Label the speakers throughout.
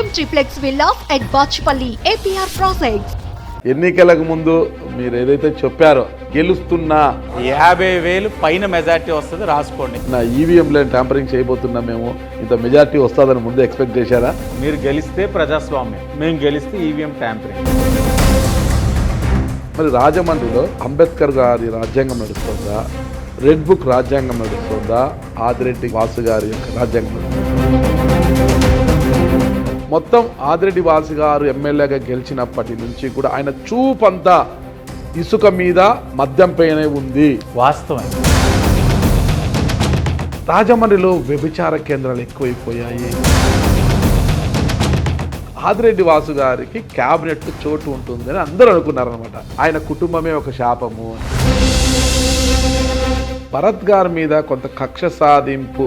Speaker 1: Premium triplex villas at Bachupally APR projects.
Speaker 2: ఎన్నికలకు ముందు మీరు ఏదైతే చెప్పారో గెలుస్తున్నా
Speaker 3: 50,000 పైన మెజార్టీ వస్తుంది, రాసుకోండి.
Speaker 2: నా ఈవీఎంలో ట్యాంపరింగ్ చేయబోతున్నాం, మేము ఇంత మెజార్టీ వస్తుందని ముందు ఎక్స్పెక్ట్ చేశారా?
Speaker 3: మీరు గెలిస్తే ప్రజాస్వామ్యం, మేము గెలిస్తే ఈవీఎం ట్యాంపరింగ్.
Speaker 2: మరి రాజమండ్రిలో అంబేద్కర్ గారి రాజ్యాంగం నడుస్తుందా, రెడ్ బుక్ రాజ్యాంగం నడుస్తుందా, ఆదిరెడ్డి వాసు గారి యొక్క రాజ్యాంగం నడుస్తుందా? మొత్తం ఆదిరెడ్డి వాసు గారు ఎమ్మెల్యేగా గెలిచినప్పటి నుంచి కూడా ఆయన చూపంతా ఇసుక మీద మద్యం పైనే ఉంది.
Speaker 3: వాస్తవం.
Speaker 2: రాజమండ్రిలో వ్యభిచార కేంద్రాలు ఎక్కువైపోయాయి. ఆదిరెడ్డి వాసు గారికి క్యాబినెట్ చోటు ఉంటుందని అందరూ అనుకున్నారనమాట. ఆయన కుటుంబమే ఒక శాపము. భరత్ గారి మీద కొంత కక్ష సాధింపు.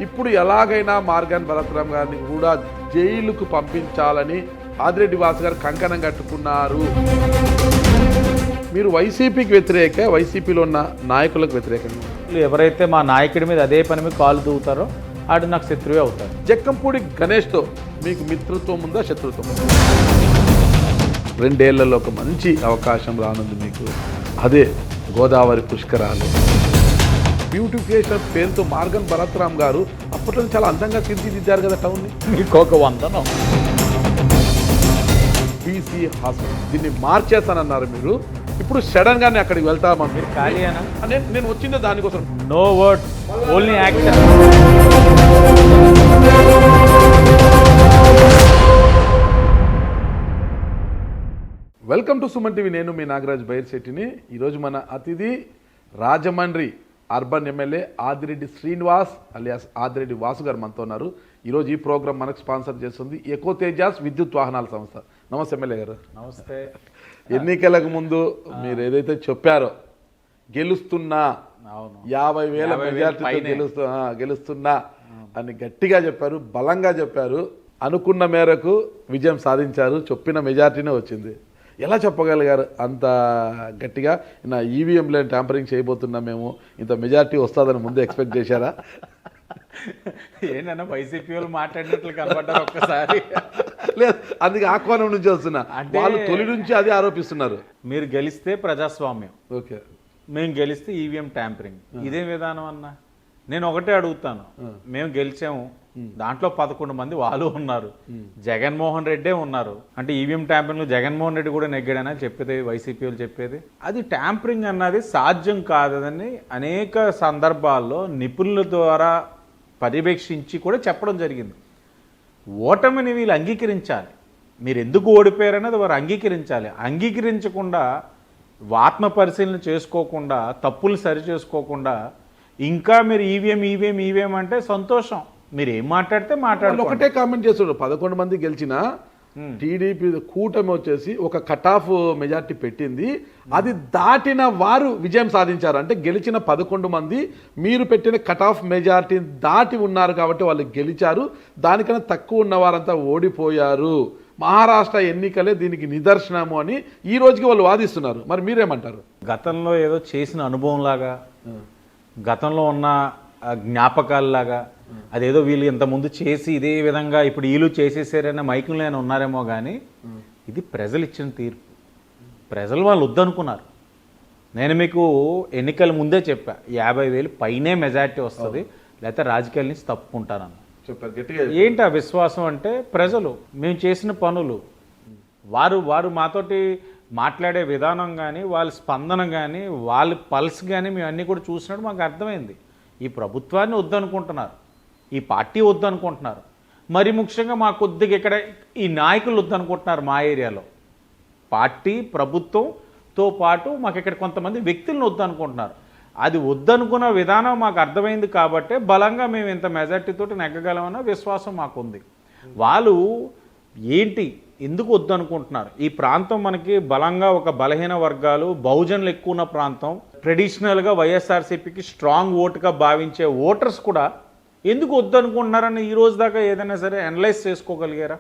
Speaker 2: ఇప్పుడు ఎలాగైనా మార్గాన్ భరత్రామ్ గారిని కూడా జైలుకు పంపించాలని ఆదిరెడ్డి వాసు గారు కంకణం కట్టుకున్నారు. మీరు వైసీపీకి వ్యతిరేక, వైసీపీలో ఉన్న నాయకులకు వ్యతిరేకంగా
Speaker 3: ఎవరైతే మా నాయకుడి మీద అదే పని మీద కాలు దూవుతారో ఆడు నాకు శత్రువే అవుతారు.
Speaker 2: జక్కంపూడి గణేష్తో మీకు మిత్రత్వం ఉందా, శత్రుత్వం ఉందా? 2 ఏళ్లలో ఒక మంచి అవకాశం రానుంది మీకు. అదే గోదావరి పుష్కరాలు. బ్యూటిఫికేషన్ పేరుతో మార్గన్ భరత్రామ్ గారు అప్పట్లో చాలా అందంగా తీర్చిదిద్దారు కదా టౌన్ని.
Speaker 3: మీకు ఒక వందనం.
Speaker 2: బీసీ హాస్పిటల్ దీన్ని మార్చేస్తానన్నారు మీరు. ఇప్పుడు సడన్ గానే అక్కడికి వెళ్తామని
Speaker 3: మీరు ఖాళీయేనా?
Speaker 2: నేను వచ్చిందే దానికోసం.
Speaker 3: No word, only action.
Speaker 2: Welcome to Suman TV. నేను మీ నాగరాజ్ బైర్శెట్టిని. ఈరోజు మన అతిథి Rajahmundry urban MLA Adireddy Srinivas alias Adireddy Vasu గారు మనతో ఉన్నారు. ఈరోజు ఈ ప్రోగ్రామ్ మనకు స్పాన్సర్ చేస్తుంది ఎకో తేజాస్ విద్యుత్ వాహనాల సంస్థ. నమస్తే ఎమ్మెల్యే గారు.
Speaker 3: నమస్తే.
Speaker 2: ఎన్నికలకు ముందు మీరు ఏదైతే చెప్పారో గెలుస్తున్నా, 50,000 మెజార్టీతో గెలుస్తున్నా అని గట్టిగా చెప్పారు, బలంగా చెప్పారు. అనుకున్న మేరకు విజయం సాధించారు. చెప్పిన మెజార్టీనే వచ్చింది. ఎలా చెప్పగలిగారు అంత గట్టిగా? నా ఈవీఎంలో ట్యాంపరింగ్ చేయబోతున్నాం, మేము ఇంత మెజార్టీ వస్తుందని ముందు ఎక్స్పెక్ట్ చేశారా?
Speaker 3: ఏంటన్నా వైసీపీ వాళ్ళు మాట్లాడినట్లు కనబడ్డారు ఒక్కసారి.
Speaker 2: లేదు, అందుకే ఆహ్వానం నుంచి వస్తున్నా. వాళ్ళు తొలి నుంచి అదే ఆరోపిస్తున్నారు.
Speaker 3: మీరు గెలిస్తే ప్రజాస్వామ్యం,
Speaker 2: ఓకే,
Speaker 3: మేము గెలిస్తే ఈవీఎం ట్యాంపరింగ్. ఇదే విధానం అన్నా. నేను ఒకటే అడుగుతాను, మేము గెలిచాము, దాంట్లో 11 మంది వాళ్ళు ఉన్నారు, జగన్మోహన్ రెడ్డే ఉన్నారు అంటే ఈవీఎం ట్యాంపరింగ్ జగన్మోహన్ రెడ్డి కూడా నెగ్గాడని చెప్పేది వైసీపీ వాళ్ళు చెప్పేది. అది ట్యాంపరింగ్ అన్నది సాధ్యం కాదని అనేక సందర్భాల్లో నిపుణుల ద్వారా పర్యవేక్షించి కూడా చెప్పడం జరిగింది. ఓటమిని వీళ్ళు అంగీకరించాలి. మీరు ఎందుకు ఓడిపోయారనేది వారు అంగీకరించాలి. అంగీకరించకుండా, ఆత్మ పరిశీలన చేసుకోకుండా, తప్పులు సరి చేసుకోకుండా ఇంకా మీరు ఈవీఎం అంటే సంతోషం. మీరు ఏం మాట్లాడితే మాట్లాడాలి.
Speaker 2: ఒకటే కామెంట్ చేస్తున్నారు, 11 మంది గెలిచిన టీడీపీ కూటమి వచ్చేసి ఒక కట్ ఆఫ్ మెజార్టీ పెట్టింది, అది దాటిన వారు విజయం సాధించారు. అంటే గెలిచిన 11 మంది మీరు పెట్టిన కట్ ఆఫ్ మెజార్టీ దాటి ఉన్నారు కాబట్టి వాళ్ళు గెలిచారు. దానికన్నా తక్కువ ఉన్న వారంతా ఓడిపోయారు. మహారాష్ట్ర ఎన్నికలే దీనికి నిదర్శనము అని ఈ రోజుకి వాళ్ళు వాదిస్తున్నారు. మరి మీరేమంటారు?
Speaker 3: గతంలో ఏదో చేసిన అనుభవంలాగా, గతంలో ఉన్న జ్ఞాపకాలలాగా, అదేదో వీళ్ళు ఇంతకుముందు చేసి ఇదే విధంగా ఇప్పుడు వీళ్ళు చేసేసారనే మైకులు ఉన్నారేమో కానీ ఇది ప్రజలు ఇచ్చిన తీర్పు. ప్రజలు వాళ్ళు వద్దనుకున్నారు. నేను మీకు ఎన్నికల ముందే చెప్పా, 50,000 పైనే మెజార్టీ వస్తుంది, లేకపోతే రాజకీయాల నుంచి తప్పుకుంటానన్న. ఏంటి ఆ విశ్వాసం అంటే ప్రజలు, మేము చేసిన పనులు, వారు మాతోటి మాట్లాడే విధానం కానీ, వాళ్ళ స్పందన కానీ, వాళ్ళ పల్స్ కానీ మేము అన్నీ కూడా చూసినట్టు మాకు అర్థమైంది. ఈ ప్రభుత్వాన్ని వద్దనుకుంటున్నారు, ఈ పార్టీ వద్దనుకుంటున్నారు, మరి ముఖ్యంగా మా కొద్దిగా ఇక్కడ ఈ నాయకులు వద్దనుకుంటున్నారు. మా ఏరియాలో పార్టీ ప్రభుత్వంతో పాటు మాకు ఇక్కడ కొంతమంది వ్యక్తులను వద్దనుకుంటున్నారు. అది వద్దనుకున్న విధానం మాకు అర్థమైంది కాబట్టి బలంగా మేము ఇంత మెజార్టీతోటి నెగ్గగలమన్న విశ్వాసం మాకుంది. వాళ్ళు ఏంటి ఎందుకు వద్దనుకుంటున్నారు? ఈ ప్రాంతం మనకి బలంగా ఒక బలహీన వర్గాలు, బహుజనులు ఎక్కువ ఉన్న ప్రాంతం. ట్రెడిషనల్గా వైఎస్ఆర్సీపీకి స్ట్రాంగ్ ఓటుగా భావించే ఓటర్స్ కూడా ఎందుకు వద్దనుకుంటున్నారని ఈ రోజు దాకా ఏదైనా సరే అనలైజ్ చేసుకోగలిగారా?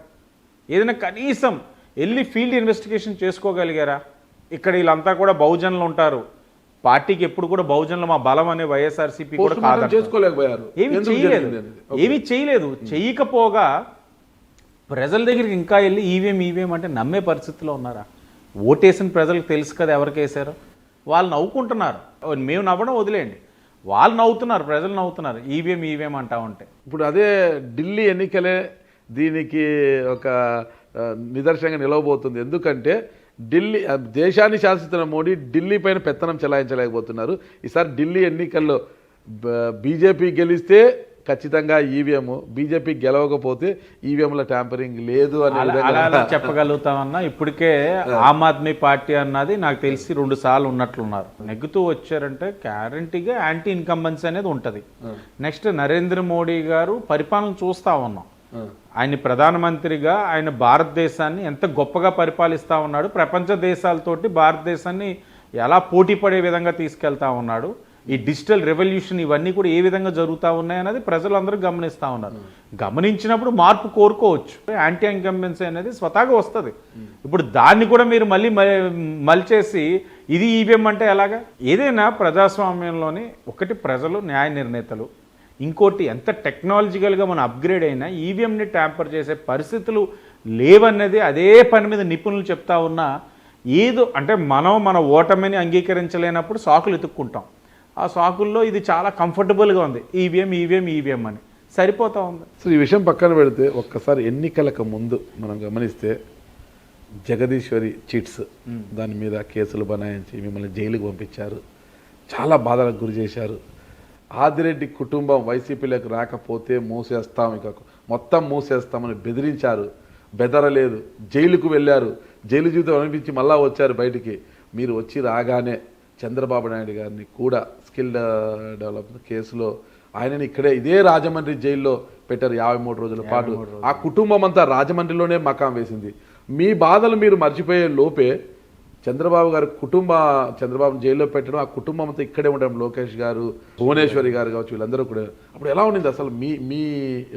Speaker 3: ఏదైనా కనీసం వెళ్ళి ఫీల్డ్ ఇన్వెస్టిగేషన్ చేసుకోగలిగారా? ఇక్కడ వీళ్ళంతా కూడా బహుజనులు ఉంటారు, పార్టీకి ఎప్పుడు కూడా బహుజనులు మా బలం అనే వైఎస్ఆర్సీపీ కూడా కాదు,
Speaker 2: చేసుకోలేకపోయారు.
Speaker 3: ఏమీ చేయలేదు. చేయకపోగా ప్రజల దగ్గరికి ఇంకా వెళ్ళి ఈవీఎం అంటే నమ్మే పరిస్థితిలో ఉన్నారా? ఓటేసిన ప్రజలకు తెలుసు కదా ఎవరికి వేసారో. వాళ్ళు నవ్వుకుంటున్నారు, మేము నవ్వడం వదిలేయండి, వాళ్ళు నవ్వుతున్నారు, ప్రజలు నవ్వుతున్నారు ఈవీఎం అంటా ఉంటే.
Speaker 2: ఇప్పుడు అదే ఢిల్లీ ఎన్నికలే దీనికి ఒక నిదర్శనంగా నిలవబోతుంది. ఎందుకంటే ఢిల్లీ దేశాన్ని శాసిస్తున్న మోడీ ఢిల్లీ పైన పెత్తనం చెలాయించలేకపోతున్నారు. ఈసారి ఢిల్లీ ఎన్నికల్లో బీజేపీ గెలిస్తే ఖచ్చితంగా ఈవీఎం, బీజేపీ గెలవకపోతే ఈవీఎంల ట్యాంపరింగ్ లేదు అని
Speaker 3: అలా చెప్పగలుగుతామన్నా. ఇప్పటికే ఆమ్ ఆద్మీ పార్టీ అన్నది నాకు తెలిసి 2 సార్లు ఉన్నట్లున్నారు. నెగ్గుతూ వచ్చారంటే గ్యారంటీగా యాంటీ ఇన్కంబెన్సీ అనేది ఉంటుంది. నెక్స్ట్ నరేంద్ర మోడీ గారు పరిపాలన చూస్తా ఉన్నాం. ఆయన ప్రధానమంత్రిగా ఆయన భారతదేశాన్ని ఎంత గొప్పగా పరిపాలిస్తూ ఉన్నాడు, ప్రపంచ దేశాలతోటి భారతదేశాన్ని ఎలా పోటీ పడే విధంగా తీసుకెళ్తా ఉన్నాడు, ఈ డిజిటల్ రెవల్యూషన్ ఇవన్నీ కూడా ఏ విధంగా జరుగుతూ ఉన్నాయన్నది ప్రజలందరూ గమనిస్తూ ఉన్నారు. గమనించినప్పుడు మార్పు కోరుకోవచ్చు. యాంటీ ఇన్కంబెన్సీ అనేది స్వతహాగా వస్తుంది. ఇప్పుడు దాన్ని కూడా మీరు మలిచేసి ఇది ఈవీఎం అంటే ఎలాగా? ఏదైనా ప్రజాస్వామ్యంలోని ఒకటి ప్రజలు, న్యాయ నిర్ణేతలు, ఇంకోటి ఎంత టెక్నాలజికల్గా మనం అప్గ్రేడ్ అయినా ఈవీఎంని ట్యాంపర్ చేసే పరిస్థితులు లేవన్నది అదే పని మీద నిపుణులు చెప్తా ఉన్నా ఏదో అంటే మన ఓటమిని అంగీకరించలేనప్పుడు సాకులు ఎత్తుక్కుంటాం. ఆ సాకుల్లో ఇది చాలా కంఫర్టబుల్గా ఉంది, ఈవీఎం అని సరిపోతా ఉంది.
Speaker 2: సో ఈ విషయం పక్కన పెడితే ఒక్కసారి ఎన్నికలకు ముందు మనం గమనిస్తే జగదీశ్వరి చిట్స్ దాని మీద కేసులు బనాయించి మిమ్మల్ని జైలుకు పంపించారు, చాలా బాధలకు గురి చేశారు. ఆదిరెడ్డి కుటుంబం వైసీపీలకు రాకపోతే మూసేస్తాం, ఇక మొత్తం మూసేస్తామని బెదిరించారు. బెదరలేదు, జైలుకు వెళ్ళారు, జైలు జీవితం అనిపించి మళ్ళా వచ్చారు బయటికి. మీరు వచ్చి రాగానే చంద్రబాబు నాయుడు గారిని కూడా స్కిల్ డెవలప్మెంట్ కేసులో ఆయనని ఇక్కడే ఇదే రాజమండ్రి జైల్లో పెట్టారు 53 రోజుల పాటు. ఆ కుటుంబం అంతా రాజమండ్రిలోనే మకాం వేసింది. మీ బాధలు మీరు మర్చిపోయే లోపే చంద్రబాబు గారు చంద్రబాబు జైల్లో పెట్టడం, ఆ కుటుంబం అంతా ఇక్కడే ఉండడం, లోకేష్ గారు, భువనేశ్వరి గారు కావచ్చు, వీళ్ళందరూ కూడా. అప్పుడు ఎలా ఉండింది అసలు మీ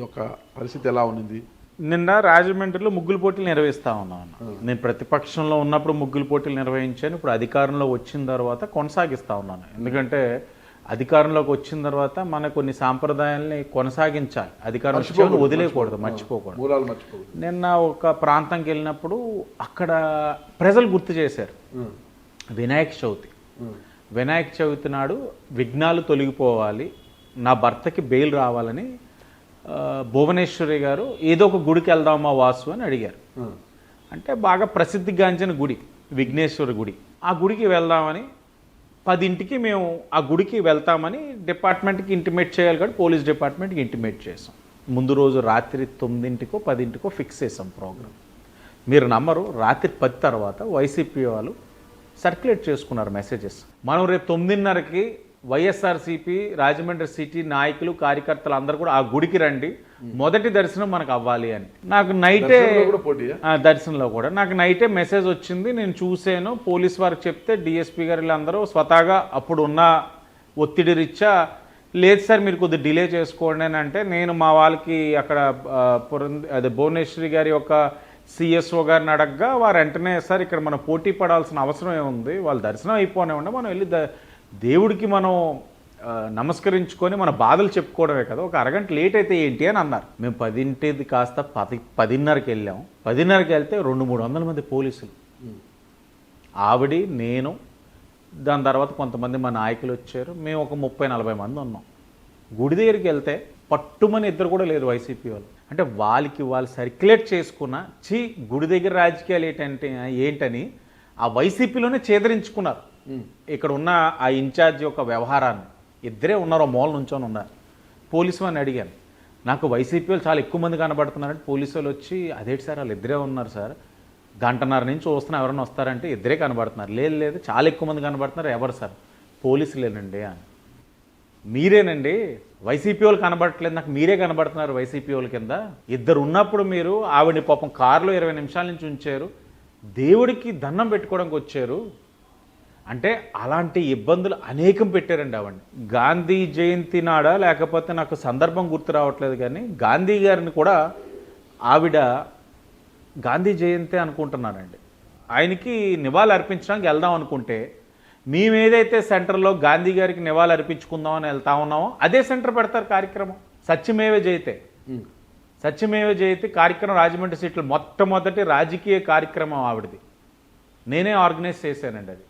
Speaker 2: యొక్క పరిస్థితి ఎలా ఉండింది?
Speaker 3: నిన్న రాజమండ్రిలో ముగ్గులు పోటీలు నిర్వహిస్తా ఉన్నాను. నేను ప్రతిపక్షంలో ఉన్నప్పుడు ముగ్గులు పోటీలు నిర్వహించాను. ఇప్పుడు అధికారంలో వచ్చిన తర్వాత కొనసాగిస్తా ఉన్నాను. ఎందుకంటే అధికారంలోకి వచ్చిన తర్వాత మన కొన్ని సాంప్రదాయాల్ని కొనసాగించాలి, అధికారం వదిలేయకూడదు, మర్చిపోకూడదు. నిన్న ఒక ప్రాంతంకి వెళ్ళినప్పుడు అక్కడ ప్రజలు గుర్తు చేశారు వినాయక చవితి నాడు విఘ్నాలు తొలగిపోవాలి, నా భర్తకి బెయిల్ రావాలని భువనేశ్వరి గారు ఏదో ఒక గుడికి వెళ్దామా వాసు అని అడిగారు. అంటే బాగా ప్రసిద్ధిగాంచిన గుడి విఘ్నేశ్వర గుడి. ఆ గుడికి వెళ్దామని 10ంటికి మేము ఆ గుడికి వెళ్తామని డిపార్ట్మెంట్కి ఇంటిమేట్ చేయాలి కాబట్టి పోలీస్ డిపార్ట్మెంట్కి ఇంటిమేట్ చేసాం. ముందు రోజు రాత్రి 9ంటికో 10ంటికో ఫిక్స్ చేసాం ప్రోగ్రామ్. మీరు నమ్మరు, రాత్రి 10 తర్వాత వైసీపీ వాళ్ళు సర్క్యులేట్ చేసుకున్నారు మెసేజెస్. మనం రేపు 9:30కి వైఎస్ఆర్సీపీ రాజమండ్రి సిటీ నాయకులు కార్యకర్తలు అందరూ కూడా ఆ గుడికి రండి, మొదటి దర్శనం మనకు అవ్వాలి అని. నాకు నైటే దర్శనంలో కూడా నాకు నైటే మెసేజ్ వచ్చింది. నేను చూసాను, పోలీస్ వారికి చెప్తే డిఎస్పీ గారు వీళ్ళందరూ స్వతహాగా అప్పుడు ఉన్న ఒత్తిడి రీత్యా లేదు సార్ మీరు కొద్దిగా డిలే చేసుకోండి అని అంటే, నేను మా వాళ్ళకి అక్కడ అదే భువనేశ్వరి గారి యొక్క సిఎస్ఓ గారిని అడగగా వారు వెంటనే సార్ ఇక్కడ మనం పోటీ పడాల్సిన అవసరం ఏముంది, వాళ్ళ దర్శనం అయిపోనే ఉండే మనం వెళ్ళి దేవుడికి మనం నమస్కరించుకొని మన బాధలు చెప్పుకోవడమే కదా, ఒక అరగంట లేట్ అయితే ఏంటి అని అన్నారు. మేము 10ంటిది కాస్త 10:30కి వెళ్ళాము. 10:30కి వెళ్తే 200-300 మంది పోలీసులు, ఆవిడి నేను, దాని తర్వాత కొంతమంది మా నాయకులు వచ్చారు, మేము ఒక 30-40 మంది ఉన్నాం. గుడి దగ్గరికి వెళ్తే పట్టుమని ఇద్దరు కూడా లేదు వైసీపీ వాళ్ళు. అంటే వాళ్ళు సర్క్యులేట్ చేసుకున్న గుడి దగ్గర రాజకీయాలు ఏంటని ఆ వైసీపీలోనే చేదరించుకున్నారు. ఇక్కడ ఉన్న ఆ ఇన్ఛార్జ్ యొక్క వ్యవహారాన్ని ఇద్దరే ఉన్నారు, మూల నుంచొని ఉన్నారు. పోలీసు అని అడిగాను, నాకు వైసీపీ వాళ్ళు చాలా ఎక్కువ మంది కనబడుతున్నారంటే పోలీసు వాళ్ళు వచ్చి అదేంటి సార్ వాళ్ళు ఇద్దరే ఉన్నారు సార్, 1:30 నుంచి చూస్తున్నా ఎవరైనా వస్తారంటే ఇద్దరే కనబడుతున్నారు. లేదు చాలా ఎక్కువ మంది కనబడుతున్నారు. ఎవరు సార్? పోలీసులేనండి అని. మీరేనండి, వైసీపీ వాళ్ళు కనబడట్లేదు, నాకు మీరే కనబడుతున్నారు వైసీపీ వాళ్ళ కింద. ఇద్దరు ఉన్నప్పుడు మీరు ఆవిడని పాపం కారులో 20 నిమిషాల నుంచి ఉంచారు, దేవుడికి దండం పెట్టుకోవడానికి వచ్చారు అంటే అలాంటి ఇబ్బందులు అనేకం పెట్టారండి ఆవిడని. గాంధీ జయంతి నాడా లేకపోతే నాకు సందర్భం గుర్తు రావట్లేదు కానీ గాంధీ గారిని కూడా ఆవిడ గాంధీ జయంతి అనుకుంటున్నానండి, ఆయనకి నివాళులు అర్పించడానికి వెళ్దాం అనుకుంటే మేము ఏదైతే సెంటర్లో గాంధీ గారికి నివాళులు అర్పించుకుందామని వెళ్తా ఉన్నామో అదే సెంటర్ పెడతారు కార్యక్రమం. సత్యమేవ జయతే, సత్యమేవ జయతే కార్యక్రమం రాజమండ్రి సీట్లు మొట్టమొదటి రాజకీయ కార్యక్రమం ఆవిడది. నేనే ఆర్గనైజ్ చేశానండి. అది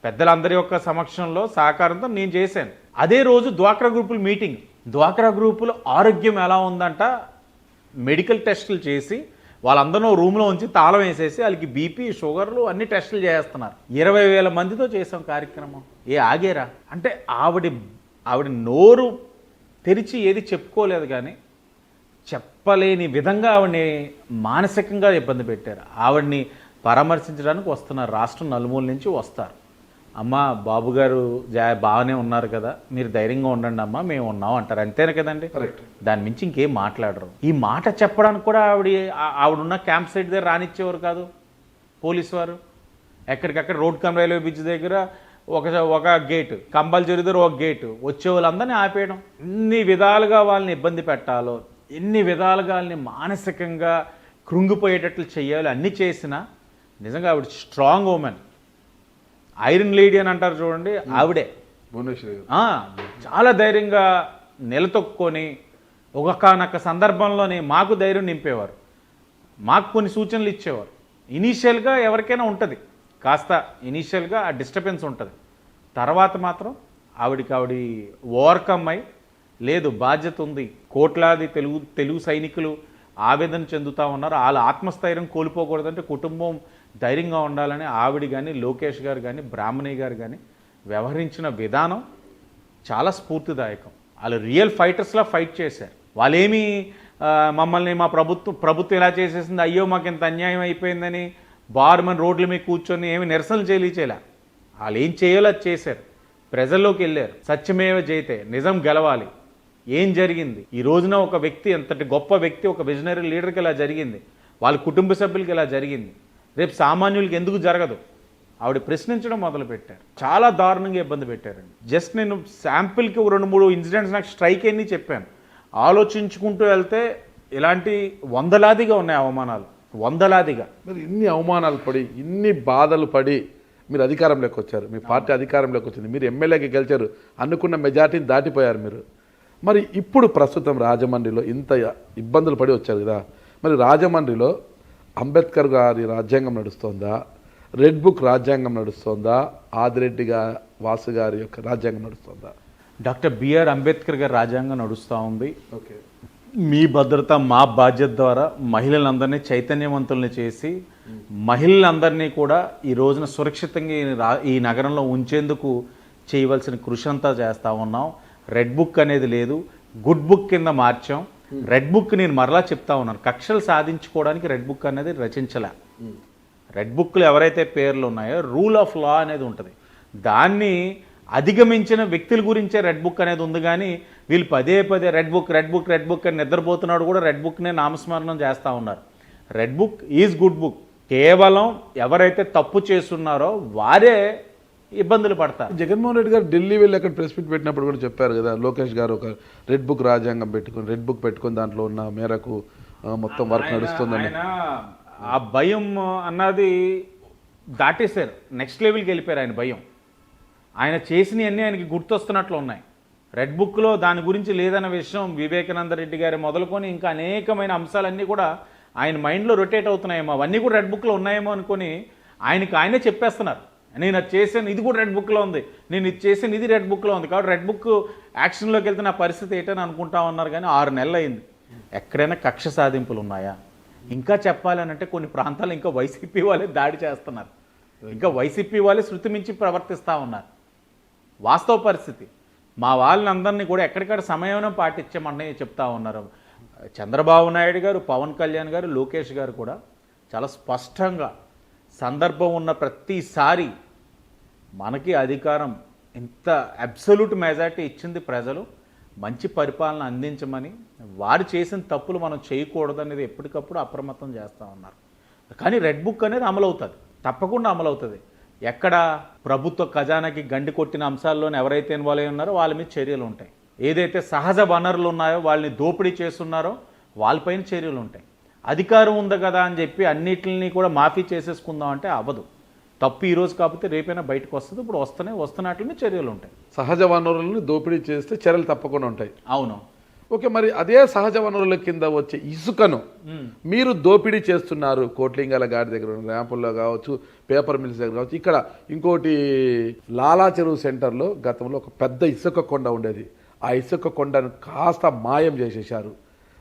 Speaker 3: పెద్దలందరి యొక్క సమక్షంలో సహకారంతో నేను చేశాను. అదే రోజు డ్వాక్రా గ్రూపుల మీటింగ్. డ్వాక్రా గ్రూపుల ఆరోగ్యం ఎలా ఉందంట మెడికల్ టెస్టులు చేసి వాళ్ళందరూ రూమ్లో ఉంచి తాళం వేసేసి వాళ్ళకి బీపీ షుగర్లు అన్ని టెస్టులు చేస్తున్నారు. 20,000 మందితో చేసాం కార్యక్రమం. ఆగేరా అంటే ఆవిడ నోరు తెరిచి ఏది చెప్పుకోలేదు, కానీ చెప్పలేని విధంగా ఆవిడని మానసికంగా ఇబ్బంది పెట్టారు. ఆవిడ్ని పరామర్శించడానికి వస్తున్నారు, రాష్ట్రం నలుమూల నుంచి వస్తారు. అమ్మ బాబు గారు బాగానే ఉన్నారు కదా, మీరు ధైర్యంగా ఉండండి అమ్మా, మేము ఉన్నాం అంటారు. అంతేనే కదండి, దాని మించి ఇంకేం మాట్లాడరు. ఈ మాట చెప్పడానికి కూడా ఆవిడున్న క్యాంప్ సైట్ దగ్గర రానిచ్చేవారు కాదు పోలీసు వారు. ఎక్కడికక్కడ రోడ్ కమ్ రైల్వే బ్రిడ్జ్ దగ్గర ఒక గేటు, కంబల్జరీ దగ్గర ఒక గేటు, వచ్చే వాళ్ళందరినీ ఆపేయడం. ఎన్ని విధాలుగా వాళ్ళని ఇబ్బంది పెట్టాలో, ఎన్ని విధాలుగా వాళ్ళని మానసికంగా కృంగిపోయేటట్లు చేయాలి అన్నీ చేసినా నిజంగా ఆవిడ స్ట్రాంగ్ ఉమెన్. ఐరన్ లేడీ అని అంటారు చూడండి, ఆవిడే. చాలా ధైర్యంగా నిలతొక్కుని ఒకనొక సందర్భంలోనే మాకు ధైర్యం నింపేవారు, మాకు కొన్ని సూచనలు ఇచ్చేవారు. ఇనీషియల్గా ఎవరికైనా ఉంటుంది కాస్త, ఇనీషియల్గా ఆ డిస్టర్బెన్స్ ఉంటుంది. తర్వాత మాత్రం ఆవిడ ఓవర్కమ్ అయి, లేదు బాధ్యత ఉంది, కోట్లాది తెలుగు సైనికులు ఆవేదన చెందుతూ ఉన్నారు, వాళ్ళ ఆత్మస్థైర్యం కోల్పోకూడదంటే కుటుంబం ధైర్యంగా ఉండాలని ఆవిడ కానీ లోకేష్ గారు కానీ బ్రాహ్మణి గారు కానీ వ్యవహరించిన విధానం చాలా స్ఫూర్తిదాయకం. వాళ్ళు రియల్ ఫైటర్స్లా ఫైట్ చేశారు. వాళ్ళేమీ మమ్మల్ని మా ప్రభుత్వం ఇలా చేసేసింది, అయ్యో మాకు ఇంత అన్యాయం అయిపోయిందని బార్మన్ రోడ్ల మీద కూర్చొని ఏమి నిరసనలు చేయలేచేలా. వాళ్ళు ఏం చేయాలో అది చేశారు, ప్రజల్లోకి వెళ్ళారు. సత్యమేవ జయతే, నిజం గెలవాలి. ఏం జరిగింది ఈ రోజున, ఒక వ్యక్తి ఎంతటి గొప్ప వ్యక్తి, ఒక విజనరీ లీడర్కి ఇలా జరిగింది, వాళ్ళ కుటుంబ సభ్యులకి ఇలా జరిగింది, రేపు సామాన్యులకి ఎందుకు జరగదు? ఆవిడ ప్రశ్నించడం మొదలుపెట్టారు. చాలా దారుణంగా ఇబ్బంది పెట్టారండి. జస్ట్ నేను శాంపిల్కి 2-3 ఇన్సిడెంట్స్ నాకు స్ట్రైక్ అయ్యి చెప్పాను. ఆలోచించుకుంటూ వెళ్తే ఇలాంటి వందలాదిగా ఉన్నాయి అవమానాలు, వందలాదిగా.
Speaker 2: మరి ఇన్ని అవమానాలు పడి, ఇన్ని బాధలు పడి మీరు అధికారంలోకి వచ్చారు, మీ పార్టీ అధికారంలోకి వచ్చింది, మీరు ఎమ్మెల్యేకి గెలిచారు, అనుకున్న మెజార్టీని దాటిపోయారు మీరు. మరి ఇప్పుడు ప్రస్తుతం రాజమండ్రిలో ఇంత ఇబ్బందులు పడి వచ్చారు కదా, మరి రాజమండ్రిలో అంబేద్కర్ గారి రాజ్యాంగం నడుస్తోందా, రెడ్ బుక్ రాజ్యాంగం నడుస్తోందా, ఆదిరెడ్డి వాసు గారి యొక్క రాజ్యాంగం నడుస్తోందా?
Speaker 3: డాక్టర్ బిఆర్ అంబేద్కర్ గారి రాజ్యాంగం నడుస్తూ ఉంది. ఓకే, మీ భద్రత మా బాధ్యత ద్వారా మహిళలందరినీ చైతన్యవంతుల్ని చేసి మహిళలందరినీ కూడా ఈ రోజున సురక్షితంగా ఈ నగరంలో ఉంచేందుకు చేయవలసిన కృషి అంతా చేస్తూ ఉన్నాం. రెడ్ బుక్ అనేది లేదు, గుడ్ బుక్ కింద మార్చాం. రెడ్ బుక్ నేను మరలా చెప్తా ఉన్నాను, కక్షలు సాధించుకోవడానికి రెడ్ బుక్ అనేది రచించలే. రెడ్ బుక్లు ఎవరైతే పేర్లు ఉన్నాయో రూల్ ఆఫ్ లా అనేది ఉంటుంది, దాన్ని అధిగమించిన వ్యక్తుల గురించే రెడ్ బుక్ అనేది ఉంది. కానీ వీళ్ళు పదే red book red book red book అని నిద్రపోతున్నాడు కూడా రెడ్ బుక్నే నామస్మరణం చేస్తూ ఉన్నారు. Red book is good book. కేవలం ఎవరైతే తప్పు చేస్తున్నారో వారే ఇబ్బందులు పడతారు.
Speaker 2: జగన్మోహన్ రెడ్డి గారు ఢిల్లీ వెళ్ళి అక్కడ ప్రెస్ మీట్ పెట్టినప్పుడు కూడా చెప్పారు కదా, లోకేష్ గారు ఒక రెడ్ బుక్ రాజ్యాంగం పెట్టుకుని, రెడ్ బుక్ పెట్టుకుని దాంట్లో ఉన్న మేరకు మొత్తం వర్క్ నడుస్తుందని.
Speaker 3: ఆ భయం అన్నది దాటేశారు, నెక్స్ట్ లెవెల్కి వెళ్ళిపోయారు. ఆయన భయం, ఆయన చేసినవన్నీ ఆయనకి గుర్తొస్తున్నట్లు ఉన్నాయి. రెడ్ బుక్లో దాని గురించి లేదన్న విషయం వివేకానంద రెడ్డి గారి మొదలుకొని ఇంకా అనేకమైన అంశాలన్నీ కూడా ఆయన మైండ్లో రొటేట్ అవుతున్నాయేమో, అవన్నీ కూడా రెడ్ బుక్లో ఉన్నాయేమో అనుకొని ఆయనే చెప్పేస్తున్నారు. నేను అది చేశాను, ఇది కూడా రెడ్ బుక్లో ఉంది, నేను ఇది చేశాను, ఇది రెడ్ బుక్లో ఉంది, కాబట్టి రెడ్ బుక్ యాక్షన్లోకి వెళ్తే నా పరిస్థితి ఏంటని అనుకుంటా ఉన్నారు. కానీ 6 నెలలు అయింది, ఎక్కడైనా కక్ష సాధింపులు ఉన్నాయా? ఇంకా చెప్పాలనంటే కొన్ని ప్రాంతాలు ఇంకా వైసీపీ వాళ్ళే దాడి చేస్తున్నారు, ఇంకా వైసీపీ వాళ్ళే శృతి మించి ప్రవర్తిస్తూ ఉన్నారు. వాస్తవ పరిస్థితి. మా వాళ్ళందరినీ కూడా ఎక్కడికక్కడ సమయం పాటించమని చెప్తా ఉన్నారు. చంద్రబాబు నాయుడు గారు, పవన్ కళ్యాణ్ గారు, లోకేష్ గారు కూడా చాలా స్పష్టంగా సందర్భం ఉన్న ప్రతిసారి మనకి అధికారం ఇంత అబ్సల్యూట్ మెజారిటీ ఇచ్చింది ప్రజలు, మంచి పరిపాలన అందించమని, వారు చేసిన తప్పులు మనం చేయకూడదు అనేది ఎప్పటికప్పుడు అప్రమత్తం చేస్తూ ఉన్నారు. కానీ రెడ్ బుక్ అనేది అమలవుతుంది, తప్పకుండా అమలవుతుంది. ఎక్కడ ప్రభుత్వ ఖజానాకి గండి కొట్టిన అంశాల్లోనే ఎవరైతే ఇన్వాల్వ్ అయి ఉన్నారో వాళ్ళ మీద చర్యలు ఉంటాయి. ఏదైతే సహజ వనరులు ఉన్నాయో వాళ్ళని దోపిడీ చేస్తున్నారో వాళ్ళపైన చర్యలు ఉంటాయి. అధికారం ఉంది కదా అని చెప్పి అన్నిటిని కూడా మాఫీ చేసేసుకుందాం అంటే అవ్వదు. తప్పు ఈ రోజు కాకపోతే రేపైనా బయటకు వస్తుంది. ఇప్పుడు వస్తున్నట్లనే చర్యలు ఉంటాయి.
Speaker 2: సహజ వనరులను దోపిడీ చేస్తే చర్యలు తప్పకుండా ఉంటాయి.
Speaker 3: అవును.
Speaker 2: ఓకే, మరి అదే సహజ వనరుల కింద వచ్చే ఇసుకను మీరు దోపిడీ చేస్తున్నారు. కోట్లింగాల గాడి దగ్గర ర్యాంపుల్లో కావచ్చు, పేపర్ మిల్స్ దగ్గర కావచ్చు. ఇక్కడ ఇంకోటి లాలా చెరువు సెంటర్లో గతంలో ఒక పెద్ద ఇసుక కొండ ఉండేది. ఆ ఇసుక కొండను కాస్త మాయం చేసేశారు.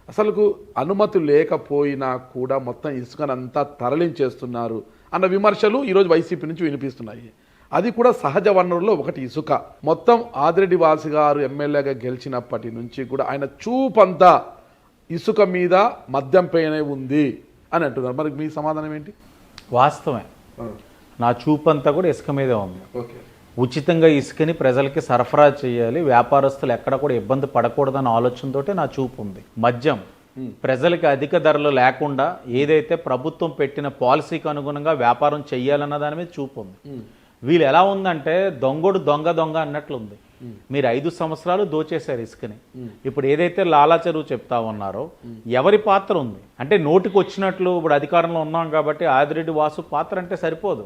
Speaker 2: అసలుకు అనుమతి లేకపోయినా కూడా మొత్తం ఇసుకనంతా తరలించేస్తున్నారు అన్న విమర్శలు ఈరోజు వైసీపీ నుంచి వినిపిస్తున్నాయి. అది కూడా సహజ వనరుల్లో ఒకటి ఇసుక. మొత్తం ఆదిరెడ్డి వాసు గారు ఎమ్మెల్యేగా గెలిచినప్పటి నుంచి కూడా ఆయన చూపంతా ఇసుక మీద మద్యం పైనే ఉంది అని అంటున్నారు. మరి మీ సమాధానం ఏంటి?
Speaker 3: వాస్తవమే, నా చూపంతా కూడా ఇసుక మీదే ఉంది.
Speaker 2: ఓకే,
Speaker 3: ఉచితంగా ఇసుకని ప్రజలకి సరఫరా చేయాలి, వ్యాపారస్తులు ఎక్కడ కూడా ఇబ్బంది పడకూడదన్న ఆలోచనతోటే నా చూపు ఉంది. మద్యం ప్రజలకి అధిక ధరలు లేకుండా ఏదైతే ప్రభుత్వం పెట్టిన పాలసీకి అనుగుణంగా వ్యాపారం చెయ్యాలన్న దాని మీద చూపు ఉంది. వీళ్ళు ఎలా ఉందంటే దొంగడు దొంగ అన్నట్లుంది. మీరు 5 సంవత్సరాలు దోచేశారు ఇసుకని. ఇప్పుడు ఏదైతే లాలా చెరువు చెప్తా ఉన్నారో ఎవరి పాత్ర ఉంది అంటే నోటికి వచ్చినట్లు ఇప్పుడు అధికారంలో ఉన్నాం కాబట్టి ఆదిరెడ్డి వాసు పాత్ర అంటే సరిపోదు.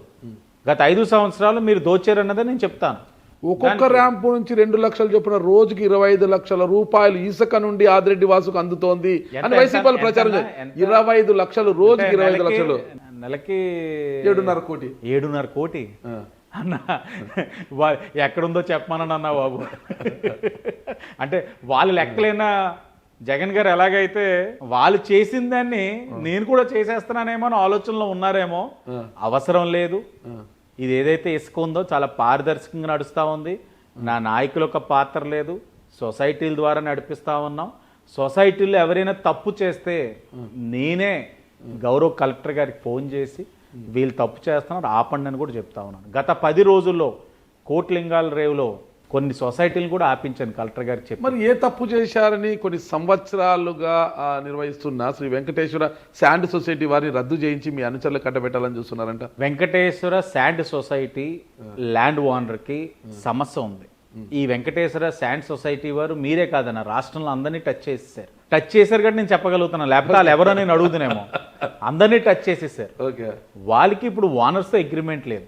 Speaker 3: గత 5 సంవత్సరాలు మీరు దోచారన్నదే నేను చెప్తాను.
Speaker 2: ఒక్కొక్క ర్యాంపు నుంచి 2 లక్షలు చొప్పున రోజుకి 25 లక్షల రూపాయలు ఇసుక నుండి ఆదిరెడ్డి వాసుకు అందుతోంది అని వైసీపీ ప్రచారం. 25 లక్షలు రోజుకి 25 లక్షలు
Speaker 3: నెలకి
Speaker 2: 7.5 కోటి
Speaker 3: అన్న ఎక్కడుందో చెప్పమనన్నా బాబు. అంటే వాళ్ళు లెక్కలైనా జగన్ గారు ఎలాగైతే వాళ్ళు చేసిన దాన్ని నేను కూడా చేసేస్తున్నానేమో అని ఆలోచనలో ఉన్నారేమో. అవసరం లేదు. ఇది ఏదైతే ఇసుక ఉందో చాలా పారదర్శకంగా నడుస్తూ ఉంది. నా నాయకుల యొక్క పాత్ర లేదు. సొసైటీల ద్వారా నడిపిస్తా ఉన్నాం. సొసైటీలో ఎవరైనా తప్పు చేస్తే నేనే గౌరవ కలెక్టర్ గారికి ఫోన్ చేసి వీళ్ళు తప్పు చేస్తున్నారు ఆపండి అని కూడా చెప్తా ఉన్నాను. గత 10 రోజుల్లో కోట్లింగాల రేవులో కొన్ని సొసైటీలు కూడా ఆపించాను కలెక్టర్ గారికి చెప్పి.
Speaker 2: మరి ఏ తప్పు చేశారని కొన్ని సంవత్సరాలుగా నిర్వహిస్తున్న శ్రీ వెంకటేశ్వర శాండ్ సొసైటీ వారిని రద్దు చేయించి మీ అనుచరులు కట్టబెట్టాలని చూస్తున్నారంట.
Speaker 3: వెంకటేశ్వర శాండ్ సొసైటీ ల్యాండ్ ఓనర్కి సమస్య ఉంది. ఈ వెంకటేశ్వర శాండ్ సొసైటీ వారు మీరే కాదన్న రాష్ట్రంలో అందరినీ టచ్ చేసేసారు. టచ్ చేశారు కాబట్టి నేను చెప్పగలుగుతున్నాను, లేకపోతే వాళ్ళు ఎవరో నేను అడుగుతున్నామో. అందరినీ టచ్ చేసేసారు. వాళ్ళకి ఇప్పుడు ఓనర్స్తో అగ్రిమెంట్ లేదు.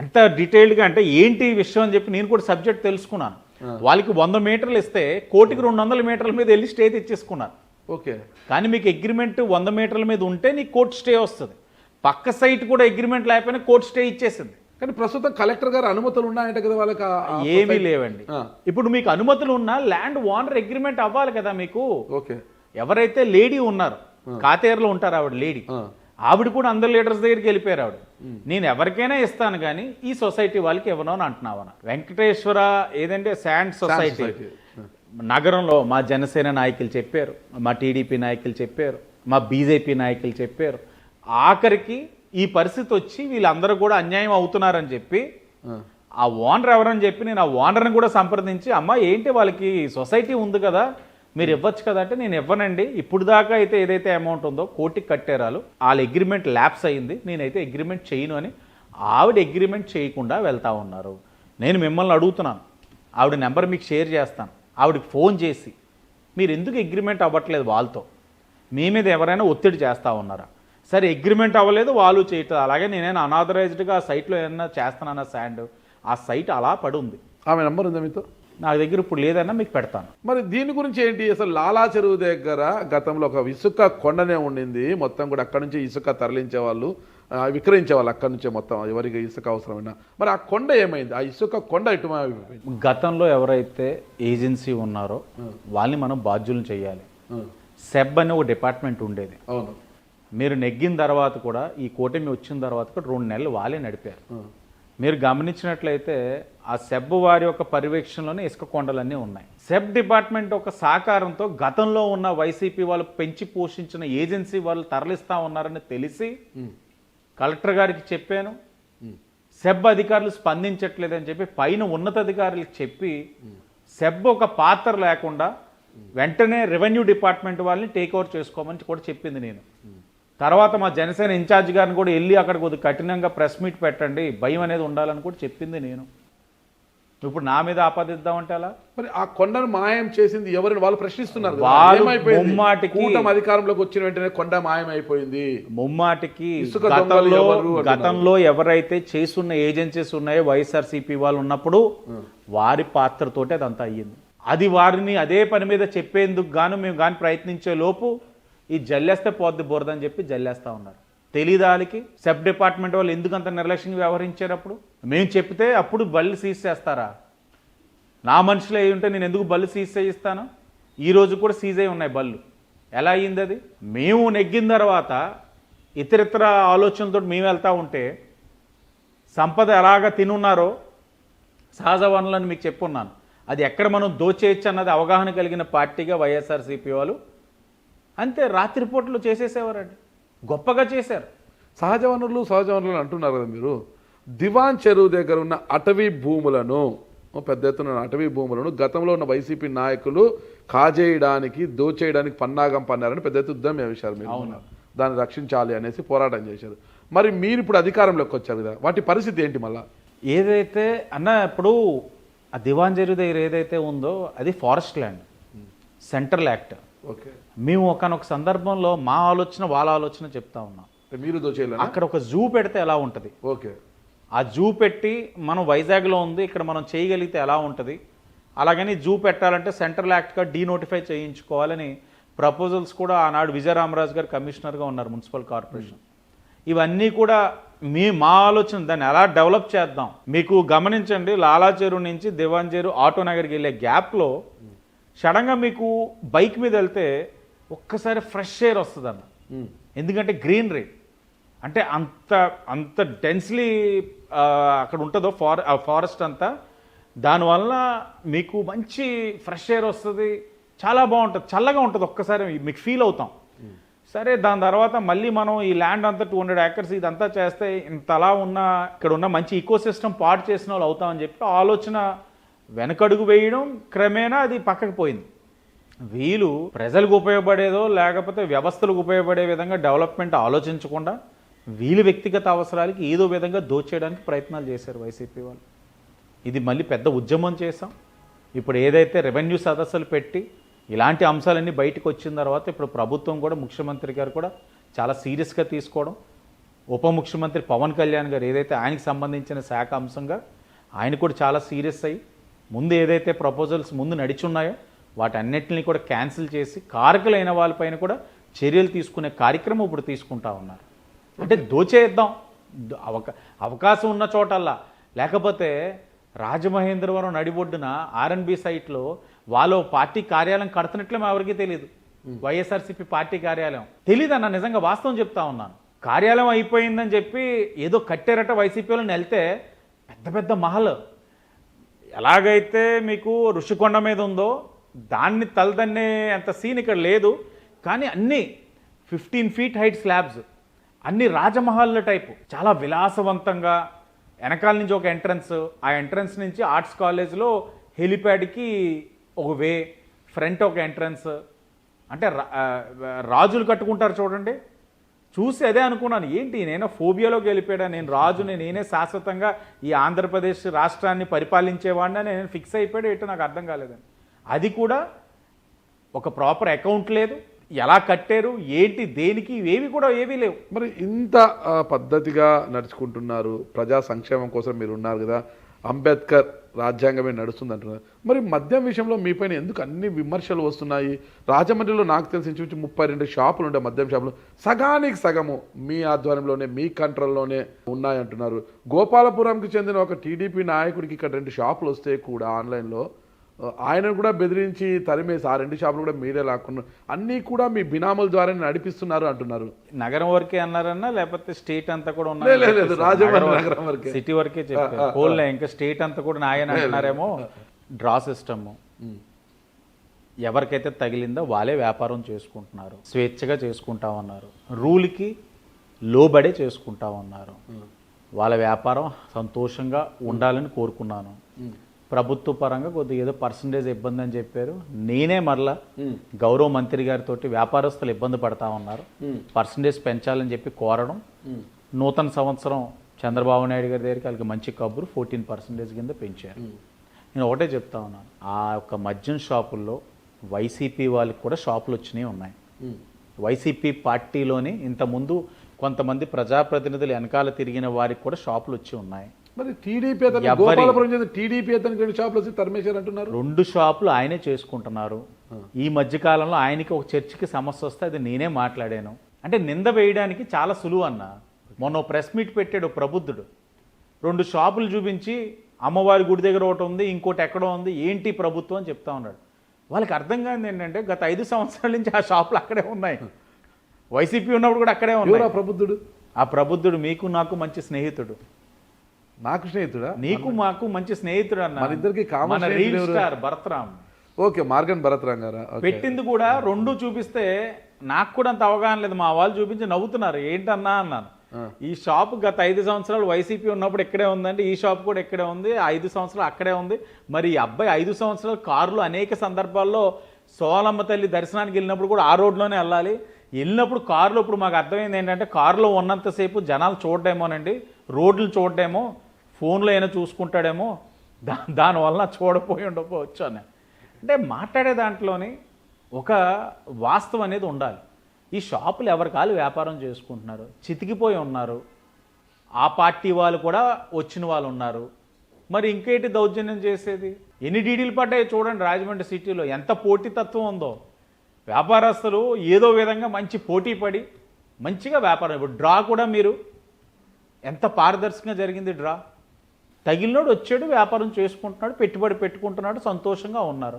Speaker 3: ఎంత డీటెయిల్డ్గా అంటే ఏంటి విషయం అని చెప్పి నేను కూడా సబ్జెక్ట్ తెలుసుకున్నాను. వాళ్ళకి 100 మీటర్లు ఇస్తే కోటికి 200 మీటర్ల మీద వెళ్ళి స్టే తెచ్చేసుకున్నారు. కానీ మీకు అగ్రిమెంట్ 100 మీటర్ల మీద ఉంటే నీకు కోర్టు స్టే వస్తుంది. పక్క సైట్ కూడా అగ్రిమెంట్ లేకపోయినా కోర్టు స్టే ఇచ్చేసింది.
Speaker 2: కానీ ప్రస్తుతం కలెక్టర్ గారు అనుమతులు ఉన్నాయంట కదా వాళ్ళకి?
Speaker 3: ఏమీ లేవండి. ఇప్పుడు మీకు అనుమతులు ఉన్నా ల్యాండ్ ఓనర్ అగ్రిమెంట్ అవ్వాలి కదా మీకు. ఎవరైతే లేడీ ఉన్నారు కాతేరులో ఉంటారు ఆవిడ లేడీ, ఆవిడ కూడా అందరు లీడర్స్ దగ్గరికి వెళ్ళిపోయారు. ఆవిడ నేను ఎవరికైనా ఇస్తాను కానీ ఈ సొసైటీ వాళ్ళకి ఇవ్వను అని అంటున్నావన. వెంకటేశ్వర ఏదంటే శాండ్ సొసైటీ నగరంలో మా జనసేన నాయకులు చెప్పారు, మా టీడీపీ నాయకులు చెప్పారు, మా బీజేపీ నాయకులు చెప్పారు. ఆఖరికి ఈ పరిస్థితి వచ్చి వీళ్ళందరూ కూడా అన్యాయం అవుతున్నారని చెప్పి ఆ ఓనర్ ఎవరని చెప్పి నేను ఆ ఓనర్ని కూడా సంప్రదించి అమ్మ ఏంటి వాళ్ళకి సొసైటీ ఉంది కదా మీరు ఇవ్వచ్చు కదా అంటే నేను ఇవ్వనండి, ఇప్పుడు దాకా అయితే ఏదైతే అమౌంట్ ఉందో కోటికి కట్టేరాలు వాళ్ళ అగ్రిమెంట్ ల్యాప్స్ అయ్యింది, నేనైతే అగ్రిమెంట్ చేయను అని ఆవిడ అగ్రిమెంట్ చేయకుండా వెళ్తా ఉన్నారు. నేను మిమ్మల్ని అడుగుతున్నాను, ఆవిడ నెంబర్ మీకు షేర్ చేస్తాను, ఆవిడకి ఫోన్ చేసి మీరు ఎందుకు అగ్రిమెంట్ అవ్వట్లేదు వాళ్ళతో, మీ మీద ఎవరైనా ఒత్తిడి చేస్తూ ఉన్నారా? సరే అగ్రిమెంట్ అవ్వలేదు వాళ్ళు చేయటం, అలాగే నేనైనా అనాథరైజ్డ్గా ఆ సైట్లో ఏదైనా చేస్తానన్న శాండ్ ఆ సైట్ అలా పడి ఉంది.
Speaker 2: ఆమె నెంబర్ ఉందా మీతో?
Speaker 3: నా దగ్గర ఇప్పుడు లేదన్నా మీకు పెడతాను.
Speaker 2: మరి దీని గురించి ఏంటి అసలు? లాలా చెరువు దగ్గర గతంలో ఒక ఇసుక కొండనే ఉండింది, మొత్తం కూడా అక్కడి నుంచి ఇసుక తరలించే వాళ్ళు విక్రయించే వాళ్ళు అక్కడి నుంచే మొత్తం ఎవరికి ఇసుక అవసరమైనా. మరి ఆ కొండ ఏమైంది? ఆ ఇసుక కొండ ఇటు
Speaker 3: గతంలో ఎవరైతే ఏజెన్సీ ఉన్నారో వాళ్ళని మనం బాధ్యులను చేయాలి. సెబ్ అని ఒక డిపార్ట్మెంట్ ఉండేది.
Speaker 2: అవును,
Speaker 3: మీరు నెగ్గిన తర్వాత కూడా ఈ కూటమి వచ్చిన తర్వాత కూడా 2 నెలలు వాళ్ళే నడిపారు. మీరు గమనించినట్లయితే ఆ సెబ్ వారి యొక్క పర్యవేక్షణలోనే ఇసుక కొండలన్నీ ఉన్నాయి. సెబ్ డిపార్ట్మెంట్ ఒక సహకారంతో గతంలో ఉన్న వైసీపీ వాళ్ళు పెంచి పోషించిన ఏజెన్సీ వాళ్ళు తరలిస్తా ఉన్నారని తెలిసి కలెక్టర్ గారికి చెప్పాను. సెబ్ అధికారులు స్పందించట్లేదని చెప్పి పైన ఉన్నతాధికారులకు చెప్పి సెబ్ ఒక పాత్ర లేకుండా వెంటనే రెవెన్యూ డిపార్ట్మెంట్ వాళ్ళని టేక్ ఓవర్ చేసుకోమని కూడా చెప్పింది నేను. తర్వాత మా జనసేన ఇన్ఛార్జ్ గారిని కూడా వెళ్ళి అక్కడ కొద్దిగా కఠినంగా ప్రెస్ మీట్ పెట్టండి, భయం అనేది ఉండాలని కూడా చెప్పింది నేను. ఇప్పుడు నా మీద ఆపాదిద్దామంటే అలా?
Speaker 2: మరి ఆ కొండను మాయం చేసింది ఎవరిని వాళ్ళు ప్రశ్నిస్తున్నారు కదా.
Speaker 3: వాళ్ళు
Speaker 2: ఏమైపోయింది?
Speaker 3: ముమ్మాటికి
Speaker 2: కూటమి అధికారంలోకి వచ్చిన వెంటనే కొండ మాయం అయిపోయింది.
Speaker 3: ముమ్మాటికి
Speaker 2: ఇసుక దొంగలు ఎవరు అంటున్నారు.
Speaker 3: గతంలో ఎవరైతే చేస్తున్న ఏజెన్సీస్ ఉన్నాయో వైఎస్ఆర్సీపీ వాళ్ళు ఉన్నప్పుడు వారి పాత్రతోటి అదంతా అయ్యింది. అది వారిని అదే పని మీద చెప్పేందుకు గాను మేము కానీ ప్రయత్నించే లోపు ఈ జల్లేస్తే పోద్ది బురదని చెప్పి జల్లేస్తా ఉన్నారు. తెలీదాలికి సబ్ డిపార్ట్మెంట్ వాళ్ళు ఎందుకు అంత నిర్లక్ష్యంగా వ్యవహరించారు? అప్పుడు మేము చెప్తే అప్పుడు బళ్ళు సీజ్ చేస్తారా? నా మనుషులు అయి ఉంటే నేను ఎందుకు బళ్ళు సీజ్ చేయిస్తాను? ఈ రోజు కూడా సీజ్ అయి ఉన్నాయి బళ్ళు. ఎలా అయ్యింది అది? మేము నెగ్గిన తర్వాత ఇతరితర ఆలోచనలతో మేము వెళ్తూ ఉంటే సంపద ఎలాగ తినున్నారో సహజ వనరులను మీకు చెప్పున్నాను. అది ఎక్కడ మనం దోచేయచ్చు అన్నది అవగాహన కలిగిన పార్టీగా వైఎస్ఆర్సీపీ వాళ్ళు అంతే రాత్రిపూటలు చేసేసేవారండి. గొప్పగా చేశారు.
Speaker 2: సహజ వనరులు అంటున్నారు కదా మీరు. దివాన్ చెరువు దగ్గర ఉన్న అటవీ భూములను, పెద్ద ఎత్తున అటవీ భూములను గతంలో ఉన్న వైసీపీ నాయకులు కాజేయడానికి దోచేయడానికి పన్నాగం పన్నారని పెద్ద ఎత్తు యుద్ధం చేశారు మీరు. దాన్ని రక్షించాలి అనేసి పోరాటం చేశారు. మరి మీరు ఇప్పుడు అధికారంలోకి వచ్చారు కదా, వాటి పరిస్థితి ఏంటి? మళ్ళా
Speaker 3: ఏదైతే అన్న ఇప్పుడు ఆ దివాన్ చెరువు దగ్గర ఏదైతే ఉందో అది forest land, central act.
Speaker 2: Okay,
Speaker 3: మేము ఒకనొక సందర్భంలో మా ఆలోచన వాళ్ళ ఆలోచన చెప్తా ఉన్నాం.
Speaker 2: మీరు దోచేయాలి.
Speaker 3: అక్కడ ఒక జూ పెడితే ఎలా ఉంటుంది?
Speaker 2: ఓకే,
Speaker 3: ఆ జూ పెట్టి మనం వైజాగ్లో ఉంది ఇక్కడ మనం చేయగలిగితే ఎలా ఉంటుంది? అలాగని జూ పెట్టాలంటే సెంట్రల్ యాక్ట్గా డీనోటిఫై చేయించుకోవాలని ప్రపోజల్స్ కూడా ఆనాడు విజయరామరాజు గారు కమిషనర్గా ఉన్నారు మున్సిపల్ కార్పొరేషన్. ఇవన్నీ కూడా మా ఆలోచన దాన్ని ఎలా డెవలప్ చేద్దాం. మీకు గమనించండి, లాలా చెరువు నుంచి దివాన్ చెరువు ఆటో నగర్కి వెళ్ళే గ్యాప్లో సడన్గా మీకు బైక్ మీద వెళ్తే ఒక్కసారి ఫ్రెష్ ఎయిర్ వస్తుంది అన్న. ఎందుకంటే గ్రీనరీ అంటే అంత డెన్స్లీ అక్కడ ఉంటుందో ఫారెస్ట్ అంతా. దానివల్ల మీకు మంచి ఫ్రెష్ ఎయిర్ వస్తుంది, చాలా బాగుంటుంది, చల్లగా ఉంటుంది. ఒక్కసారి మీకు ఫీల్ అవుతాం. సరే, దాని తర్వాత మళ్ళీ మనం ఈ ల్యాండ్ అంతా 200 acres ఇదంతా చేస్తే ఇంతలా ఉన్న ఇక్కడ ఉన్న మంచి ఈకోసిస్టమ్ పాడు చేసిన వాళ్ళు అవుతామని చెప్పి ఆలోచన వెనకడుగు వేయడం క్రమేణా అది పక్కకు పోయింది. వీళ్ళు ప్రజలకు ఉపయోగపడేదో లేకపోతే వ్యవస్థలకు ఉపయోగపడే విధంగా డెవలప్మెంట్ ఆలోచించకుండా వీళ్ళు వ్యక్తిగత అవసరాలకి ఏదో విధంగా దోచేయడానికి ప్రయత్నాలు చేశారు వైసీపీ వాళ్ళు. ఇది మళ్ళీ పెద్ద ఉద్యమం చేశాం. ఇప్పుడు ఏదైతే రెవెన్యూ సదస్సులు పెట్టి ఇలాంటి అంశాలన్నీ బయటకు వచ్చిన తర్వాత ఇప్పుడు ప్రభుత్వం కూడా ముఖ్యమంత్రి గారు కూడా చాలా సీరియస్గా తీసుకోవడం, ఉప ముఖ్యమంత్రి పవన్ కళ్యాణ్ గారు ఏదైతే ఆయనకి సంబంధించిన శాఖ అంశంగా ఆయన కూడా చాలా సీరియస్ అయ్యి ముందు ఏదైతే ప్రపోజల్స్ ముందు నడిచున్నాయో వాటన్నిటిని కూడా క్యాన్సిల్ చేసి కారకులైన వాళ్ళపైన కూడా చర్యలు తీసుకునే కార్యక్రమం ఇప్పుడు తీసుకుంటా ఉన్నారు. అంటే దోచేద్దాం అవకాశం ఉన్న చోటల్లా. లేకపోతే రాజమహేంద్రవరం నడిబొడ్డున ఆర్ఎన్బి సైట్లో వాళ్ళు పార్టీ కార్యాలయం కడుతున్నట్లే మా ఎవరికీ తెలియదు. వైఎస్ఆర్సీపీ పార్టీ కార్యాలయం తెలీదు అన్న, నిజంగా వాస్తవం చెప్తా ఉన్నాను. కార్యాలయం అయిపోయిందని చెప్పి ఏదో కట్టారట వైసీపీ వాళ్ళని వెళ్తే పెద్ద పెద్ద మహల్ ఎలాగైతే మీకు ఋషికొండ మీద ఉందో దాన్ని తలదన్నే అంత సీన్ ఇక్కడ లేదు. కానీ అన్నీ 15 feet హైట్ స్లాబ్స్, అన్ని రాజమహల్ టైపు చాలా విలాసవంతంగా. వెనకాల నుంచి ఒక ఎంట్రన్స్, ఆ ఎంట్రన్స్ నుంచి ఆర్ట్స్ కాలేజ్లో హెలిప్యాడ్కి ఒక వే, ఫ్రంట్ ఒక ఎంట్రన్స్. అంటే రాజులు కట్టుకుంటారు చూడండి, చూసి అదే అనుకున్నాను, ఏంటి నేను ఫోబియాలోకి వెళ్ళిపోయాడా, నేను రాజుని, నేనే శాశ్వతంగా ఈ ఆంధ్రప్రదేశ్ రాష్ట్రాన్ని పరిపాలించేవాడిని నేను ఫిక్స్ అయిపోయాడు. ఏంటో నాకు అర్థం కాలేదని. అది కూడా ఒక ప్రాపర్ అకౌంట్ లేదు, ఎలా కట్టారు ఏంటి దేనికి ఇవేవి కూడా ఏవీ లేవు.
Speaker 2: మరి ఇంత పద్ధతిగా నడుచుకుంటున్నారు, ప్రజా సంక్షేమం కోసం మీరు ఉన్నారు కదా, అంబేద్కర్ రాజ్యాంగమే నడుస్తుంది అంటున్నారు. మరి మద్యం విషయంలో మీపైన ఎందుకు అన్ని విమర్శలు వస్తున్నాయి? రాజమండ్రిలో నాకు తెలిసి ఇంచుమించు 32 షాపులు ఉంటాయి, మద్యం షాపులు. సగానికి సగము మీ ఆధ్వర్యంలోనే మీ కంట్రోల్లోనే ఉన్నాయంటున్నారు. గోపాలపురంకి చెందిన ఒక టీడీపీ నాయకుడికి ఇక్కడ 2 షాపులు వస్తే కూడా ఆన్లైన్లో ఆయనను కూడా బెదిరించి తరిమేసి ఆ 2 షాపులు కూడా మీరే లాక్కున్నారు. అన్నీ కూడా మీ బినాముల ద్వారా నడిపిస్తున్నారు అంటున్నారు.
Speaker 3: నగరం వరకే అన్నారన్నా లేకపోతే స్టేట్ అంతా కూడా
Speaker 2: లేదు, రాజమండ్రి నగరం వరకే,
Speaker 3: సిటీ వరకే చెప్పారు. పోలే ఇంకా స్టేట్ అంతా కూడా ఆయన అంటున్నారేమో. డ్రా సిస్టమ్ ఎవరికైతే తగిలిందో వాళ్ళే వ్యాపారం చేసుకుంటున్నారు, స్వేచ్ఛగా చేసుకుంటామన్నారు, రూల్కి లోబడే చేసుకుంటామన్నారు. వాళ్ళ వ్యాపారం సంతోషంగా ఉండాలని కోరుకున్నాను. ప్రభుత్వ పరంగా కొద్దిగా ఏదో పర్సంటేజ్ ఇబ్బంది అని చెప్పారు. నేనే మరలా గౌరవ మంత్రి గారితో వ్యాపారస్తులు ఇబ్బంది పడతా ఉన్నారు, పర్సంటేజ్ పెంచాలని చెప్పి కోరడం. నూతన సంవత్సరం చంద్రబాబు నాయుడు గారి దగ్గరికి వాళ్ళకి మంచి కబురు 14% కింద పెంచారు. నేను ఒకటే చెప్తా ఉన్నాను, ఆ యొక్క మద్యం షాపుల్లో వైసీపీ వాళ్ళకి కూడా షాపులు వచ్చినాయి ఉన్నాయి. వైసీపీ పార్టీలోని ఇంతకుముందు కొంతమంది ప్రజాప్రతినిధులు వెనకాల తిరిగిన వారికి కూడా షాపులు వచ్చి ఉన్నాయి.
Speaker 2: మరి టీడీపీ అతను గోపాలపురం చెందిన టీడీపీ అతనికి 2 షాపులు వచ్చి తరిమేశారు అంటున్నారు.
Speaker 3: 2 షాపులు ఆయనే చేసుకుంటున్నారు. ఈ మధ్యకాలంలో ఆయనకి ఒక చర్చికి సమస్య వస్తే అది నేనే మాట్లాడాను. అంటే నింద వేయడానికి చాలా సులువు అన్న. మొన్న ప్రెస్ మీట్ పెట్టాడు ప్రబుద్ధుడు, 2 షాపులు చూపించి అమ్మవారి గుడి దగ్గర ఒకటి ఉంది, ఇంకోటి ఎక్కడో ఉంది, ఏంటి ప్రభుత్వం అని చెప్తా ఉన్నాడు. వాళ్ళకి అర్థం కాదు ఏంటంటే గత 5 సంవత్సరాల నుంచి ఆ షాపులు అక్కడే ఉన్నాయి. వైసీపీ ఉన్నప్పుడు కూడా అక్కడే ఉన్నాయి.
Speaker 2: ప్రబుద్ధుడు,
Speaker 3: ఆ ప్రబుద్ధుడు మీకు నాకు మంచి స్నేహితుడు.
Speaker 2: నాకు స్నేహితుడా?
Speaker 3: నీకు మాకు మంచి స్నేహితుడు అన్న.
Speaker 2: మన ఇద్దరికి common
Speaker 3: reel star Bharathram.
Speaker 2: Okay, మార్గన్ భరత్రామ్ గారా?
Speaker 3: పెట్టింది కూడా 2 చూపిస్తే నాకు కూడా అంత అవగాహన లేదు. మా వాళ్ళు చూపించి నవ్వుతున్నారు, ఏంటన్నా అన్నాను. ఈ షాప్ గత 5 సంవత్సరాలు వైసీపీ ఉన్నప్పుడు ఎక్కడే ఉందండి, ఈ షాప్ కూడా ఎక్కడే ఉంది, 5 సంవత్సరాలు అక్కడే ఉంది. మరి ఈ అబ్బాయి 5 సంవత్సరాలు కారులో అనేక సందర్భాల్లో సోలమ్మ తల్లి దర్శనానికి వెళ్ళినప్పుడు కూడా ఆ రోడ్లోనే వెళ్ళాలి. వెళ్ళినప్పుడు కారులో ఇప్పుడు మాకు అర్థమైంది ఏంటంటే కారులో ఉన్నంతసేపు జనాలు చూడడేమోనండి, రోడ్లు చూడడేమో, ఫోన్లో అయినా చూసుకుంటాడేమో, దానివల్ల చూడపోయి ఉండకపోవచ్చు అని. అంటే మాట్లాడే దాంట్లోని ఒక వాస్తవం అనేది ఉండాలి. ఈ షాపులు ఎవరికాలు వ్యాపారం చేసుకుంటున్నారు, చితికిపోయి ఉన్నారు. ఆ పార్టీ వాళ్ళు కూడా వచ్చిన వాళ్ళు ఉన్నారు. మరి ఇంకేంటి దౌర్జన్యం చేసేది? ఎన్ని డీడీలు పడ్డాయి చూడండి. రాజమండ్రి సిటీలో ఎంత పోటీతత్వం ఉందో. వ్యాపారస్తులు ఏదో విధంగా మంచి పోటీ పడి మంచిగా వ్యాపారం. ఇప్పుడు డ్రా కూడా మీరు ఎంత పారదర్శకంగా జరిగింది. డ్రా తగిలినోడు వచ్చాడు, వ్యాపారం చేసుకుంటున్నాడు, పెట్టుబడి పెట్టుకుంటున్నాడు, సంతోషంగా ఉన్నారు.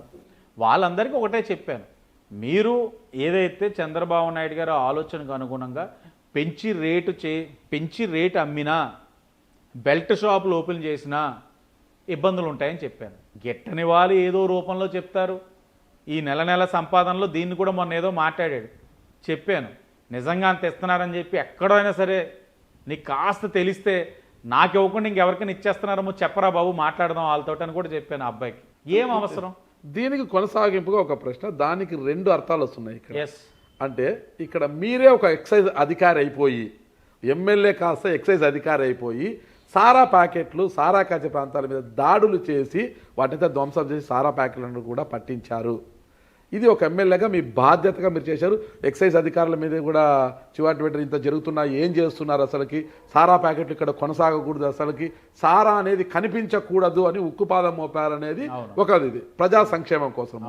Speaker 3: వాళ్ళందరికీ ఒకటే చెప్పాను, మీరు ఏదైతే చంద్రబాబు నాయుడు గారు ఆలోచనకు అనుగుణంగా పెంచి రేటు అమ్మినా, బెల్ట్ షాపులు ఓపెన్ చేసినా ఇబ్బందులు ఉంటాయని చెప్పాను. గిట్టని వాళ్ళు ఏదో రూపంలో చెప్తారు. ఈ నెల సంపాదనలో దీన్ని కూడా మొన్న ఏదో మాట్లాడాడు, చెప్పాను. నిజంగా అంత ఇస్తున్నారని చెప్పి ఎక్కడైనా సరే నీకు కాస్త తెలిస్తే నాకు ఇవ్వకుండా ఇంకెవరికైనా ఇచ్చేస్తున్నారేమో చెప్పరా బాబు, మాట్లాడదాం వాళ్ళతో అని కూడా చెప్పాను. ఆ అబ్బాయికి ఏం అవసరం.
Speaker 2: దీనికి కొనసాగింపుగా ఒక ప్రశ్న, దానికి 2 అర్థాలు వస్తున్నాయి ఇక్కడ.
Speaker 3: ఎస్,
Speaker 2: అంటే ఇక్కడ మీరే ఒక ఎక్సైజ్ అధికారి అయిపోయి, ఎమ్మెల్యే కాస్త ఎక్సైజ్ అధికారి అయిపోయి సారా ప్యాకెట్లు, సారా కాచే ప్రాంతాల మీద దాడులు చేసి వాటితో ధ్వంసం చేసి సారా ప్యాకెట్లను కూడా పట్టించారు. ఇది ఒక ఎమ్మెల్యేగా మీ బాధ్యతగా మీరు చేశారు. ఎక్సైజ్ అధికారుల మీద కూడా చివాటి పెట్టారు, ఇంత జరుగుతున్నా ఏం చేస్తున్నారు, అసలుకి సారా ప్యాకెట్లు ఇక్కడ కొనసాగకూడదు, అసలుకి సారా అనేది కనిపించకూడదు అని ఉక్కుపాదం మోపారనేది ఒక ఇది ప్రజా సంక్షేమం కోసం.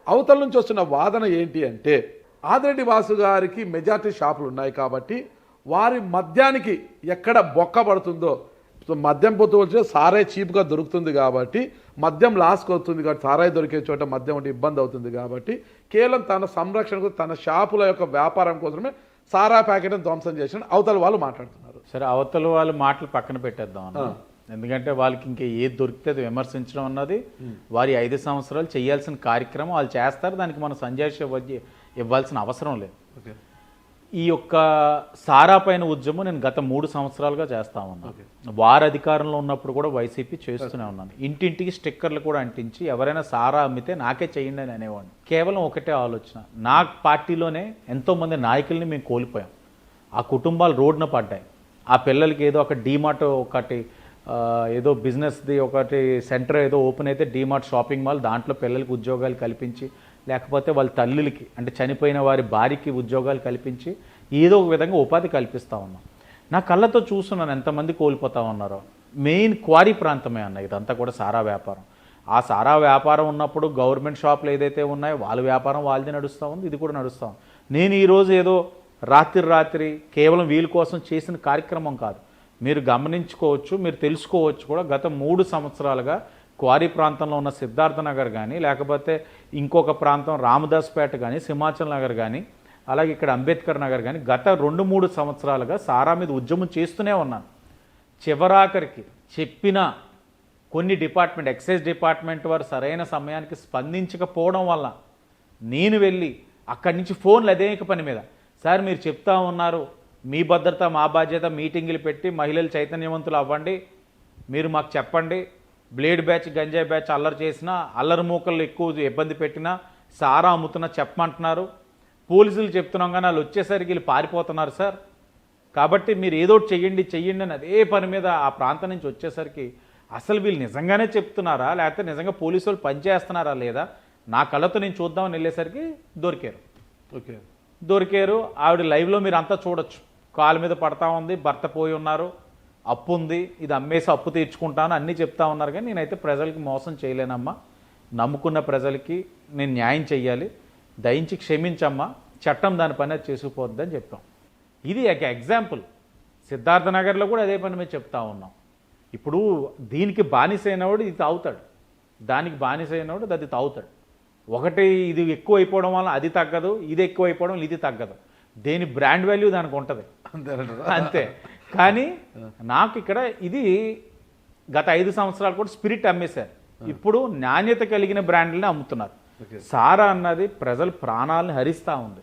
Speaker 2: అవతల నుంచి వస్తున్న వాదన ఏంటి అంటే, ఆదిరెడ్డి వాసు గారికి మెజార్టీ షాపులు ఉన్నాయి కాబట్టి వారి మద్యానికి ఎక్కడ బొక్క పడుతుందో, మద్యం పొత్తు వచ్చే సారాయి చీప్గా దొరుకుతుంది కాబట్టి మద్యం లాస్కి అవుతుంది కాబట్టి, సారాయి దొరికే చోట మద్యం అంటే ఇబ్బంది అవుతుంది కాబట్టి కేవలం తన సంరక్షణకు తన షాపుల యొక్క వ్యాపారం కోసమే సారా ప్యాకెట్ని ధ్వంసం చేసిన అవతల వాళ్ళు మాట్లాడుతున్నారు.
Speaker 3: సరే, అవతల వాళ్ళు మాటలు పక్కన పెట్టేద్దాం అన్న. ఎందుకంటే వాళ్ళకి ఇంకా ఏది దొరికితే అది విమర్శించడం అన్నది వారి 5 సంవత్సరాలు చేయాల్సిన కార్యక్రమం. వాళ్ళు చేస్తారు, దానికి మనం సంజాయిషి ఇవ్వాల్సిన అవసరం లేదు. ఈ యొక్క సారా పైన ఉద్యమం నేను గత 3 సంవత్సరాలుగా చేస్తా ఉన్నాను. వారి అధికారంలో ఉన్నప్పుడు కూడా వైసీపీ చేస్తూనే ఉన్నాను. ఇంటింటికి స్టిక్కర్లు కూడా అంటించి ఎవరైనా సారా అమ్మితే నాకే చేయండి అని అనేవాడిని. కేవలం ఒకటే ఆలోచన, నా పార్టీలోనే ఎంతోమంది నాయకుల్ని మేము కోల్పోయాం. ఆ కుటుంబాలు రోడ్డున పడ్డాయి. ఆ పిల్లలకి ఏదో ఒక డీమార్ట్ ఒకటి ఏదో బిజినెస్ది ఒకటి సెంటర్ ఏదో ఓపెన్ అయితే డీమార్ట్ షాపింగ్ మాల్, దాంట్లో పిల్లలకి ఉద్యోగాలు కల్పించి, లేకపోతే వాళ్ళ తల్లులకి అంటే చనిపోయిన వారి భార్యకి ఉద్యోగాలు కల్పించి ఏదో ఒక విధంగా ఉపాధి కల్పిస్తూ ఉన్నాం. నా కళ్ళతో చూస్తున్నాను ఎంతమంది కోల్పోతా ఉన్నారో. మెయిన్ క్వారీ ప్రాంతమే అన్న ఇదంతా కూడా సారా వ్యాపారం. ఆ సారా వ్యాపారం ఉన్నప్పుడు గవర్నమెంట్ షాపులు ఏదైతే ఉన్నాయో వాళ్ళ వ్యాపారం వాళ్ళది నడుస్తూ ఉంది, ఇది కూడా నడుస్తూ ఉంది. నేను ఈరోజు ఏదో రాత్రి కేవలం వీళ్ళ కోసం చేసిన కార్యక్రమం కాదు. మీరు గమనించుకోవచ్చు, మీరు తెలుసుకోవచ్చు కూడా. గత 3 సంవత్సరాలుగా క్వారీ ప్రాంతంలో ఉన్న సిద్ధార్థ నగర్ కానీ, లేకపోతే ఇంకొక ప్రాంతం రామదాస్పేట కానీ, సింహాచల్ నగర్ కానీ, అలాగే ఇక్కడ అంబేద్కర్ నగర్ కానీ గత 2-3 సంవత్సరాలుగా సారా మీద ఉద్యమం చేస్తూనే ఉన్నాను. చివరాఖరికి చెప్పిన కొన్ని డిపార్ట్మెంట్, ఎక్సైజ్ డిపార్ట్మెంట్ వారు సరైన సమయానికి స్పందించకపోవడం వల్ల నేను వెళ్ళి అక్కడి నుంచి ఫోన్లు అదేక పని మీద, సార్ మీరు చెప్తా ఉన్నారు మీ భద్రత మా బాధ్యత, మీటింగులు పెట్టి మహిళలు చైతన్యవంతులు అవ్వండి, మీరు మాకు చెప్పండి, బ్లేడ్ బ్యాచ్ గంజాయి బ్యాచ్ అల్లరి చేసినా, అల్లరి మూకలు ఎక్కువ ఇబ్బంది పెట్టినా, సారా అమ్ముతున్నా చెప్పమంటున్నారు, పోలీసులు చెప్తున్నాం కానీ వాళ్ళు వచ్చేసరికి వీళ్ళు పారిపోతున్నారు సార్, కాబట్టి మీరు ఏదో చెయ్యండి అని అదే పని మీద ఆ ప్రాంతం నుంచి వచ్చేసరికి అసలు వీళ్ళు నిజంగానే చెప్తున్నారా లేకపోతే నిజంగా పోలీసు వాళ్ళు పనిచేస్తున్నారా లేదా నా కళ్ళతో నేను చూద్దామని వెళ్ళేసరికి దొరికారు.
Speaker 2: ఓకే,
Speaker 3: దొరికారు. ఆవిడ లైవ్లో మీరు అంతా చూడొచ్చు, కాలు మీద పడతా ఉంది, భర్త పోయి ఉన్నారు, అప్పు ఉంది, ఇది అమ్మేసి అప్పు తీర్చుకుంటాను అన్నీ చెప్తా ఉన్నారు. కానీ నేనైతే ప్రజలకి మోసం చేయలేనమ్మా, నమ్ముకున్న ప్రజలకి నేను న్యాయం చెయ్యాలి, దయించి క్షమించమ్మా, చట్టం దాని పని అది చేసుకుపోద్దని చెప్పాం. ఇది ఒక ఎగ్జాంపుల్. సిద్ధార్థ నగర్లో కూడా అదే పని మీద చెప్తా ఉన్నాం. ఇప్పుడు దీనికి బానిసైనవాడు ఇది తాగుతాడు, దానికి బానిసైనవాడు అది తాగుతాడు. ఒకటి ఇది ఎక్కువ అయిపోవడం వల్ల అది తగ్గదు, ఇది ఎక్కువ అయిపోవడం ఇది తగ్గదు. దేని బ్రాండ్ వాల్యూ దానికి ఉంటుంది అంతే. కానీ నాకు ఇక్కడ ఇది గత 5 సంవత్సరాలు కూడా స్పిరిట్ అమ్మేశారు. ఇప్పుడు నాణ్యత కలిగిన బ్రాండ్లని అమ్ముతున్నారు. సారా అన్నది ప్రజల ప్రాణాలను హరిస్తూ ఉంది.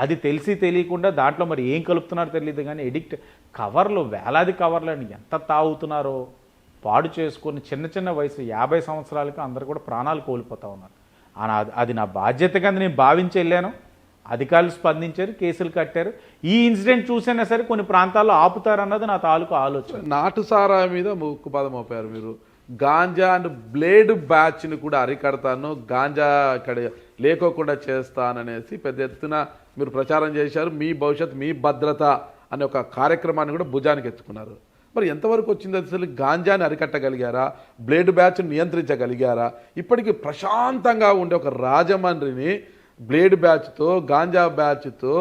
Speaker 3: అది తెలిసి తెలియకుండా దాంట్లో మరి ఏం కలుపుతున్నారో తెలియదు. కానీ ఎడిక్ట్ కవర్లు, వేలాది కవర్లని ఎంత తాగుతున్నారో పాడు చేసుకొని చిన్న చిన్న వయసు 50 సంవత్సరాలకు అందరూ కూడా ప్రాణాలు కోల్పోతూ ఉన్నారు. అది నా బాధ్యత కింద నేను భావించి వెళ్ళాను. అధికారులు స్పందించారు, కేసులు కట్టారు. ఈ ఇన్సిడెంట్ చూసైనా సరే కొన్ని ప్రాంతాల్లో ఆపుతారన్నది నా తాలూకు ఆలోచన.
Speaker 2: నాటు సారా మీద ముక్కుపదం మోపారు మీరు. గాంజా అండ్ బ్లేడ్ బ్యాచ్ని కూడా అరికడతాను, గాంజా ఇక్కడ లేకోకుండా చేస్తాననేసి పెద్ద ఎత్తున మీరు ప్రచారం చేశారు. మీ భవిష్యత్ మీ భద్రత అనే ఒక కార్యక్రమాన్ని కూడా భుజానికి ఎత్తుకున్నారు. మరి ఎంతవరకు వచ్చింది అసలు? గాంజాని అరికట్టగలిగారా? బ్లేడ్ బ్యాచ్ని నియంత్రించగలిగారా? ఇప్పటికీ ప్రశాంతంగా ఉండే ఒక రాజమండ్రిని బ్లేడ్ బ్యాచ్తో, గాంజా బ్యాచ్తో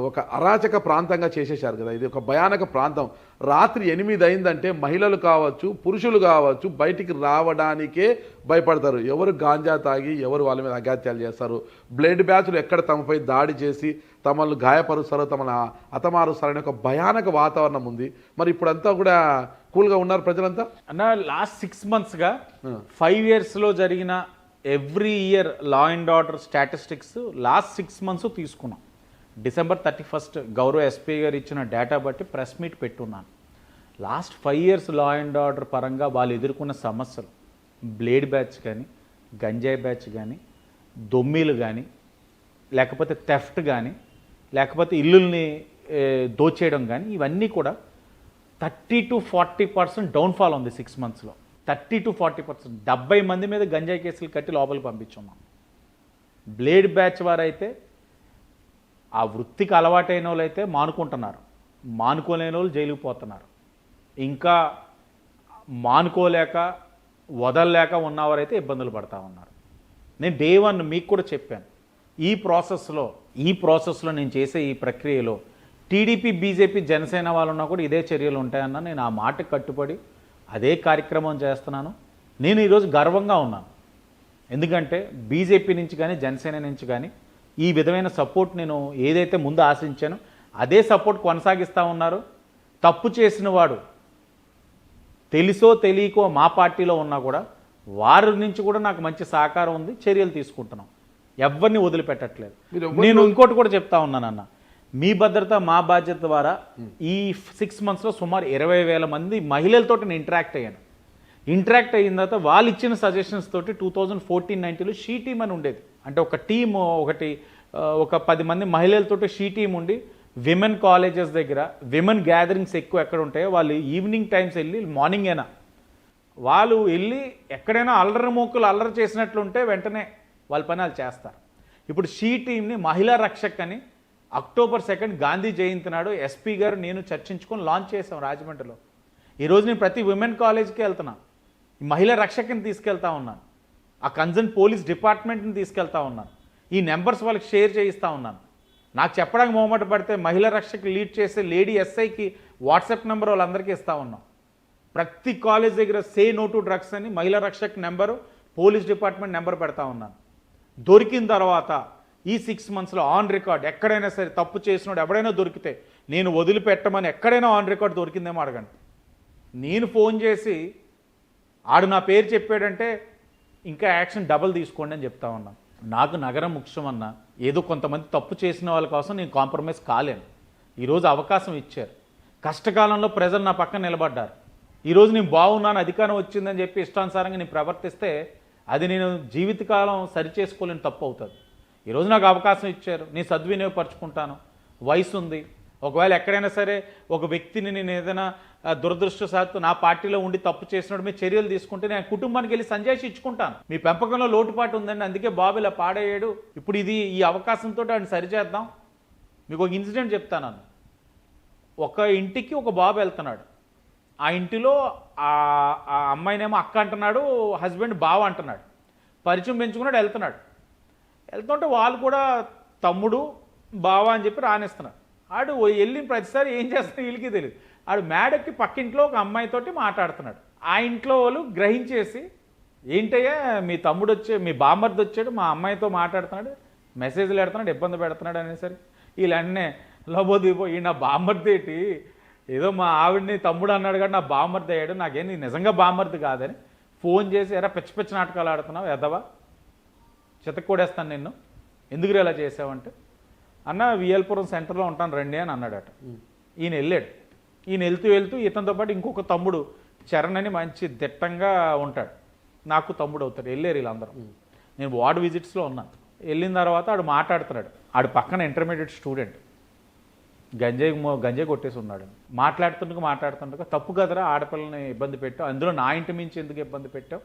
Speaker 2: ఒక అరాచక ప్రాంతంగా చేసేశారు కదా. ఇది ఒక భయానక ప్రాంతం. రాత్రి 8 అయిందంటే మహిళలు కావచ్చు, పురుషులు కావచ్చు, బయటికి రావడానికే భయపడతారు. ఎవరు గాంజా తాగి ఎవరు వాళ్ళ మీద అఘాత్యాలు చేస్తారు. బ్లేడ్ బ్యాచ్లు ఎక్కడ తమపై దాడి చేసి తమను గాయపరుస్తారో, తమను హతమారుస్తారనే ఒక భయానక వాతావరణం ఉంది. మరి ఇప్పుడంతా కూడా కూల్గా ఉన్నారు ప్రజలంతా
Speaker 3: అన్న. లాస్ట్ 6 monthsగా 5 yearsలో జరిగిన every year law and order statistics last 6 months తీసుకున్నాం. December 31st గౌరవ ఎస్పీ గారు ఇచ్చిన డేటా బట్టి ప్రెస్ మీట్ పెట్టున్నాను. Last 5 years law and order పరంగా వాళ్ళు ఎదుర్కొన్న సమస్యలు, బ్లేడ్ బ్యాచ్ కానీ, గంజాయి బ్యాచ్ కానీ, దొమ్మీలు కానీ, లేకపోతే థెఫ్ట్ కానీ, లేకపోతే ఇల్లుల్ని దోచేయడం కానీ, ఇవన్నీ కూడా 30 to 40% డౌన్ఫాల్ ఉంది 6 monthsలో. 30 to 40%. 70 మంది మీద గంజాయి కేసులు కట్టి లోపలికి పంపించున్నాం. బ్లేడ్ బ్యాచ్ వారైతే ఆ వృత్తికి అలవాటైన వాళ్ళు అయితే మానుకుంటున్నారు, మానుకోలేని వాళ్ళు జైలుకు పోతున్నారు. ఇంకా మానుకోలేక వదలలేక ఉన్నవారైతే ఇబ్బందులు పడతా ఉన్నారు. నేను డే 1 మీకు కూడా చెప్పాను, ఈ ప్రాసెస్లో నేను చేసే ఈ ప్రక్రియలో టీడీపీ, బీజేపీ, జనసేన వాళ్ళు ఉన్నా కూడా ఇదే చర్యలు ఉంటాయన్న నేను ఆ మాటకు కట్టుబడి అదే కార్యక్రమం చేస్తున్నాను. నేను ఈరోజు గర్వంగా ఉన్నాను. ఎందుకంటే బీజేపీ నుంచి కానీ, జనసేన నుంచి కానీ ఈ విధమైన సపోర్ట్ నేను ఏదైతే ముందు ఆశించానో అదే సపోర్ట్ కొనసాగిస్తూ ఉన్నారు. తప్పు చేసిన వాడు తెలుసో తెలియకో మా పార్టీలో ఉన్నా కూడా వారి నుంచి కూడా నాకు మంచి సహకారం ఉంది, చర్యలు తీసుకుంటున్నాం, ఎవరిని వదిలిపెట్టట్లేదు. నేను ఇంకోటి కూడా చెప్తా ఉన్నానన్న, మీ భద్రత మా బాధ్యత ద్వారా ఈ 6 monthsలో సుమారు 20,000 మంది మహిళలతో నేను ఇంటరాక్ట్ అయ్యాను. ఇంటరాక్ట్ అయిన తర్వాత వాళ్ళు ఇచ్చిన సజెషన్స్ తోటి 2014-19లో షీ టీమ్ అని ఉండేది. అంటే ఒక టీమ్ ఒక 10 మంది మహిళలతోటి షీ టీమ్ ఉండి విమెన్ కాలేజెస్ దగ్గర విమెన్ గ్యాదరింగ్స్ ఎక్కువ ఎక్కడ ఉంటాయో వాళ్ళు ఈవినింగ్ టైమ్స్ వెళ్ళి, మార్నింగ్ అయినా వాళ్ళు వెళ్ళి ఎక్కడైనా అల్లరి మోక్కులు అల్లరి చేసినట్లుంటే వెంటనే వాళ్ళ పని వాళ్ళు చేస్తారు. ఇప్పుడు షీ టీమ్ని మహిళా రక్షక్ అని October 2 గాంధీ జయంతి నాడు ఎస్పీ గారు నేను చర్చించుకొని లాంచ్ చేసాం రాజమండ్రిలో. ఈరోజు నేను ప్రతి విమెన్ కాలేజ్కి వెళ్తున్నాను, మహిళా రక్షకని తీసుకెళ్తా ఉన్నాను, ఆ కన్సర్న్ పోలీస్ డిపార్ట్మెంట్ని తీసుకెళ్తా ఉన్నాను, ఈ నెంబర్స్ వాళ్ళకి షేర్ చేయిస్తూ ఉన్నాను. నాకు చెప్పడానికి మొహమాట పడితే మహిళా రక్షకు లీడ్ చేసే లేడీ ఎస్ఐకి వాట్సాప్ నెంబర్ వాళ్ళందరికీ ఇస్తూ ఉన్నాం. ప్రతి కాలేజ్ దగ్గర సే నో టు డ్రగ్స్ అని మహిళా Rakshak number, police department number పెడతా ఉన్నాను. దొరికిన తర్వాత ఈ 6 monthsలో ఆన్ రికార్డ్ ఎక్కడైనా సరే తప్పు చేసినోడు ఎవడైనా దొరికితే నేను వదిలిపెట్టమని ఎక్కడైనా ఆన్ రికార్డ్ దొరికిందేమో అడగండి. నేను ఫోన్ చేసి ఆడు నా పేరు చెప్పాడంటే ఇంకా యాక్షన్ డబల్ తీసుకోండి అని చెప్తా ఉన్నాను. నాకు నగరం ముఖ్యం అన్న, ఏదో కొంతమంది తప్పు చేసిన వాళ్ళ కోసం నేను కాంప్రమైజ్ కాలేను. ఈరోజు అవకాశం ఇచ్చారు, కష్టకాలంలో ప్రజలు నా పక్కన నిలబడ్డారు. ఈరోజు నేను బాగున్నాను, అధికారం వచ్చిందని చెప్పి ఇష్టానుసారంగా నేను ప్రవర్తిస్తే అది నేను జీవితకాలం సరిచేసుకోలేని తప్పు అవుతుంది. ఈరోజు నాకు అవకాశం ఇచ్చారు, నేను సద్వినియోగపరచుకుంటాను. వయసు ఉంది, ఒకవేళ ఎక్కడైనా సరే ఒక వ్యక్తిని నేను ఏదైనా దురదృష్టవశాత్తు నా పార్టీలో ఉండి తప్పు చేసినప్పుడు మీరు చర్యలు తీసుకుంటే నేను కుటుంబానికి వెళ్ళి సంజాయిషి ఇచ్చుకుంటాను. మీ పెంపకంలో లోటుపాటు ఉందండి, అందుకే బాబు ఇలా పాడయ్యాడు, ఇప్పుడు ఈ అవకాశంతో ఆయన సరిచేద్దాం. మీకు ఒక ఇన్సిడెంట్ చెప్తాను. ఒక ఇంటికి ఒక బాబు వెళ్తున్నాడు. ఆ ఇంటిలో ఆ అమ్మాయినేమో అక్క అంటున్నాడు, హస్బెండ్ బావ అంటున్నాడు. పరిచయం పెంచుకున్నాడు, వెళ్తుంటే వాళ్ళు కూడా తమ్ముడు బావ అని చెప్పి రానిస్తున్నారు. ఆడు వెళ్ళిన ప్రతిసారి ఏం చేస్తాడు వీళ్ళకి తెలియదు. ఆడు మేడకి పక్కింట్లో ఒక అమ్మాయితోటి మాట్లాడుతున్నాడు. ఆ ఇంట్లో వాళ్ళు గ్రహించేసి, ఏంటయ్యా మీ తమ్ముడు మీ బామ్మర్ది వచ్చాడు, మా అమ్మాయితో మాట్లాడుతున్నాడు, మెసేజ్లు పెడుతున్నాడు, ఇబ్బంది పెడుతున్నాడు అనేసరికి వీళ్ళన్నే లోబోదిపో, ఈ నా బామ్మర్ది ఏంటి, ఏదో మా ఆవిడని తమ్ముడు అన్నాడు కానీ నా బామ్మర్ది అయ్యాడు, నాకేం నిజంగా బామ్మర్ది కాదని ఫోన్ చేసి, ఎరా పిచ్చి పిచ్చి నాటకాలు ఆడుతున్నావు ఎదవా, చితక్కొడేస్తాను నిన్ను, ఎందుకు ఇలా చేసావంటే, అన్న విఎల్పురం సెంటర్లో ఉంటాను రండి అని అన్నాడట. ఈయన వెళ్ళాడు. ఈయన వెళ్తూ ఇతనితో పాటు ఇంకొక తమ్ముడు చరణ్ అని మంచి దిట్టంగా ఉంటాడు, నాకు తమ్ముడు అవుతాడు. వెళ్ళారు వీళ్ళందరూ. నేను వార్డ్ విజిట్స్లో ఉన్నాను. వెళ్ళిన తర్వాత ఆడు మాట్లాడుతున్నాడు. ఆడు పక్కన ఇంటర్మీడియట్ స్టూడెంట్, గంజాయి కొట్టేసి ఉన్నాడు. మాట్లాడుతుండగా తప్పు కదరా ఆడపిల్లని ఇబ్బంది పెట్టావు, అందులో నా ఇంటి మించి ఎందుకు ఇబ్బంది పెట్టావు,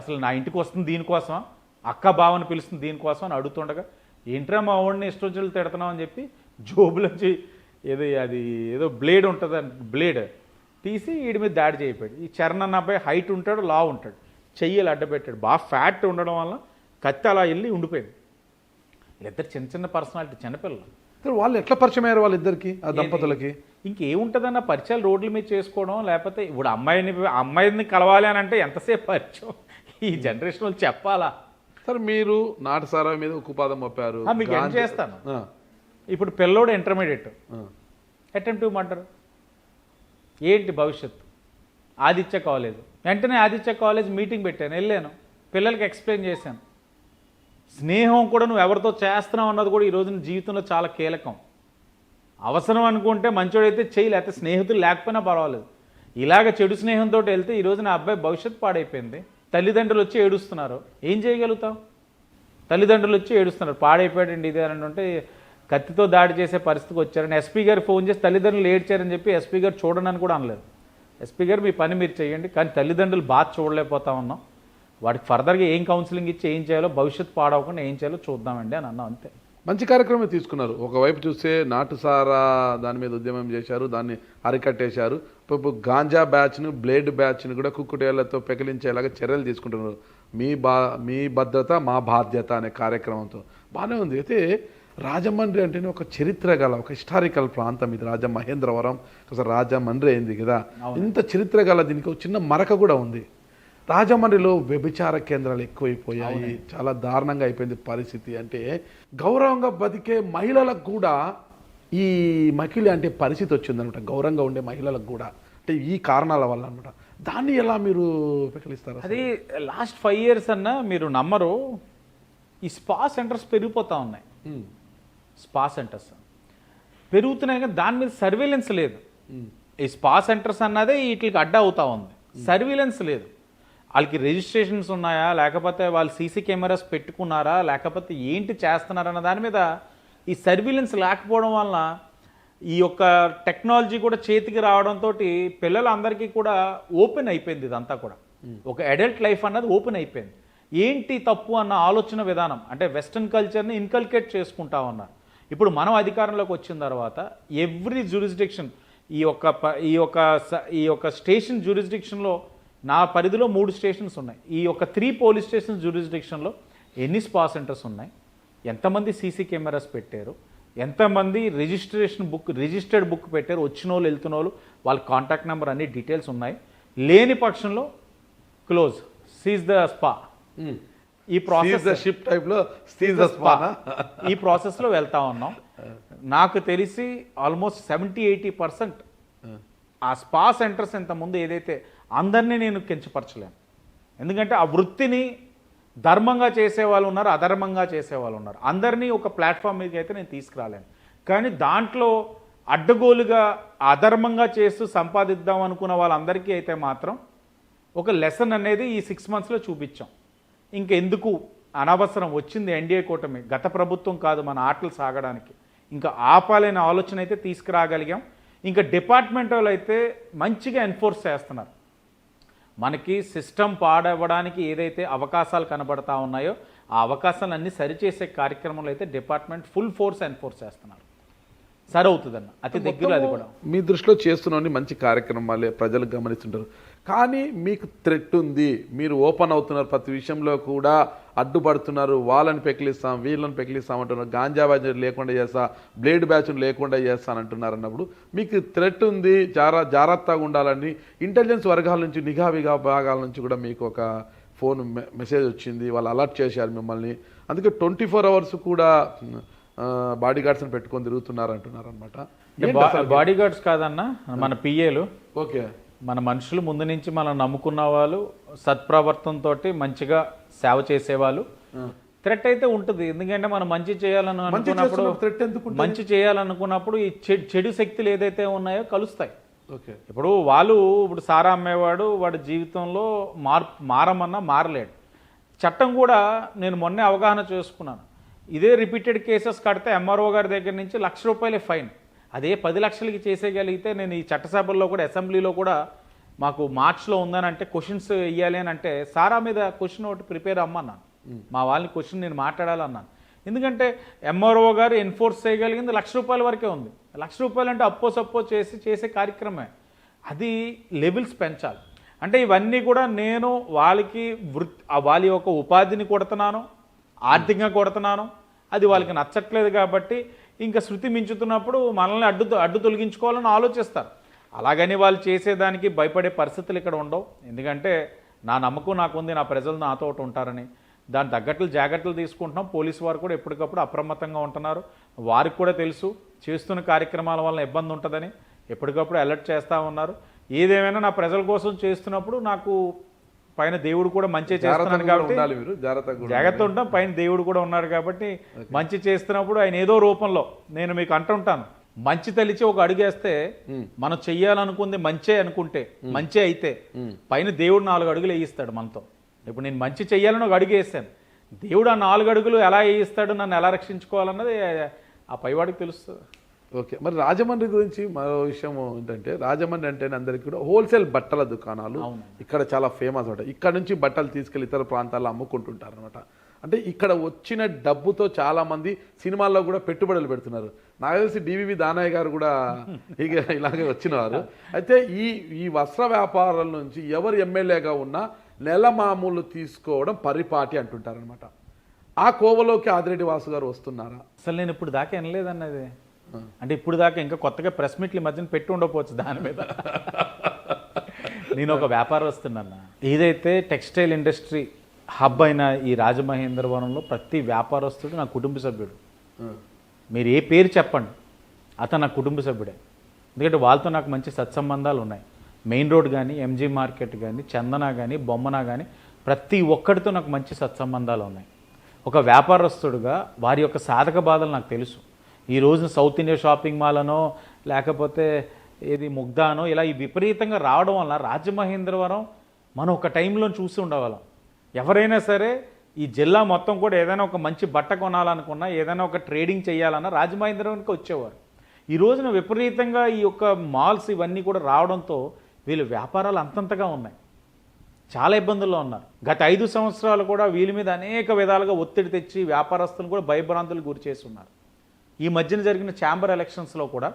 Speaker 3: అసలు నా ఇంటికి వస్తుంది దీనికోసమా, అక్క బావని పిలుస్తుంది దీనికోసం అని అడుగుతుండగా, ఏంట్రా మా వాడిని ఇష్టోజులు తిడుతున్నావు అని చెప్పి జోబులోంచి ఏదో బ్లేడ్ ఉంటుంది, బ్లేడ్ తీసి వీడి మీద దాడి చేయపోయాడు. ఈ చరణ్ అన్న అబ్బాయి హైట్ ఉంటాడు, లా ఉంటాడు, చెయ్యలు అడ్డపెట్టాడు. బాగా ఫ్యాట్ ఉండడం వల్ల కత్తి అలా వెళ్ళి ఉండిపోయింది. వీళ్ళిద్దరు చిన్న పర్సనాలిటీ, చిన్నపిల్లలు.
Speaker 2: వాళ్ళు ఎట్లా పరిచయం అయ్యారు వాళ్ళిద్దరికి, ఆ దంపతులకి?
Speaker 3: ఇంకేముంటుందన్న పరిచయాలు రోడ్ల మీద చేసుకోవడం, లేకపోతే ఇప్పుడు అమ్మాయిని కలవాలి అని అంటే ఎంతసేపు పరిచయం, ఈ జనరేషన్ వాళ్ళు చెప్పాలా?
Speaker 2: సరే, మీరు నాటసారా మీద ఉక్కుపాదం మప్పారు.
Speaker 3: మీకు ఏం చేస్తాను, ఇప్పుడు పిల్లోడు ఇంటర్మీడియట్ అటెంప్ట్ ఇవ్వమంటారు, ఏంటి భవిష్యత్తు? ఆదిత్య కాలేజ్, వెంటనే ఆదిత్య కాలేజ్ మీటింగ్ పెట్టాను, వెళ్ళాను, పిల్లలకి ఎక్స్ప్లెయిన్ చేశాను. స్నేహం కూడా నువ్వు ఎవరితో చేస్తున్నావు అన్నది కూడా ఈ రోజున జీవితంలో చాలా కీలకం. అవసరం అనుకుంటే మంచోడైతే చెయ్యి, లేకపోతే స్నేహితులు లేకపోయినా పర్వాలేదు. ఇలాగ చెడు స్నేహంతో వెళ్తే ఈ రోజున అబ్బాయి భవిష్యత్తు పాడైపోయింది. తల్లిదండ్రులు వచ్చి ఏడుస్తున్నారు, ఏం చేయగలుగుతావు? తల్లిదండ్రులు వచ్చి ఏడుస్తున్నారు, పాడైపోయాడండి ఇది అని అంటే, కత్తితో దాడి చేసే పరిస్థితికి వచ్చారని ఎస్పీ గారు ఫోన్ చేసి తల్లిదండ్రులు ఏడ్చారని చెప్పి ఎస్పీ గారు చూడండి అని కూడా అనలేదు. ఎస్పీ గారు మీ పని మీరు చేయండి, కానీ తల్లిదండ్రులు బాధ చూడలేకపోతా ఉన్నాం, వాడికి ఫర్దర్గా ఏం కౌన్సిలింగ్ ఇచ్చి ఏం చేయాలో, భవిష్యత్తు పాడవకుండా ఏం చేయాలో చూద్దామండి అని అన్నాం, అంతే.
Speaker 2: మంచి కార్యక్రమం తీసుకున్నారు. ఒకవైపు చూస్తే నాటుసారా దాని మీద ఉద్యమం చేశారు, దాన్ని అరికట్టేశారు. ఇప్పుడు గాంజా బ్యాచ్ను, బ్లేడ్ బ్యాచ్ను కూడా కుక్కుటేళ్లతో పెకిలించేలాగా చర్యలు తీసుకుంటున్నారు. మీ భద్రత మా బాధ్యత అనే కార్యక్రమంతో బాగానే ఉంది. అయితే రాజమండ్రి అంటేనే ఒక చరిత్ర గల ఒక హిస్టారికల్ ప్రాంతం ఇది. మహేంద్రవరం రాజమండ్రి అయింది కదా, ఇంత చరిత్ర గల దీనికి ఒక చిన్న మరక కూడా ఉంది. రాజమండ్రిలో వ్యభిచార కేంద్రాలు ఎక్కువైపోయాయి, చాలా దారుణంగా అయిపోయింది పరిస్థితి. అంటే గౌరవంగా బతికే మహిళలకు కూడా ఈ మకిలి అంటే పరిస్థితి వచ్చిందనమాట, గౌరవంగా ఉండే మహిళలకు కూడా, అంటే ఈ కారణాల వల్ల అనమాట. దాన్ని ఎలా మీరు పెకిలిస్తారు?
Speaker 3: అది లాస్ట్ 5 years అన్న మీరు నమ్మరు, ఈ స్పా సెంటర్స్ పెరిగిపోతూ ఉన్నాయి. స్పా సెంటర్స్ పెరుగుతున్నాయి కానీ దాని మీద సర్వేలెన్స్ లేదు. ఈ స్పా సెంటర్స్ అన్నదే వీటికి అడ్డా అవుతా ఉంది, సర్వేలెన్స్ లేదు. వాళ్ళకి రిజిస్ట్రేషన్స్ ఉన్నాయా, లేకపోతే వాళ్ళు సీసీ కెమెరాస్ పెట్టుకున్నారా, లేకపోతే ఏంటి చేస్తున్నారన్న దాని మీద ఈ సర్వేలెన్స్ లేకపోవడం వల్ల ఈ యొక్క టెక్నాలజీ కూడా చేతికి రావడంతో పిల్లలందరికీ కూడా ఓపెన్ అయిపోయింది. ఇదంతా కూడా ఒక అడల్ట్ లైఫ్ అన్నది ఓపెన్ అయిపోయింది. ఏంటి తప్పు అన్న ఆలోచన విధానం, అంటే వెస్ట్రన్ కల్చర్ని ఇన్కల్కేట్ చేసుకుంటా ఉన్నారు. ఇప్పుడు మనం అధికారంలోకి వచ్చిన తర్వాత ఎవ్రీ జ్యూరిస్డిక్షన్, ఈ యొక్క స్టేషన్ జ్యూరిస్డిక్షన్లో నా పరిధిలో 3 స్టేషన్స్ ఉన్నాయి. ఈ యొక్క 3 పోలీస్ స్టేషన్ జ్యూరిస్డిక్షన్లో ఎన్ని స్పా సెంటర్స్ ఉన్నాయి, ఎంతమంది సీసీ కెమెరాస్ పెట్టారు, ఎంతమంది రిజిస్టర్డ్ బుక్ పెట్టారు, వచ్చిన వాళ్ళు వెళ్తున్న వాళ్ళు వాళ్ళ కాంటాక్ట్ నెంబర్ అన్ని డీటెయిల్స్ ఉన్నాయి. లేని పక్షంలో క్లోజ్, సీజ్ ద స్పా. ఈ ప్రాసెస్లో వెళ్తా ఉన్నాం. నాకు తెలిసి ఆల్మోస్ట్ 70-80% ఆ స్పా సెంటర్స్ ఇంతకుముందు ఏదైతే అందరినీ నేను కించపరచలేను. ఎందుకంటే ఆ వృత్తిని ధర్మంగా చేసేవాళ్ళు ఉన్నారు, అధర్మంగా చేసేవాళ్ళు ఉన్నారు. అందరినీ ఒక ప్లాట్ఫామ్ మీదకి అయితే నేను తీసుకురాలేను. కానీ దాంట్లో అడ్డగోలుగా అధర్మంగా చేస్తూ సంపాదిద్దాం అనుకున్న వాళ్ళందరికీ అయితే మాత్రం ఒక లెసన్ అనేది ఈ 6 monthsలో చూపించాం. ఇంకెందుకు అనవసరం, వచ్చింది ఎన్డీఏ కూటమి, గత ప్రభుత్వం కాదు మన ఆటలు సాగడానికి, ఇంకా ఆపాలనే ఆలోచన అయితే తీసుకురాగలిగాం. ఇంకా డిపార్ట్మెంట్ వాళ్ళు అయితే మంచిగా ఎన్ఫోర్స్ చేస్తున్నారు. మనకి సిస్టమ్ పాడవ్వడానికి ఏదైతే అవకాశాలు కనబడతా ఉన్నాయో ఆ అవకాశాలన్నీ సరిచేసే కార్యక్రమంలో అయితే డిపార్ట్మెంట్ ఫుల్ ఫోర్స్ ఎన్ఫోర్స్ చేస్తున్నారు. సరి అవుతుందన్న అతి దగ్గర అది కూడా.
Speaker 2: మీ దృష్టిలో చేస్తున్న మంచి కార్యక్రమాలే ప్రజలు గమనిస్తుంటారు, కానీ మీకు థ్రెట్ ఉంది, మీరు ఓపెన్ అవుతున్నారు, ప్రతి విషయంలో కూడా అడ్డుపడుతున్నారు, వాళ్ళని పెకిలిస్తాం వీళ్ళని పెకిలిస్తాం అంటున్నారు, గాంజా బ్యాచ్ లేకుండా చేస్తా, బ్లేడ్ బ్యాచ్ లేకుండా చేస్తానంటున్నారు అన్నప్పుడు మీకు థ్రెట్ ఉంది, జాగ్రత్తగా ఉండాలని ఇంటెలిజెన్స్ వర్గాల నుంచి నిఘా విభాగాల నుంచి కూడా మీకు ఒక ఫోన్ మెసేజ్ వచ్చింది, వాళ్ళు అలర్ట్ చేశారు మిమ్మల్ని, అందుకే 24 hours కూడా బాడీ గార్డ్స్ని పెట్టుకొని తిరుగుతున్నారు అంటున్నారు అనమాట.
Speaker 3: బాడీ గార్డ్స్ కాదన్న, మన పిఏలు.
Speaker 2: ఓకే,
Speaker 3: మన మనుషులు ముందు నుంచి మనం నమ్ముకున్న వాళ్ళు, సత్ప్రవర్తనతో మంచిగా సేవ చేసేవాళ్ళు. థ్రెట్ అయితే ఉంటుంది, ఎందుకంటే మనం మంచి చేయాలని అనుకున్నప్పుడు మంచి చేయాలనుకున్నప్పుడు ఈ చెడు శక్తులు ఏదైతే ఉన్నాయో కలుస్తాయి. ఇప్పుడు ఇప్పుడు సారా అమ్మేవాడు వాడి జీవితంలో మారమన్నా మారలేడు. చట్టం కూడా నేను మొన్నే అవగాహన చేసుకున్నాను, ఇదే రిపీటెడ్ కేసెస్ కడితే ఎంఆర్ఓ గారి దగ్గర నుంచి ₹1,00,000 ఫైన్, అదే 10 లక్షలకి చేసేయగలిగితే నేను ఈ చట్టసభల్లో కూడా అసెంబ్లీలో కూడా మాకు మార్చ్లో ఉందని అంటే క్వశ్చన్స్ ఇవ్వాలి అని అంటే సారా మీద క్వశ్చన్ ఒకటి ప్రిపేర్ అమ్మన్నాను, మా వాళ్ళని క్వశ్చన్ నేను మాట్లాడాలన్నాను. ఎందుకంటే ఎంఆర్ఓ గారు ఎన్ఫోర్స్ చేయగలిగింది ₹1,00,000 వరకే ఉంది. ₹1,00,000 అంటే అప్పో సప్పో చేసే కార్యక్రమే, అది లెవెల్స్ పెంచాలి. అంటే ఇవన్నీ కూడా నేను వాళ్ళకి వాళ్ళ యొక్క ఉపాధిని కొడుతున్నాను, ఆర్థికంగా కొడుతున్నాను, అది వాళ్ళకి నచ్చట్లేదు కాబట్టి ఇంకా శృతి మించుతున్నప్పుడు మనల్ని అడ్డు తొలగించుకోవాలని ఆలోచిస్తారు. అలాగని వాళ్ళు చేసేదానికి భయపడే పరిస్థితులు ఇక్కడ ఉండవు. ఎందుకంటే నా నమ్మకం నాకుంది, నా ప్రజలు నాతో ఉంటారని, దాని తగ్గట్లు జాగ్రత్తలు తీసుకుంటున్నాం. పోలీసు వారు కూడా ఎప్పటికప్పుడు అప్రమత్తంగా ఉంటున్నారు, వారికి కూడా తెలుసు చేస్తున్న కార్యక్రమాల వల్ల ఇబ్బంది ఉంటుందని ఎప్పటికప్పుడు అలర్ట్ చేస్తూ ఉన్నారు. ఏదేమైనా నా ప్రజల కోసం చేస్తున్నప్పుడు నాకు పైన దేవుడు కూడా మంచి చేస్తున్నాడు కాబట్టి జాగ్రత్త ఉంటాం, పైన దేవుడు కూడా ఉన్నాడు కాబట్టి మంచి చేస్తున్నప్పుడు ఆయన ఏదో రూపంలో నేను మీకు అంటుంటాను, మంచి తలిచి ఒక అడుగేస్తే మనం చెయ్యాలనుకుంది మంచే అనుకుంటే మంచే అయితే పైన దేవుడు 4 అడుగులు వేయిస్తాడు మనతో. ఇప్పుడు నేను మంచి చెయ్యాలని ఒక అడుగు వేసాను, దేవుడు ఆ 4 అడుగులు ఎలా వేయిస్తాడు, నన్ను ఎలా రక్షించుకోవాలన్నది ఆ పైవాడికి తెలుస్తుంది.
Speaker 2: ఓకే, మరి రాజమండ్రి గురించి మరో విషయం ఏంటంటే, రాజమండ్రి అంటే అందరికీ కూడా హోల్సేల్ బట్టల దుకాణాలు ఇక్కడ చాలా ఫేమస్ అనమాట. ఇక్కడ నుంచి బట్టలు తీసుకెళ్లి ఇతర ప్రాంతాల్లో అమ్ముకుంటుంటారు అనమాట. అంటే ఇక్కడ వచ్చిన డబ్బుతో చాలా మంది సినిమాల్లో కూడా పెట్టుబడులు పెడుతున్నారు. నాకు తెలిసి డివివి దానయ్య గారు కూడా ఇలాగే వచ్చినవారు. అయితే ఈ వస్త్ర వ్యాపారాల నుంచి ఎవరు ఎమ్మెల్యేగా ఉన్నా నెల మామూలు తీసుకోవడం పరిపాటి అంటుంటారనమాట. ఆ కోవలోకి ఆదిరెడ్డి వాసు గారు వస్తున్నారా?
Speaker 3: అసలు నేను ఇప్పుడు దాకా వినలేదన్నది. అంటే ఇప్పుడు దాకా ఇంకా కొత్తగా ప్రెస్ మీట్లు మధ్యన పెట్టి ఉండకపోవచ్చు దాని మీద. నేను ఒక వ్యాపారస్తున్నా. ఏదైతే టెక్స్టైల్ ఇండస్ట్రీ హబ్ అయిన ఈ రాజమహేంద్రవరంలో ప్రతి వ్యాపారస్తుడు నా కుటుంబ సభ్యుడు. మీరు ఏ పేరు చెప్పండి, అతను నా కుటుంబ సభ్యుడే. ఎందుకంటే వాళ్ళతో నాకు మంచి సత్సంబంధాలు ఉన్నాయి. మెయిన్ రోడ్ కానీ, ఎంజీ మార్కెట్ కానీ, చందన కానీ, బొమ్మన కానీ ప్రతి ఒక్కడితో నాకు మంచి సత్సంబంధాలు ఉన్నాయి. ఒక వ్యాపారస్తుడుగా వారి యొక్క సాధక బాధలు నాకు తెలుసు. ఈ రోజున సౌత్ ఇండియా షాపింగ్ మాల్ అనో లేకపోతే ఏది ముగ్ధానో ఇలా ఈ విపరీతంగా రావడం వల్ల రాజమహేంద్రవరం మనం ఒక టైంలో చూసి ఉండేవాళ్ళం. ఎవరైనా సరే ఈ జిల్లా మొత్తం కూడా ఏదైనా ఒక మంచి బట్ట కొనాలనుకున్నా, ఏదైనా ఒక ట్రేడింగ్ చేయాలన్నా రాజమహేంద్రవరంకి వచ్చేవారు. ఈ రోజున విపరీతంగా ఈ యొక్క మాల్స్ ఇవన్నీ కూడా రావడంతో వీళ్ళ వ్యాపారాలు అంతంతగా ఉన్నాయి, చాలా ఇబ్బందుల్లో ఉన్నారు. గత 5 సంవత్సరాలు కూడా వీళ్ళ మీద అనేక విధాలుగా ఒత్తిడి తెచ్చి వ్యాపారస్తులను కూడా భయభ్రాంతులు గురి చేస్తున్నారు. ఈ మధ్యన జరిగిన ఛాంబర్ ఎలక్షన్స్లో కూడా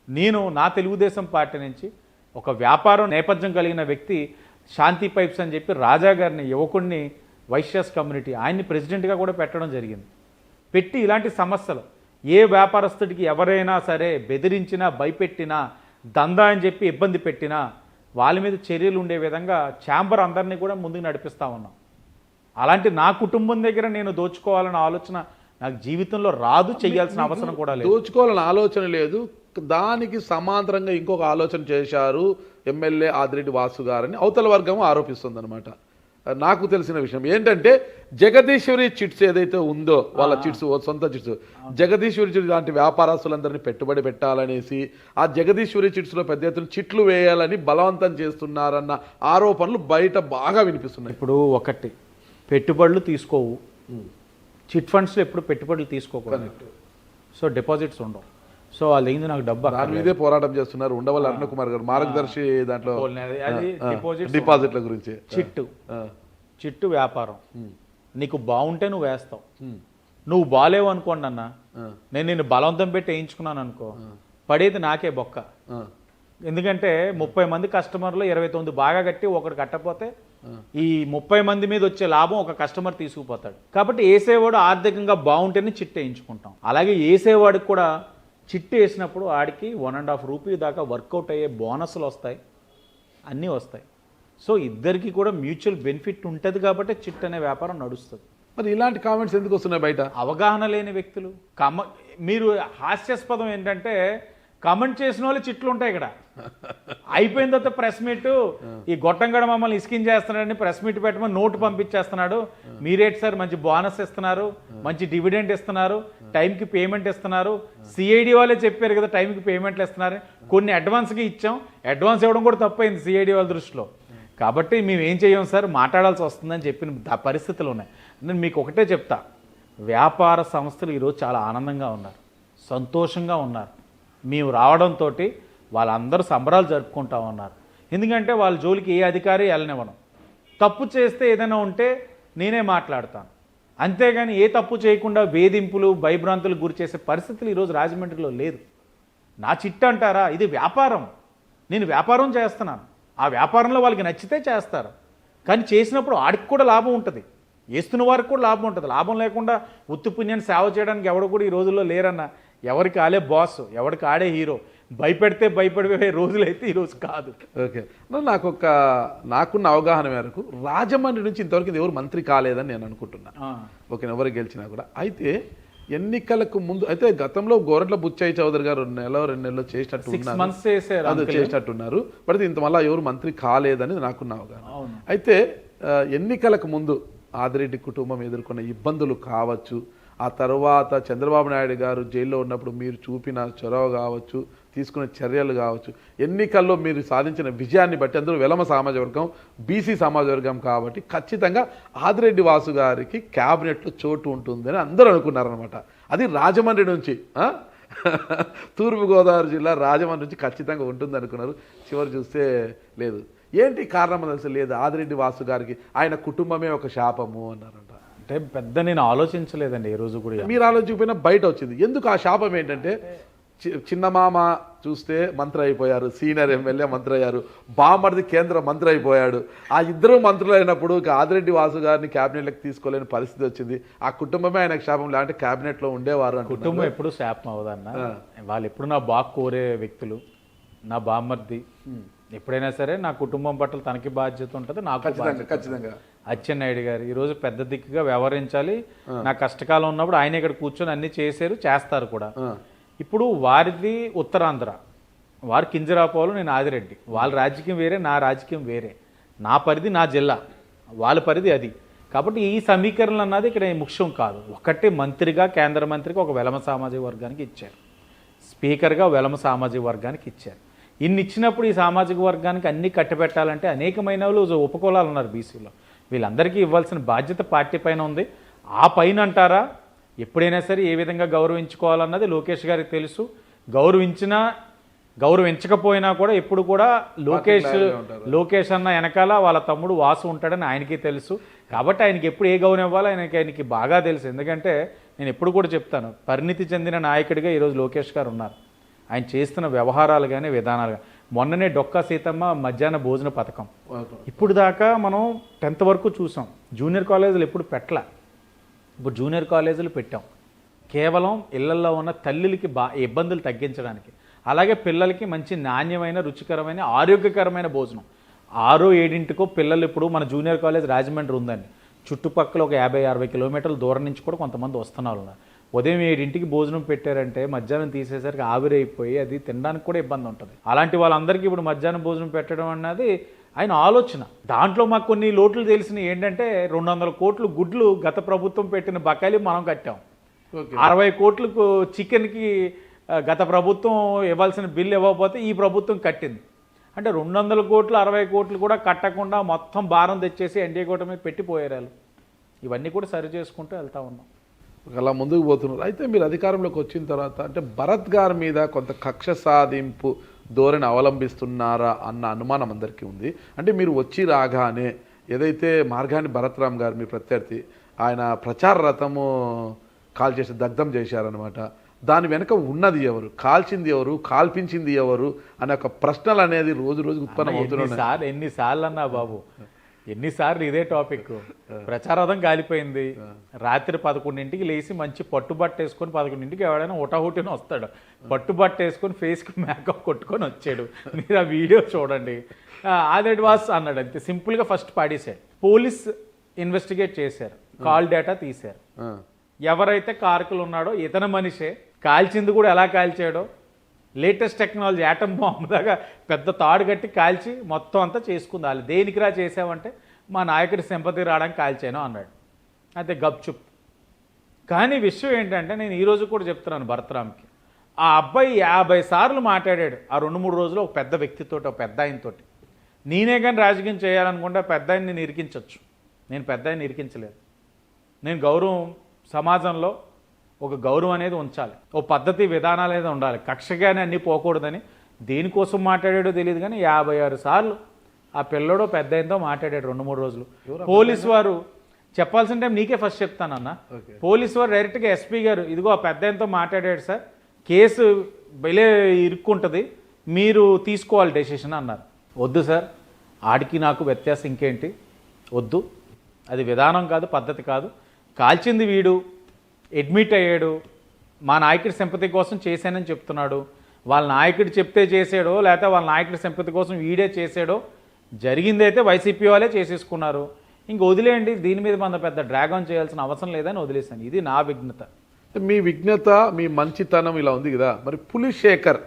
Speaker 3: నేను నా తెలుగుదేశం పార్టీ నుంచి ఒక వ్యాపారం నేపథ్యం కలిగిన వ్యక్తి శాంతి పైప్స్ అని చెప్పి రాజా గారిని, యువకుడిని, వైశ్యాస్ కమ్యూనిటీ ఆయన్ని ప్రెసిడెంట్గా కూడా పెట్టడం జరిగింది. పెట్టి ఇలాంటి సమస్యలు ఏ వ్యాపారస్తుడికి ఎవరైనా సరే బెదిరించినా, భయపెట్టినా, దందా అని చెప్పి ఇబ్బంది పెట్టినా వాళ్ళ మీద చర్యలు ఉండే విధంగా ఛాంబర్ అందరినీ కూడా ముందుకు నడిపిస్తూ ఉన్నాం. అలాంటి నా కుటుంబం దగ్గర నేను దోచుకోవాలన్న ఆలోచన నాకు జీవితంలో రాదు, చేయాల్సిన అవసరం కూడా లేదు.
Speaker 2: దోచుకోవాలని ఆలోచన లేదు, దానికి సమాంతరంగా ఇంకొక ఆలోచన చేశారు ఎమ్మెల్యే ఆదిరెడ్డి వాసు గారని అవతల వర్గం ఆరోపిస్తుంది అనమాట. నాకు తెలిసిన విషయం ఏంటంటే, జగదీశ్వరి చిట్స్ ఏదైతే ఉందో వాళ్ళ చిట్స్, సొంత చిట్స్, జగదీశ్వరి చిట్స్ లాంటి వ్యాపారస్తులందరినీ పెట్టుబడి పెట్టాలనేసి ఆ జగదీశ్వరి చిట్స్లో పెద్ద ఎత్తున చిట్లు వేయాలని బలవంతం చేస్తున్నారన్న ఆరోపణలు బయట బాగా వినిపిస్తున్నాయి.
Speaker 3: ఇప్పుడు ఒకటి, పెట్టుబడులు తీసుకోవు, చిట్ ఫండ్స్లో ఎప్పుడు పెట్టుబడులు తీసుకోకూడదు, సో డిపాజిట్స్ ఉండవు. సో వాళ్ళ దగ్గర నాకు డబ్బు
Speaker 2: దాని మీదే పోరాటం చేస్తున్నారు ఉండవల్లి అరుణ కుమార్ గారు మార్గదర్శి దాంట్లో
Speaker 3: అది
Speaker 2: డిపాజిట్ల గురించి
Speaker 3: చిట్టు వ్యాపారం. నీకు బాగుంటే నువ్వు వేస్తావు, నువ్వు బాలేవు అనుకోండి అన్న, నేను నిన్ను బలవంతం పెట్టి వేయించుకున్నాను అనుకో, పడేది నాకే బొక్క. ఎందుకంటే 30 మంది కస్టమర్లు 29 బాగా కట్టి ఒకటి కట్టకపోతే ఈ 30 మంది మీద వచ్చే లాభం ఒక కస్టమర్ తీసుకుపోతాడు. కాబట్టి వేసేవాడు ఆర్థికంగా బాగుంటేనే చిట్టు వేయించుకుంటాం. అలాగే వేసేవాడికి కూడా చిట్టు వేసినప్పుడు ఆడికి 1.5 రూపీ దాకా వర్కౌట్ అయ్యే బోనస్లు వస్తాయి, అన్నీ వస్తాయి. సో ఇద్దరికి కూడా మ్యూచువల్ బెనిఫిట్ ఉంటుంది కాబట్టి చిట్టు అనే వ్యాపారం నడుస్తుంది.
Speaker 2: మరి ఇలాంటి కామెంట్స్ ఎందుకు వస్తున్నాయి బయట?
Speaker 3: అవగాహన లేని వ్యక్తులు. మీరు హాస్యాస్పదం ఏంటంటే కమెంట్ చేసిన వాళ్ళు చిట్లు ఉంటాయి ఇక్కడ. అయిపోయిన తర్వాత ప్రెస్ మీట్, ఈ గొట్టంగడ మమ్మల్ని ఇస్కిన్ చేస్తున్నాడని ప్రెస్ మీట్ పెట్టమని నోటు పంపించేస్తున్నాడు. మీరేంటి సార్ మంచి బోనస్ ఇస్తున్నారు, మంచి డివిడెంట్ ఇస్తున్నారు, టైంకి పేమెంట్ ఇస్తున్నారు, సిఐడి వాళ్ళే చెప్పారు కదా టైంకి పేమెంట్లు ఇస్తున్నారు, కొన్ని అడ్వాన్స్గా ఇచ్చాం, అడ్వాన్స్ ఇవ్వడం కూడా తప్పైంది సిఐడి వాళ్ళ దృష్టిలో. కాబట్టి మేము ఏం చేయం సార్, మాట్లాడాల్సి వస్తుందని చెప్పిన పరిస్థితులు ఉన్నాయి. నేను మీకు ఒకటే చెప్తా, వ్యాపార సంస్థలు ఈరోజు చాలా ఆనందంగా ఉన్నారు, సంతోషంగా ఉన్నారు. మేము రావడంతో వాళ్ళందరూ సంబరాలు జరుపుకుంటా ఉన్నారు. ఎందుకంటే వాళ్ళ జోలికి ఏ అధికారి వెళ్ళనివ్వను. తప్పు చేస్తే ఏదైనా ఉంటే నేనే మాట్లాడతాను, అంతేగాని ఏ తప్పు చేయకుండా వేధింపులు భయభ్రాంతులు గురి చేసే పరిస్థితులు ఈరోజు రాజమండ్రిలో లేదు. నా చిట్టు అంటారా, ఇది వ్యాపారం, నేను వ్యాపారం చేస్తున్నాను, ఆ వ్యాపారంలో వాళ్ళకి నచ్చితే చేస్తారు. కానీ చేసినప్పుడు ఆడికి కూడా లాభం ఉంటుంది, వేస్తున్న వారికి కూడా లాభం ఉంటుంది. లాభం లేకుండా ఉత్తి పుణ్యాన్ని సేవ చేయడానికి ఎవడు కూడా ఈ రోజుల్లో లేరన్న. ఎవరికి ఆడే బాస్, ఎవరికి ఆడే హీరో. భయపెడితే భయపడిపోయే రోజులైతే ఈరోజు కాదు.
Speaker 2: ఓకే, నాకున్న అవగాహన మేరకు రాజమండ్రి నుంచి ఇంతవరకు ఎవరు మంత్రి కాలేదని నేను అనుకుంటున్నా. ఓకే, ఎవరు గెలిచినా కూడా. అయితే ఎన్నికలకు ముందు అయితే గతంలో గోరట్ల బుచ్చయ్య చౌదరి గారు 2 నెలలు చేసినట్టున్నారు. బట్ ఇంత మళ్ళీ ఎవరు మంత్రి కాలేదని నాకున్న అవగాహన. అయితే ఎన్నికలకు ముందు ఆదిరెడ్డి కుటుంబం ఎదుర్కొన్న ఇబ్బందులు కావచ్చు, ఆ తర్వాత చంద్రబాబు నాయుడు గారు జైల్లో ఉన్నప్పుడు మీరు చూపిన చొరవ కావచ్చు, తీసుకునే చర్యలు కావచ్చు, ఎన్నికల్లో మీరు సాధించిన విజయాన్ని బట్టి అందరూ వెలమ సామాజిక వర్గం, బీసీ సామాజిక వర్గం కాబట్టి ఖచ్చితంగా ఆదిరెడ్డి వాసు గారికి క్యాబినెట్లో చోటు ఉంటుందని అందరూ అనుకున్నారనమాట. అది రాజమండ్రి నుంచి, తూర్పుగోదావరి జిల్లా రాజమండ్రి నుంచి ఖచ్చితంగా ఉంటుంది అనుకున్నారు. చివరి చూస్తే లేదు. ఏంటి కారణం తెలిసి లేదు, ఆదిరెడ్డి వాసు గారికి ఆయన కుటుంబమే ఒక శాపము అన్నారంట.
Speaker 3: అంటే పెద్ద నేను ఆలోచించలేదండి ఈ రోజు కూడా.
Speaker 2: మీరు ఆలోచించకపోయినా బయట వచ్చింది. ఎందుకు ఆ శాపం ఏంటంటే, చిన్నమామ చూస్తే మంత్రి అయిపోయారు, సీనియర్ ఎమ్మెల్యే మంత్రి అయ్యారు, బామ్మర్ది కేంద్ర మంత్రి అయిపోయాడు. ఆ ఇద్దరు మంత్రులు అయినప్పుడు ఆదిరెడ్డి వాసు గారిని క్యాబినెట్లోకి తీసుకోలేని పరిస్థితి వచ్చింది. ఆ కుటుంబమే ఆయనకు శాపం, లేదంటే క్యాబినెట్లో ఉండేవారు.
Speaker 3: కుటుంబం ఎప్పుడు శాపం అవదన్న. వాళ్ళు ఎప్పుడు నా బాగా కోరే వ్యక్తులు. నా బామ్మర్ది ఎప్పుడైనా సరే నా కుటుంబం పట్ల తనకి బాధ్యత ఉంటుంది, నాకు
Speaker 2: ఖచ్చితంగా.
Speaker 3: అచ్చెన్నాయుడు గారు ఈరోజు పెద్ద దిక్కుగా వ్యవహరించాలి. నా కష్టకాలం ఉన్నప్పుడు ఆయన ఇక్కడ కూర్చొని అన్ని చేస్తారు కూడా. ఇప్పుడు వారిది ఉత్తరాంధ్ర, వారు కింజరాపోలు, నేను ఆదిరెడ్డి. వాళ్ళ రాజకీయం వేరే, నా రాజకీయం వేరే. నా పరిధి నా జిల్లా, వాళ్ళ పరిధి అది. కాబట్టి ఈ సమీకరణలు అన్నది ఇక్కడ ముఖ్యం కాదు. ఒకటే మంత్రిగా, కేంద్ర మంత్రిగా ఒక వెలమ సామాజిక వర్గానికి ఇచ్చారు, స్పీకర్గా వెలమ సామాజిక వర్గానికి ఇచ్చారు. ఇన్ని ఇచ్చినప్పుడు ఈ సామాజిక వర్గానికి అన్ని కట్టబెట్టాలంటే అనేకమైన వాళ్ళు ఉపకులాలు ఉన్నారు బీసీలో. వీళ్ళందరికీ ఇవ్వాల్సిన బాధ్యత పార్టీ పైన ఉంది. ఆ పైన అంటారా ఎప్పుడైనా సరే ఏ విధంగా గౌరవించుకోవాలన్నది లోకేష్ గారికి తెలుసు. గౌరవించకపోయినా కూడా ఎప్పుడు కూడా లోకేష్ అన్న వెనకాల వాళ్ళ తమ్ముడు వాసు ఉంటాడని ఆయనకి తెలుసు. కాబట్టి ఆయనకి ఎప్పుడు ఏ గౌరవం ఇవ్వాలో ఆయనకి బాగా తెలుసు. ఎందుకంటే నేను ఎప్పుడు కూడా చెప్తాను, పరిణితి చెందిన నాయకుడిగా ఈరోజు లోకేష్ గారు ఉన్నారు. ఆయన చేస్తున్న వ్యవహారాలు కానీ విధానాలు కానీ. మొన్ననే డొక్కా సీతమ్మ మధ్యాహ్న భోజన పథకం, ఇప్పుడు దాకా మనం 10th వరకు చూసాం. జూనియర్ కాలేజీలు ఎప్పుడు పెట్టలే, ఇప్పుడు జూనియర్ కాలేజీలు పెట్టాం. కేవలం ఇళ్లల్లో ఉన్న తల్లులకి ఇబ్బందులు తగ్గించడానికి. అలాగే పిల్లలకి మంచి నాణ్యమైన, రుచికరమైన, ఆరోగ్యకరమైన భోజనం. 6-7 పిల్లలు ఇప్పుడు మన జూనియర్ కాలేజ్ రాజమండ్రి ఉందండి, చుట్టుపక్కల ఒక 50-60 కిలోమీటర్ల దూరం నుంచి కూడా కొంతమంది వస్తున్నారు. ఉదయం 7 భోజనం పెట్టారంటే మధ్యాహ్నం తీసేసరికి ఆవిరైపోయి అది తినడానికి కూడా ఇబ్బంది ఉంటుంది. అలాంటి వాళ్ళందరికీ ఇప్పుడు మధ్యాహ్నం భోజనం పెట్టడం అన్నది ఆయన ఆలోచన. దాంట్లో మాకు కొన్ని లోట్లు తెలిసినవి ఏంటంటే, 200 కోట్లు గుడ్లు గత ప్రభుత్వం పెట్టిన బకాయిలు మనం కట్టాం. 60 కోట్లకు చికెన్కి గత ప్రభుత్వం ఇవ్వాల్సిన బిల్లు ఇవ్వకపోతే ఈ ప్రభుత్వం కట్టింది. అంటే 200 కోట్లు 60 కోట్లు కూడా కట్టకుండా మొత్తం భారం తెచ్చేసి ఎన్డీఏ కూటమి పెట్టిపోయారు. ఇవన్నీ కూడా సరి చేసుకుంటూ వెళ్తా ఉన్నాం.
Speaker 2: అలా ముందుకు పోతున్నారు. అయితే మీరు అధికారంలోకి వచ్చిన తర్వాత అంటే భరత్ గారి మీద కొంత కక్ష సాధింపు ధోరణి అవలంబిస్తున్నారా అన్న అనుమానం అందరికీ ఉంది. అంటే మీరు వచ్చి రాగానే ఏదైతే మార్గాన్ని భరత్రామ్ గారు మీ ప్రత్యర్థి ఆయన ప్రచార రథము కాల్ చేసి దగ్ధం చేశారనమాట. దాని వెనుక ఉన్నది ఎవరు, కాల్చింది ఎవరు, కాల్పించింది ఎవరు అనే ఒక ప్రశ్నలు అనేది రోజు రోజుకు ఉత్పన్నం అవుతున్నాయి.
Speaker 3: ఎన్నిసార్లు అన్నా బాబు, ఎన్నిసార్లు ఇదే టాపిక్. ప్రచారథం కాలిపోయింది. రాత్రి 11ంటికి లేచి మంచి పట్టుబట్ట వేసుకొని 11ంటికి ఎవడైనా హుటాహుటిన వస్తాడు. పట్టుబట్ట వేసుకొని ఫేస్కి మేకప్ కొట్టుకొని వచ్చాడు. మీరు ఆ వీడియో చూడండి. ఆదెడ్ వాస్ అన్నాడు అంతే సింపుల్గా. ఫస్ట్ పాడేశాడు. పోలీస్ ఇన్వెస్టిగేట్ చేశారు, కాల్ డేటా తీశారు. ఎవరైతే కారకులు ఉన్నాడో ఇతని మనిషే. కాల్చింది కూడా ఎలా కాల్చాడో లేటెస్ట్ టెక్నాలజీ యాటమ్ బాంబు దాకా పెద్ద తాడు కట్టి కాల్చి మొత్తం అంతా చేసుకుంది. వాళ్ళు దేనికిరా చేసావంటే మా నాయకుడి సింపతి రావడానికి కాల్చాను అన్నాడు. అయితే గప్చుప్. కానీ విషయం ఏంటంటే నేను ఈరోజు కూడా చెప్తున్నాను భరత్రామ్కి, ఆ అబ్బాయి 50 సార్లు మాట్లాడాడు ఆ 2-3 రోజులు ఒక పెద్ద వ్యక్తితో, ఒక పెద్ద ఆయనతోటి. నేనే కానీ రాజకీయం చేయాలనుకుంటే పెద్ద ఆయన్ని నేను ఇరికించవచ్చు. నేను పెద్ద ఆయన్ని ఇరికించలేదు. నేను గౌరవం, సమాజంలో ఒక గౌరవం అనేది ఉంచాలి, ఓ పద్ధతి విధానాలు అనేది ఉండాలి. కక్షగానే అన్నీ పోకూడదని దేనికోసం మాట్లాడాడో తెలియదు కానీ 56 సార్లు ఆ పిల్లడో పెద్ద ఆయనతో మాట్లాడాడు 2-3 రోజులు. పోలీసు వారు చెప్పాల్సిన టైం నీకే ఫస్ట్ చెప్తానన్న. పోలీసు వారు డైరెక్ట్గా ఎస్పీ గారు ఇదిగో ఆ పెద్ద ఆయనతో మాట్లాడాడు సార్, కేసు బయలే ఇరుక్కుంటుంది, మీరు తీసుకోవాలి డెసిషన్ అన్నారు. వద్దు సార్, ఆడికి నాకు వ్యత్యాసం ఇంకేంటి, వద్దు, అది విధానం కాదు, పద్ధతి కాదు. కాల్చింది వీడు, అడ్మిట్ అయ్యాడు, మా నాయకుడి సింపతి కోసం చేశానని చెప్తున్నాడు. వాళ్ళ నాయకుడు చెప్తే చేసాడో లేకపోతే వాళ్ళ నాయకుడి సింపతి కోసం వీడే చేసాడో, జరిగిందైతే వైసీపీ వాళ్ళే చేసేసుకున్నారు. ఇంక వదిలేయండి, దీని మీద మన పెద్ద డ్రాగన్ చేయాల్సిన అవసరం లేదని వదిలేశాను. ఇది నా విఘ్నత.
Speaker 2: మీ విఘ్నత, మీ మంచితనం ఇలా ఉంది కదా. మరి పులిశేఖర్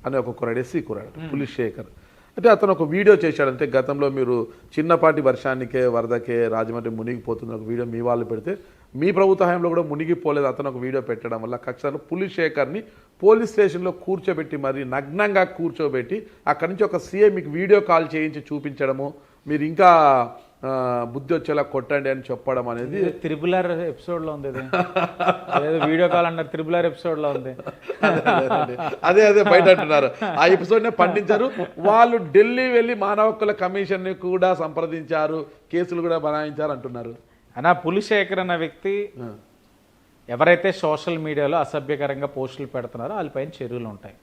Speaker 2: అనే ఒక కుర్రాడు, ఎస్సీ కుర్రాడు పులిశేఖర్, అంటే అతను ఒక వీడియో చేశాడు. అంటే గతంలో మీరు చిన్నపాటి వర్షానికే వరదకే రాజమండ్రి మునిగిపోతున్న ఒక వీడియో మీ వాళ్ళు పెడితే మీ ప్రభుత్వ హయాంలో కూడా మునిగిపోలేదు. అతను ఒక వీడియో పెట్టడం వల్ల కక్షను పులిశేఖర్ని పోలీస్ స్టేషన్లో కూర్చోబెట్టి, మరి నగ్నంగా కూర్చోబెట్టి అక్కడి నుంచి ఒక సీఏ మీకు వీడియో కాల్ చేయించి చూపించడము, మీరు ఇంకా బుద్ధి వచ్చేలా కొట్టండి అని చెప్పడం అనేది
Speaker 3: త్రిబులర్ ఎపిసోడ్లో ఉంది. వీడియో కాల్ అన్నారు, త్రిబులర్ ఎపిసోడ్లో ఉంది.
Speaker 2: అదే బయట అంటున్నారు. ఆ ఎపిసోడ్నే పండించారు వాళ్ళు. ఢిల్లీ వెళ్ళి మానవ హక్కుల కమిషన్ని కూడా సంప్రదించారు, కేసులు కూడా బనాయించారు అంటున్నారు.
Speaker 3: అన్నా పులిశేఖర్ అన్న వ్యక్తి ఎవరైతే సోషల్ మీడియాలో అసభ్యకరంగా పోస్టులు పెడుతున్నారో వాళ్ళపైన చర్యలు ఉంటాయి.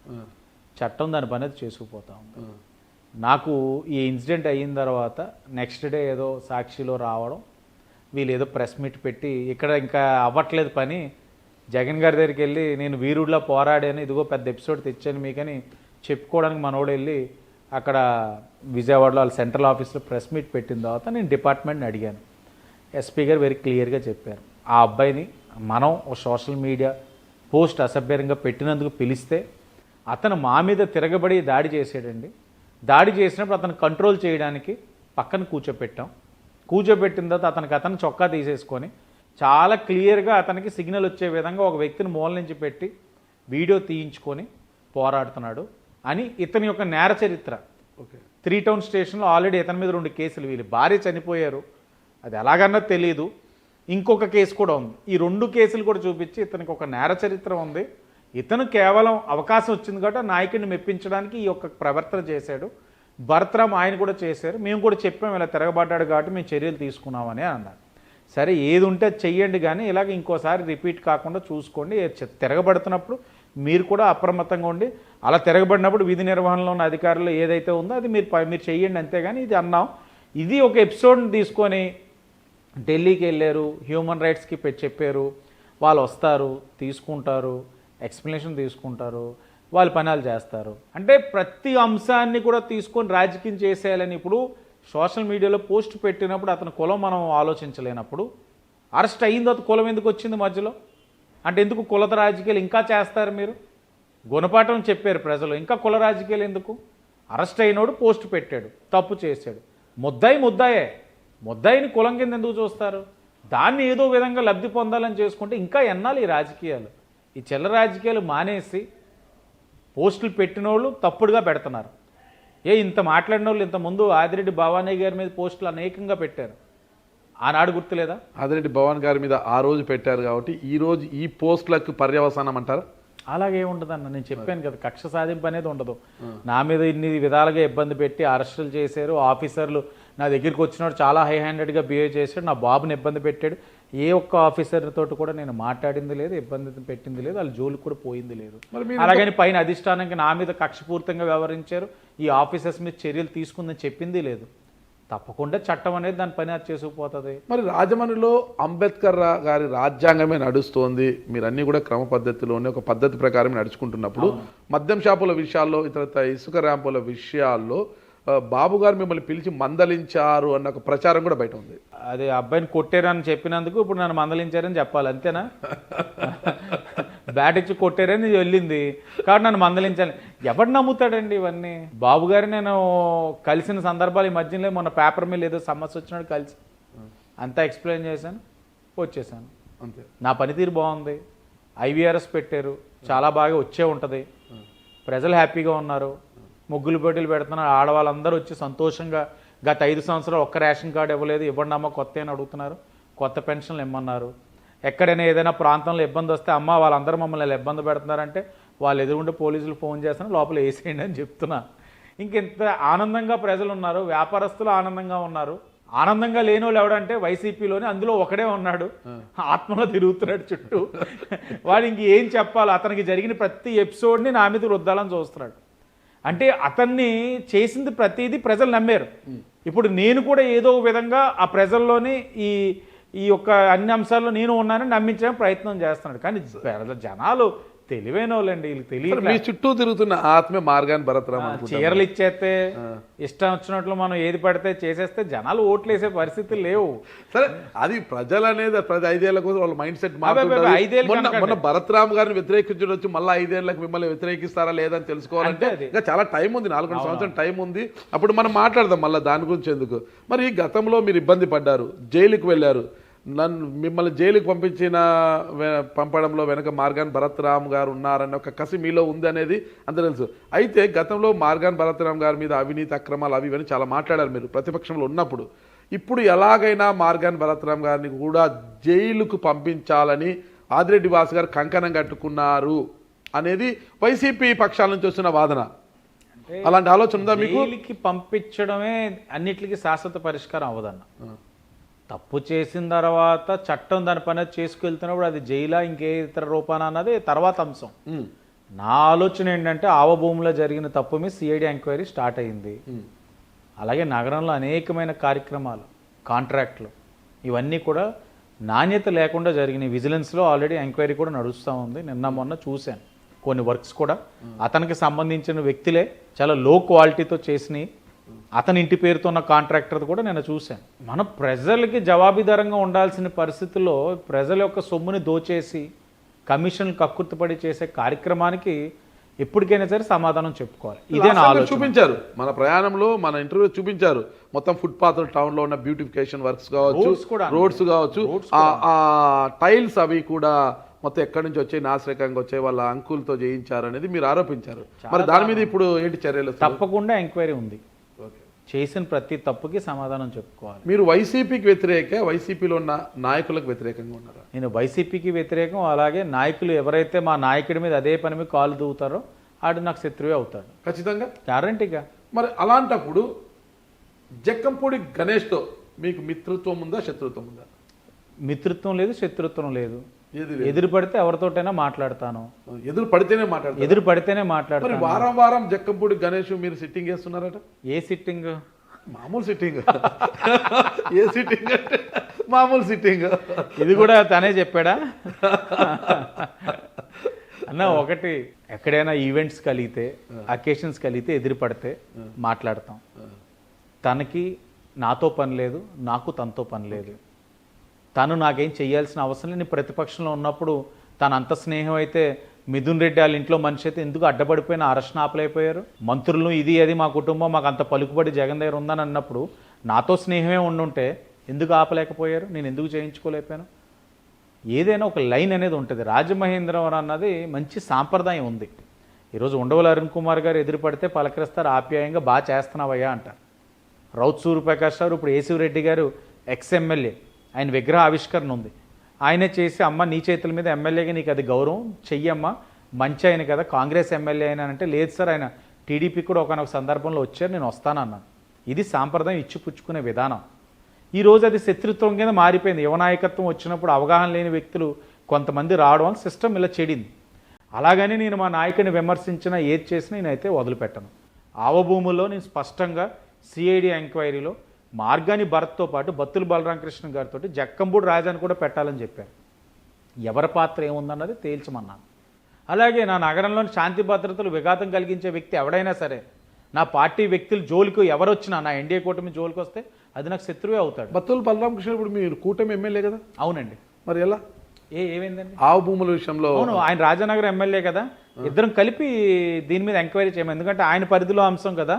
Speaker 3: చట్టం దాని పని చేసుకుపోతా ఉంది. నాకు ఈ ఇన్సిడెంట్ అయిన తర్వాత నెక్స్ట్ డే ఏదో సాక్షిలో రావడం, వీళ్ళు ఏదో ప్రెస్ మీట్ పెట్టి ఇక్కడ ఇంకా అవ్వట్లేదు పని, జగన్ గారి దగ్గరికి వెళ్ళి నేను వీరుడిలా పోరాడాను, ఇదిగో పెద్ద ఎపిసోడ్ తెచ్చాను మీకని చెప్పుకోవడానికి మనోడు వెళ్ళి అక్కడ విజయవాడలో వాళ్ళ సెంట్రల్ ఆఫీస్లో ప్రెస్ మీట్ పెట్టిన తర్వాత నేను డిపార్ట్మెంట్ని అడిగాను. ఎస్పీ గారు వెరీ క్లియర్గా చెప్పారు, ఆ అబ్బాయిని మనం సోషల్ మీడియా పోస్ట్ అసభ్యంగా పెట్టినందుకు పిలిస్తే అతను మా మీద తిరగబడి దాడి చేసాడండి. దాడి చేసినప్పుడు అతను కంట్రోల్ చేయడానికి పక్కన కూర్చోపెట్టాం. కూర్చోబెట్టిన తర్వాత అతను చొక్కా తీసేసుకొని చాలా క్లియర్గా అతనికి సిగ్నల్ వచ్చే విధంగా ఒక వ్యక్తిని మూల నుంచి పెట్టి వీడియో తీయించుకొని పోరాడుతున్నాడు అని ఇతని యొక్క నేర చరిత్ర. 3 టౌన్ స్టేషన్లో ఆల్రెడీ ఇతని మీద 2 కేసులు, వీళ్ళు భార్య చనిపోయారు, అది ఎలాగన్నా తెలియదు, ఇంకొక కేసు కూడా ఉంది. ఈ 2 కేసులు కూడా చూపించి ఇతనికి ఒక నేర చరిత్ర ఉంది. ఇతను కేవలం అవకాశం వచ్చింది కాబట్టి నాయకుడిని మెప్పించడానికి ఈ యొక్క ప్రవర్తన చేశాడు. భరత్రామ్ ఆయన కూడా చేశారు, మేము కూడా చెప్పాము ఇలా తిరగబడ్డాడు కాబట్టి మేము చర్యలు తీసుకున్నామని అన్నారు. సరే ఏది ఉంటే చెయ్యండి, కానీ ఇలాగ ఇంకోసారి రిపీట్ కాకుండా చూసుకోండి. తిరగబడుతున్నప్పుడు మీరు కూడా అప్రమత్తంగా ఉండి, అలా తిరగబడినప్పుడు విధి నిర్వహణలో ఉన్న అధికారులు ఏదైతే ఉందో అది మీరు చెయ్యండి, అంతేగాని ఇది అన్నాం. ఇది ఒక ఎపిసోడ్ని తీసుకొని ఢిల్లీకి వెళ్ళారు, హ్యూమన్ రైట్స్కి చెప్పారు, వాళ్ళు వస్తారు, తీసుకుంటారు, ఎక్స్ప్లెనేషన్ తీసుకుంటారు, వాళ్ళ పనాలు చేస్తారు. అంటే ప్రతి అంశాన్ని కూడా తీసుకొని రాజకీయం చేసేయాలని ఇప్పుడు సోషల్ మీడియాలో పోస్ట్ పెట్టినప్పుడు అతని కులం మనం ఆలోచించలేనప్పుడు అరెస్ట్ అయిన తర్వాత కులం ఎందుకు వచ్చింది మధ్యలో? అంటే ఎందుకు కులత రాజకీయాలు ఇంకా చేస్తారు మీరు? గుణపాఠం చెప్పారు ప్రజలు, ఇంకా కుల రాజకీయాలు ఎందుకు? అరెస్ట్ అయినోడు పోస్ట్ పెట్టాడు, తప్పు చేశాడు, ముద్దాయిని కులం కింద ఎందుకు చూస్తారు? దాన్ని ఏదో విధంగా లబ్ధి పొందాలని చేసుకుంటే ఇంకా ఎన్నాళ్ళు ఈ రాజకీయాలు? ఈ చిల్లర రాజకీయాలు మానేసి పోస్టులు పెట్టిన వాళ్ళు తప్పుడుగా పెడుతున్నారు. ఇంత మాట్లాడిన వాళ్ళు ఇంతకుముందు ఆదిరెడ్డి భవానీ గారి మీద పోస్టులు అనేకంగా పెట్టారు. ఆనాడు గుర్తులేదా?
Speaker 2: ఆదిరెడ్డి భవన్ గారి మీద ఆ రోజు పెట్టారు కాబట్టి ఈ రోజు ఈ పోస్టులకు పర్యవసానం అంటారా?
Speaker 3: అలాగే ఉండదన్న, నేను చెప్పాను కదా, కక్ష సాధింపు అనేది ఉండదు. నా మీద ఇన్ని విధాలుగా ఇబ్బంది పెట్టి అరెస్టులు చేశారు, ఆఫీసర్లు నా దగ్గరికి వచ్చినప్పుడు చాలా హై హ్యాండెడ్గా బిహేవ్ చేశాడు, నా బాబుని ఇబ్బంది పెట్టాడు. ఏ ఒక్క ఆఫీసర్ తోటి కూడా నేను మాట్లాడింది లేదు, ఇబ్బంది పెట్టింది లేదు, వాళ్ళ జోలికి కూడా పోయింది లేదు. అలాగని పైన అధిష్టానానికి నా మీద కక్షపూర్తంగా వ్యవహరించారు, ఈ ఆఫీసర్స్ మీద చర్యలు తీసుకుందని చెప్పింది లేదు. తప్పకుండా చట్టం అనేది దాని పని అది చేసుకుపోతుంది.
Speaker 2: మరి రాజమండ్రిలో అంబేద్కర్ గారి రాజ్యాంగమే నడుస్తోంది, మీరు అన్ని కూడా క్రమ పద్ధతిలోనే ఒక పద్ధతి ప్రకారం నడుచుకుంటున్నప్పుడు మద్యం షాపుల విషయాల్లో, ఇతర ఇసుక ర్యాంపుల విషయాల్లో బాబు గారు మిమ్మల్ని పిలిచి మందలించారు అన్న ఒక ప్రచారం కూడా బయట ఉంది.
Speaker 3: అదే అబ్బాయిని కొట్టారని చెప్పినందుకు ఇప్పుడు నన్ను మందలించారని చెప్పాలి, అంతేనా? బ్యాట్ ఇచ్చి కొట్టారని వెళ్ళింది కాబట్టి నన్ను మందలించాలి. ఎవడు నమ్ముతాడండి ఇవన్నీ? బాబు గారు నేను కలిసిన సందర్భాలు ఈ మధ్యలో, మొన్న పేపర్ మీద ఏదో సమస్య వచ్చినాడు కలిసి అంతా ఎక్స్ప్లెయిన్ చేశాను, వచ్చేసాను.
Speaker 2: అంతే.
Speaker 3: నా పనితీరు బాగుంది, ఐవీఆర్ఎస్ పెట్టారు, చాలా బాగా వచ్చే ఉంటుంది, ప్రజలు హ్యాపీగా ఉన్నారు, ముగ్గులు పోటీలు పెడుతున్నారు, ఆడవాళ్ళందరూ వచ్చి సంతోషంగా గత 5 సంవత్సరాలు ఒక్క రేషన్ కార్డు ఇవ్వలేదు, ఇవ్వండి అమ్మ కొత్త అని అడుగుతున్నారు, కొత్త పెన్షన్లు ఇమ్మన్నారు. ఎక్కడైనా ఏదైనా ప్రాంతంలో ఇబ్బంది వస్తే అమ్మ వాళ్ళందరూ మమ్మల్ని ఇబ్బంది పెడుతున్నారంటే వాళ్ళు ఎదురుంటే పోలీసులు ఫోన్ చేస్తున్నారు, లోపల వేసేయండి అని చెప్తున్నా. ఇంకెంత ఆనందంగా ప్రజలు ఉన్నారు, వ్యాపారస్తులు ఆనందంగా ఉన్నారు. ఆనందంగా లేని వాళ్ళు ఎవడంటే వైసీపీలోనే, అందులో ఒకడే ఉన్నాడు, ఆత్మలో తిరుగుతున్నాడు చుట్టూ. వాడు ఇంక ఏం చెప్పాలి, అతనికి జరిగిన ప్రతి ఎపిసోడ్ని నా మీద రుద్దాలని చూస్తున్నాడు. అంటే అతన్ని చేసింది ప్రతిదీ ప్రజలు నమ్మారు. ఇప్పుడు నేను కూడా ఏదో విధంగా ఆ ప్రజల్లోని ఈ యొక్క అన్ని అంశాల్లో నేను ఉన్నానని నమ్మించడానికి ప్రయత్నం చేస్తున్నాడు. కానీ జనాలు తెలివైన వాళ్ళండి, వీళ్ళకి తెలియదు.
Speaker 2: మీ చుట్టూ తిరుగుతున్న ఆత్మే మార్గాన్ భరతరామ్.
Speaker 3: చీరలు ఇచ్చేస్తే ఇష్టం వచ్చినట్లు మనం ఏది పడితే చేసేస్తే జనాలు ఓట్లు వేసే పరిస్థితులు లేవు.
Speaker 2: సరే, అది ప్రజలు అనేది ప్రతి 5 ఏళ్ల కోసం వాళ్ళ మైండ్ సెట్ మారుతుంది. మొన్న భరతరామ్ గారిని వ్యతిరేకించడం వచ్చి మళ్ళీ 5 ఏళ్లకు మిమ్మల్ని వ్యతిరేకిస్తారా లేదని తెలుసుకోవాలంటే ఇంకా చాలా టైం ఉంది, 4 సంవత్సరం టైం ఉంది. అప్పుడు మనం మాట్లాడదాం మళ్ళీ దాని గురించి ఎందుకు. మరి గతంలో మీరు ఇబ్బంది పడ్డారు, జైలుకి వెళ్ళారు, మిమ్మల్ని జైలుకి పంపడంలో వెనక మార్గాన్ భరతరామ్ గారు ఉన్నారన్న ఒక కసి మీలో ఉంది అనేది అంత తెలుసు. అయితే గతంలో మార్గాన్ భరతరామ్ గారి మీద అవినీతి అక్రమాలు అవి ఇవన్నీ చాలా మాట్లాడారు మీరు ప్రతిపక్షంలో ఉన్నప్పుడు. ఇప్పుడు ఎలాగైనా మార్గాన్ భరతరామ్ గారిని కూడా జైలుకు పంపించాలని ఆదిరెడ్డి వాసు గారు కంకణం కట్టుకున్నారు అనేది వైసీపీ పక్షాల నుంచి వస్తున్న వాదన. అలాంటి ఆలోచన ఉందా మీకు?
Speaker 3: జైలుకి పంపించడమే అన్నిటికీ శాశ్వత పరిష్కారం అవ్వదన్న. తప్పు చేసిన తర్వాత చట్టం దాని పని చేసుకెళ్తున్నప్పుడు అది జైలా ఇంకే ఇతర రూపాన అన్నది తర్వాత అంశం. నా ఆలోచన ఏంటంటే ఆవభూమిలో జరిగిన తప్పు మీద సిఐడి ఎంక్వైరీ స్టార్ట్ అయింది. అలాగే నగరంలో అనేకమైన కార్యక్రమాలు, కాంట్రాక్ట్లు ఇవన్నీ కూడా నాణ్యత లేకుండా జరిగినాయి. విజిలెన్స్లో ఆల్రెడీ ఎంక్వైరీ కూడా నడుస్తూ ఉంది. నిన్న మొన్న చూశాను కొన్ని వర్క్స్ కూడా అతనికి సంబంధించిన వ్యక్తులే చాలా లో క్వాలిటీతో చేసినాయి. అతని ఇంటి పేరుతో ఉన్న కాంట్రాక్టర్ కూడా నేను చూశాను. మన ప్రజలకి జవాబుదారంగా ఉండాల్సిన పరిస్థితుల్లో ప్రజల యొక్క సొమ్ముని దోచేసి కమిషన్లు కక్కుర్తిపడి చేసే కార్యక్రమానికి ఎప్పటికైనా సరే సమాధానం చెప్పుకోవాలి. ఇదే నా ఆలోచన.
Speaker 2: చూపించారు మన ప్రయాణంలో, మన ఇంటర్వ్యూ చూపించారు మొత్తం ఫుట్పాత్ టౌన్ లో ఉన్న బ్యూటిఫికేషన్ వర్క్స్ కావచ్చు, రోడ్స్ కావచ్చు, ఆ టైల్స్ అవి కూడా మొత్తం ఎక్కడి నుంచి వచ్చే నాశరకంగా వచ్చే వాళ్ళ అంకులతో చేయించారు అనేది మీరు ఆరోపించారు. మరి దాని మీద ఇప్పుడు ఏంటి చర్యలు?
Speaker 3: తప్పకుండా ఎంక్వైరీ ఉంది. చేసిన ప్రతి తప్పుకి సమాధానం చెప్పుకోవాలి.
Speaker 2: మీరు వైసీపీకి వ్యతిరేక, వైసీపీలో ఉన్న నాయకులకు వ్యతిరేకంగా ఉన్నారా?
Speaker 3: నేను వైసీపీకి వ్యతిరేకం. అలాగే నాయకులు ఎవరైతే మా నాయకుడి మీద అదే పని మీద కాలు దూవుతారో ఆడు నాకు శత్రువే అవుతాడు ఖచ్చితంగా, గ్యారంటీగా.
Speaker 2: మరి అలాంటప్పుడు జక్కంపూడి గణేష్తో మీకు మిత్రత్వం ఉందా, శత్రుత్వం ఉందా?
Speaker 3: మిత్రత్వం లేదు, శత్రుత్వం లేదు. ఎదురు పడితే ఎవరితోటైనా మాట్లాడతాను.
Speaker 2: ఎదురు పడితేనే
Speaker 3: మాట్లాడతాను.
Speaker 2: వారం వారం జక్కంపూడి గణేష్ మీరు సిట్టింగ్ చేస్తున్నారట?
Speaker 3: A sitting?
Speaker 2: మామూలు సిట్టింగ్. ఏ సిట్టింగ్ అంటే మామూలు సిట్టింగ్.
Speaker 3: ఇది కూడా తనే చెప్పాడా? అన్న ఒకటి, ఎక్కడైనా ఈవెంట్స్ కలిగితే, అకేషన్స్ కలిగితే ఎదురు పడితే మాట్లాడతాం. తనకి నాతో పని లేదు, నాకు తనతో పని లేదు. తను నాకేం చేయాల్సిన అవసరం లేదు. నేను ప్రతిపక్షంలో ఉన్నప్పుడు తను అంత స్నేహం అయితే మిథున్ రెడ్డి వాళ్ళ ఇంట్లో మనిషి అయితే ఎందుకు అడ్డపడిపోయిన అరెస్ట్ ఆపలేకపోయారు? మంత్రులు ఇది అది మా కుటుంబం మాకు అంత పలుకుబడి జగన్ దగ్గర ఉందని అన్నప్పుడు నాతో స్నేహమే ఉండుంటే ఎందుకు ఆపలేకపోయారు? నేను ఎందుకు చేయించుకోలేకపోయాను? ఏదైనా ఒక లైన్ అనేది ఉంటుంది. రాజమహేంద్రవరం అన్నది మంచి సాంప్రదాయం ఉంది. ఈరోజు ఉండవల్లి అరుణ్ కుమార్ గారు ఎదురు పడితే పలకరిస్తారు, ఆప్యాయంగా బాగా చేస్తున్నావయ్యా అంటారు. రౌత్ సూర్యప్రకాష్ గారు, ఇప్పుడు ఏసీ రెడ్డి గారు ఎక్స్ఎమ్మెల్యే, ఆయన విగ్రహ ఆవిష్కరణ ఉంది, ఆయనే చేసి అమ్మ నీ చేతుల మీద ఎమ్మెల్యేగా నీకు అది గౌరవం చెయ్యమ్మా, మంచి ఆయన కదా, కాంగ్రెస్ ఎమ్మెల్యే అయినా అంటే లేదు సార్ ఆయన టీడీపీ కూడా ఒకనొక సందర్భంలో వచ్చారు, నేను వస్తానన్నాను. ఇది సాంప్రదాయం, ఇచ్చిపుచ్చుకునే విధానం. ఈరోజు అది శత్రుత్వం కింద మారిపోయింది. యువ నాయకత్వం వచ్చినప్పుడు అవగాహన లేని వ్యక్తులు కొంతమంది రావడం వల్ల సిస్టమ్ ఇలా చెడింది. అలాగని నేను మా నాయకుని విమర్శించినా ఏది చేసినా నేనైతే వదిలిపెట్టను. ఆవభూముల్లో నేను స్పష్టంగా సిఐడి ఎంక్వైరీలో మార్గాని భరత్తో పాటు బత్తుల బలరామకృష్ణ గారితో జక్కంబూడి రాజాని కూడా పెట్టాలని చెప్పారు. ఎవరి పాత్ర ఏముందన్నది తేల్చమన్నాను. అలాగే నా నగరంలోని శాంతి భద్రతలు విఘాతం కలిగించే వ్యక్తి ఎవడైనా సరే, నా పార్టీ వ్యక్తులు జోలికి ఎవరు వచ్చినా, నా ఎన్డీఏ కూటమి జోలికి వస్తే అది నాకు శత్రువే అవుతాడు.
Speaker 2: బత్తుల బలరామకృష్ణ ఇప్పుడు మీరు కూటమి ఎమ్మెల్యే కదా?
Speaker 3: అవునండి.
Speaker 2: మరి ఎలా
Speaker 3: ఏమైందండి?
Speaker 2: ఆవు భూముల విషయంలో
Speaker 3: అవును, ఆయన రాజానగరం ఎమ్మెల్యే కదా, ఇద్దరం కలిపి దీని మీద ఎంక్వైరీ చేయమని, ఎందుకంటే ఆయన పరిధిలో అంశం కదా,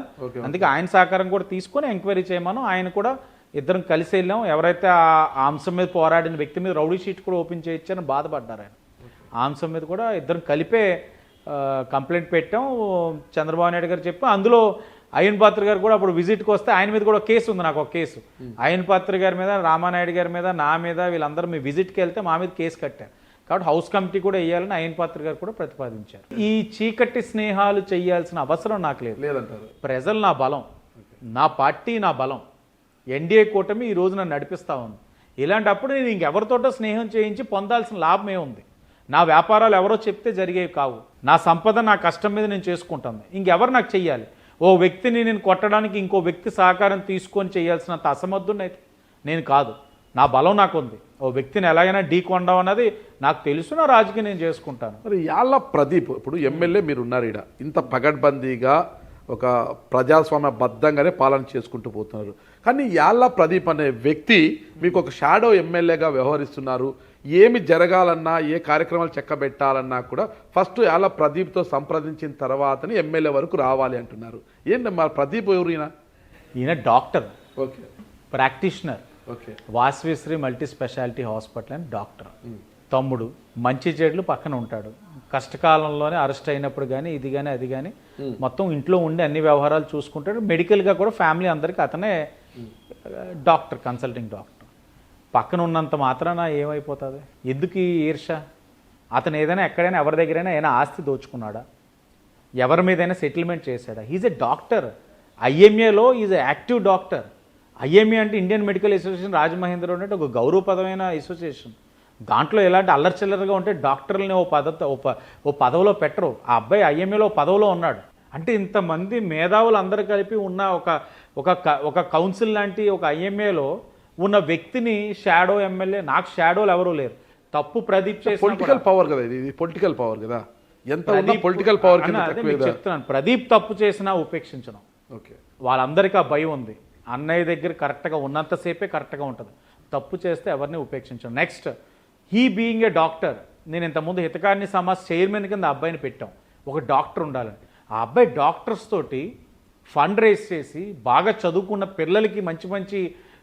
Speaker 3: అందుకే ఆయన సహకారం కూడా తీసుకొని ఎంక్వైరీ చేయమను. ఆయన కూడా ఇద్దరం కలిసి వెళ్ళాం. ఎవరైతే ఆ అంశం మీద పోరాడిన వ్యక్తి మీద రౌడీ షీట్ కూడా ఓపెన్ చేయొచ్చని బాధపడ్డారు ఆయన. ఆ అంశం మీద కూడా ఇద్దరం కలిపే కంప్లైంట్ పెట్టాం. చంద్రబాబు నాయుడు గారు చెప్పి అందులో అయ్యన్ పాత్ర గారు కూడా అప్పుడు విజిట్కి వస్తే ఆయన మీద కూడా కేసు ఉంది, నాకు ఒక కేసు. అయ్యన్ పాత్ర గారి మీద, రామానాయుడు గారి మీద, నా మీద, వీళ్ళందరూ మీ విజిట్కి వెళ్తే మా మీద కేసు కట్టారు. కాబట్టి హౌస్ కమిటీ కూడా వేయాలని అయ్యన్ పాత్ర గారు కూడా ప్రతిపాదించారు. ఈ చీకటి స్నేహాలు చేయాల్సిన అవసరం నాకు లేదంటారు. ప్రజలు నా బలం, నా పార్టీ నా బలం, ఎన్డీఏ కూటమి ఈ రోజు నన్ను నడిపిస్తూ ఉంది. ఇలాంటప్పుడు నేను ఇంకెవరితోటో స్నేహం చేయించి పొందాల్సిన లాభమే ఉంది. నా వ్యాపారాలు ఎవరో చెప్తే జరిగేవి కావు. నా సంపద నా కష్టం మీద నేను చేసుకుంటాను. ఇంకెవరు నాకు చెయ్యాలి? ఓ వ్యక్తిని నేను కొట్టడానికి ఇంకో వ్యక్తి సహకారం తీసుకొని చేయాల్సినంత అసమర్థుని అయితే నేను కాదు. నా బలం నాకు ఉంది. ఓ వ్యక్తిని ఎలాగైనా ఢీకొండం అన్నది నాకు తెలుసు. నా రాజకీయం నేను చేసుకుంటాను.
Speaker 2: మరి యాళ్ళ ప్రదీప్ ఇప్పుడు ఎమ్మెల్యే మీరు ఉన్నారు, ఇక్కడ ఇంత పగడ్బందీగా ఒక ప్రజాస్వామ్య బద్ధంగానే పాలన చేసుకుంటూ పోతున్నారు. కానీ యాళ్ళ ప్రదీప్ అనే వ్యక్తి మీకు ఒక షాడో ఎమ్మెల్యేగా వ్యవహరిస్తున్నారు. ఏమి జరగాలన్నా, ఏ కార్యక్రమాలు చెక్కబెట్టాలన్నా కూడా ఫస్ట్ యాళ్ళ ప్రదీప్తో సంప్రదించిన తర్వాతని ఎమ్మెల్యే వరకు రావాలి అంటున్నారు. ఏంటి మా ప్రదీప్ ఎవరు?
Speaker 3: ఈయన doctor,
Speaker 2: okay,
Speaker 3: practitioner,
Speaker 2: okay,
Speaker 3: Vasavishri multi specialty hospital అని డాక్టర్. తమ్ముడు మంచి చెడులు పక్కన ఉంటాడు. కష్టకాలంలోనే అరెస్ట్ అయినప్పుడు కానీ ఇది కానీ అది కానీ మొత్తం ఇంట్లో ఉండి అన్ని వ్యవహారాలు చూసుకుంటాడు. మెడికల్గా కూడా ఫ్యామిలీ అందరికీ అతనే డాక్టర్, కన్సల్టింగ్ డాక్టర్. పక్కన ఉన్నంత మాత్రాన ఏమైపోతుంది? ఎందుకు ఈ ఈర్ష? అతను ఏదైనా ఎక్కడైనా ఎవరి దగ్గరైనా ఏదైనా ఆస్తి దోచుకున్నాడా? ఎవరి మీదైనా సెటిల్మెంట్ చేశాడా? Is a doctor. ఐఎంఏలో is a active doctor. IMA అంటే ఇండియన్ మెడికల్ అసోసియేషన్ రాజమహేంద్ర అంటే ఒక గౌరవప్రదమైన అసోసియేషన్. దాంట్లో ఎలాంటి అల్లర్చిల్లరగా ఉంటే డాక్టర్లని ఓ పదవిలో పెట్టరు. ఆ అబ్బాయి ఐఎంఏలో పదవిలో ఉన్నాడు అంటే ఇంతమంది మేధావులు అందరూ కలిపి ఉన్న ఒక కౌన్సిల్ లాంటి ఒక ఐఎంఏలో ఉన్న వ్యక్తిని షాడో ఎమ్మెల్యే, నాకు షాడోలు ఎవరూ లేరు. తప్పు ప్రదీప్ చేసిన
Speaker 2: పొలిటికల్ పవర్ కదా, ఇది పొలిటికల్ పవర్ కదా, ఎంత పొలిటికల్ పవర్
Speaker 3: చెప్తున్నాను. ప్రదీప్ తప్పు చేసినా ఉపేక్షించడం.
Speaker 2: ఓకే,
Speaker 3: వాళ్ళందరికీ ఆ భయం ఉంది. అన్నయ్య దగ్గర కరెక్ట్గా ఉన్నంతసేపే కరెక్ట్గా ఉంటుంది. తప్పు చేస్తే ఎవరిని ఉపేక్షించడం. Next, he being a doctor. నేను ఇంతకుముందు హితకారిణి సమాజ్ చైర్మన్ కింద అబ్బాయిని పెట్టాం. ఒక డాక్టర్ ఉండాలని. ఆ అబ్బాయి డాక్టర్స్ తోటి ఫండ్ రేస్ చేసి బాగా చదువుకున్న పిల్లలకి మంచి మంచి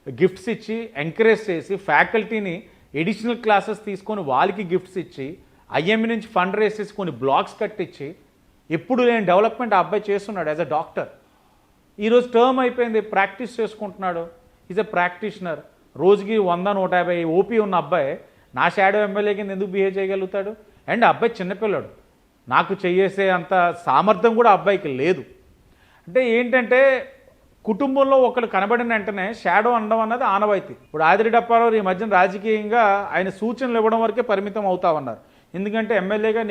Speaker 3: గిఫ్ట్స్ ఇచ్చి ఎంకరేజ్ చేసి, ఫ్యాకల్టీని ఎడిషనల్ క్లాసెస్ తీసుకొని వాళ్ళకి గిఫ్ట్స్ ఇచ్చి, ఐఎంఏ నుంచి ఫండ్ రేస్ చేసి కొన్ని బ్లాగ్స్ కట్టించి ఎప్పుడు లేని డెవలప్మెంట్ ఆ అబ్బాయి చేస్తున్నాడు యాజ్ అ డాక్టర్. ఈరోజు టర్మ్ అయిపోయింది, ప్రాక్టీస్ చేసుకుంటున్నాడు. Is a practitioner. రోజుకి 100-150 ఓపీ ఉన్న అబ్బాయి నా షాడో ఎమ్మెల్యే కింద ఎందుకు బిహేవ్ చేయగలుగుతాడు? అండ్ అబ్బాయి చిన్నపిల్లాడు. నాకు చేసే అంత సామర్థ్యం కూడా అబ్బాయికి లేదు. అంటే ఏంటంటే కుటుంబంలో ఒకరు కనబడిన వెంటనే షాడో అనడం అన్నది ఆనవాయితీ. ఇప్పుడు ఆదిరెడ్డి అప్పారావు ఈ మధ్యన రాజకీయంగా ఆయన సూచనలు ఇవ్వడం వరకే పరిమితం అవుతామన్నారు. ఎందుకంటే ఎమ్మెల్యేగా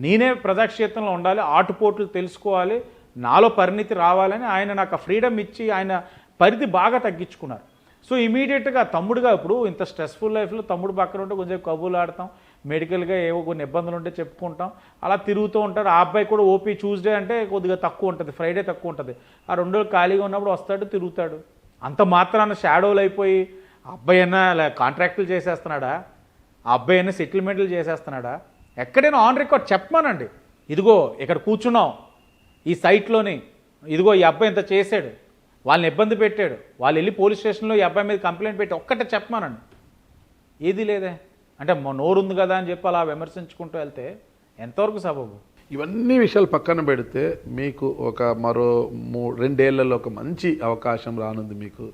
Speaker 3: నేనే ప్రజాక్షేత్రంలో ఉండాలి, ఆటుపోట్లు తెలుసుకోవాలి, నాలో పరిణితి రావాలని ఆయన నాకు ఆ ఫ్రీడమ్ ఇచ్చి ఆయన పరిధి బాగా తగ్గించుకున్నారు. సో ఇమీడియట్గా తమ్ముడుగా ఇప్పుడు ఇంత స్ట్రెస్ఫుల్ లైఫ్లో తమ్ముడు పక్కన ఉంటే కొంచెం కబుర్లు ఆడతాం, మెడికల్గా ఏవో కొన్ని ఇబ్బందులు ఉంటే చెప్పుకుంటాం, అలా తిరుగుతూ ఉంటారు. ఆ అబ్బాయి కూడా ఓపీ ట్యూస్డే అంటే కొద్దిగా తక్కువ ఉంటుంది, ఫ్రైడే తక్కువ ఉంటుంది. ఆ 2 రోజులు ఖాళీగా ఉన్నప్పుడు వస్తాడు, తిరుగుతాడు. అంత మాత్రాన షాడోలు అయిపోయి ఆ అబ్బాయి అయినా కాంట్రాక్టులు చేసేస్తున్నాడా? ఆ అబ్బాయి అయినా సెటిల్మెంట్లు చేసేస్తున్నాడా? ఎక్కడైనా ఆన్ రికార్డ్ చెప్పమానండి, ఇదిగో ఇక్కడ కూర్చున్నాం ఈ సైట్లోని, ఇదిగో ఈ అబ్బాయి ఇంత చేశాడు, వాళ్ళని ఇబ్బంది పెట్టాడు, వాళ్ళు వెళ్ళి పోలీస్ స్టేషన్లో ఈ అబ్బాయి మీద కంప్లైంట్ పెట్టి ఒక్కటే చెప్పమానండి. ఏది లేదే. అంటే నోరుంది కదా అని చెప్పి అలా విమర్శించుకుంటూ వెళ్తే ఎంతవరకు సబబు?
Speaker 2: ఇవన్నీ విషయాలు పక్కన పెడితే మీకు మరో 2 ఏళ్లలో ఒక మంచి అవకాశం రానుంది మీకు.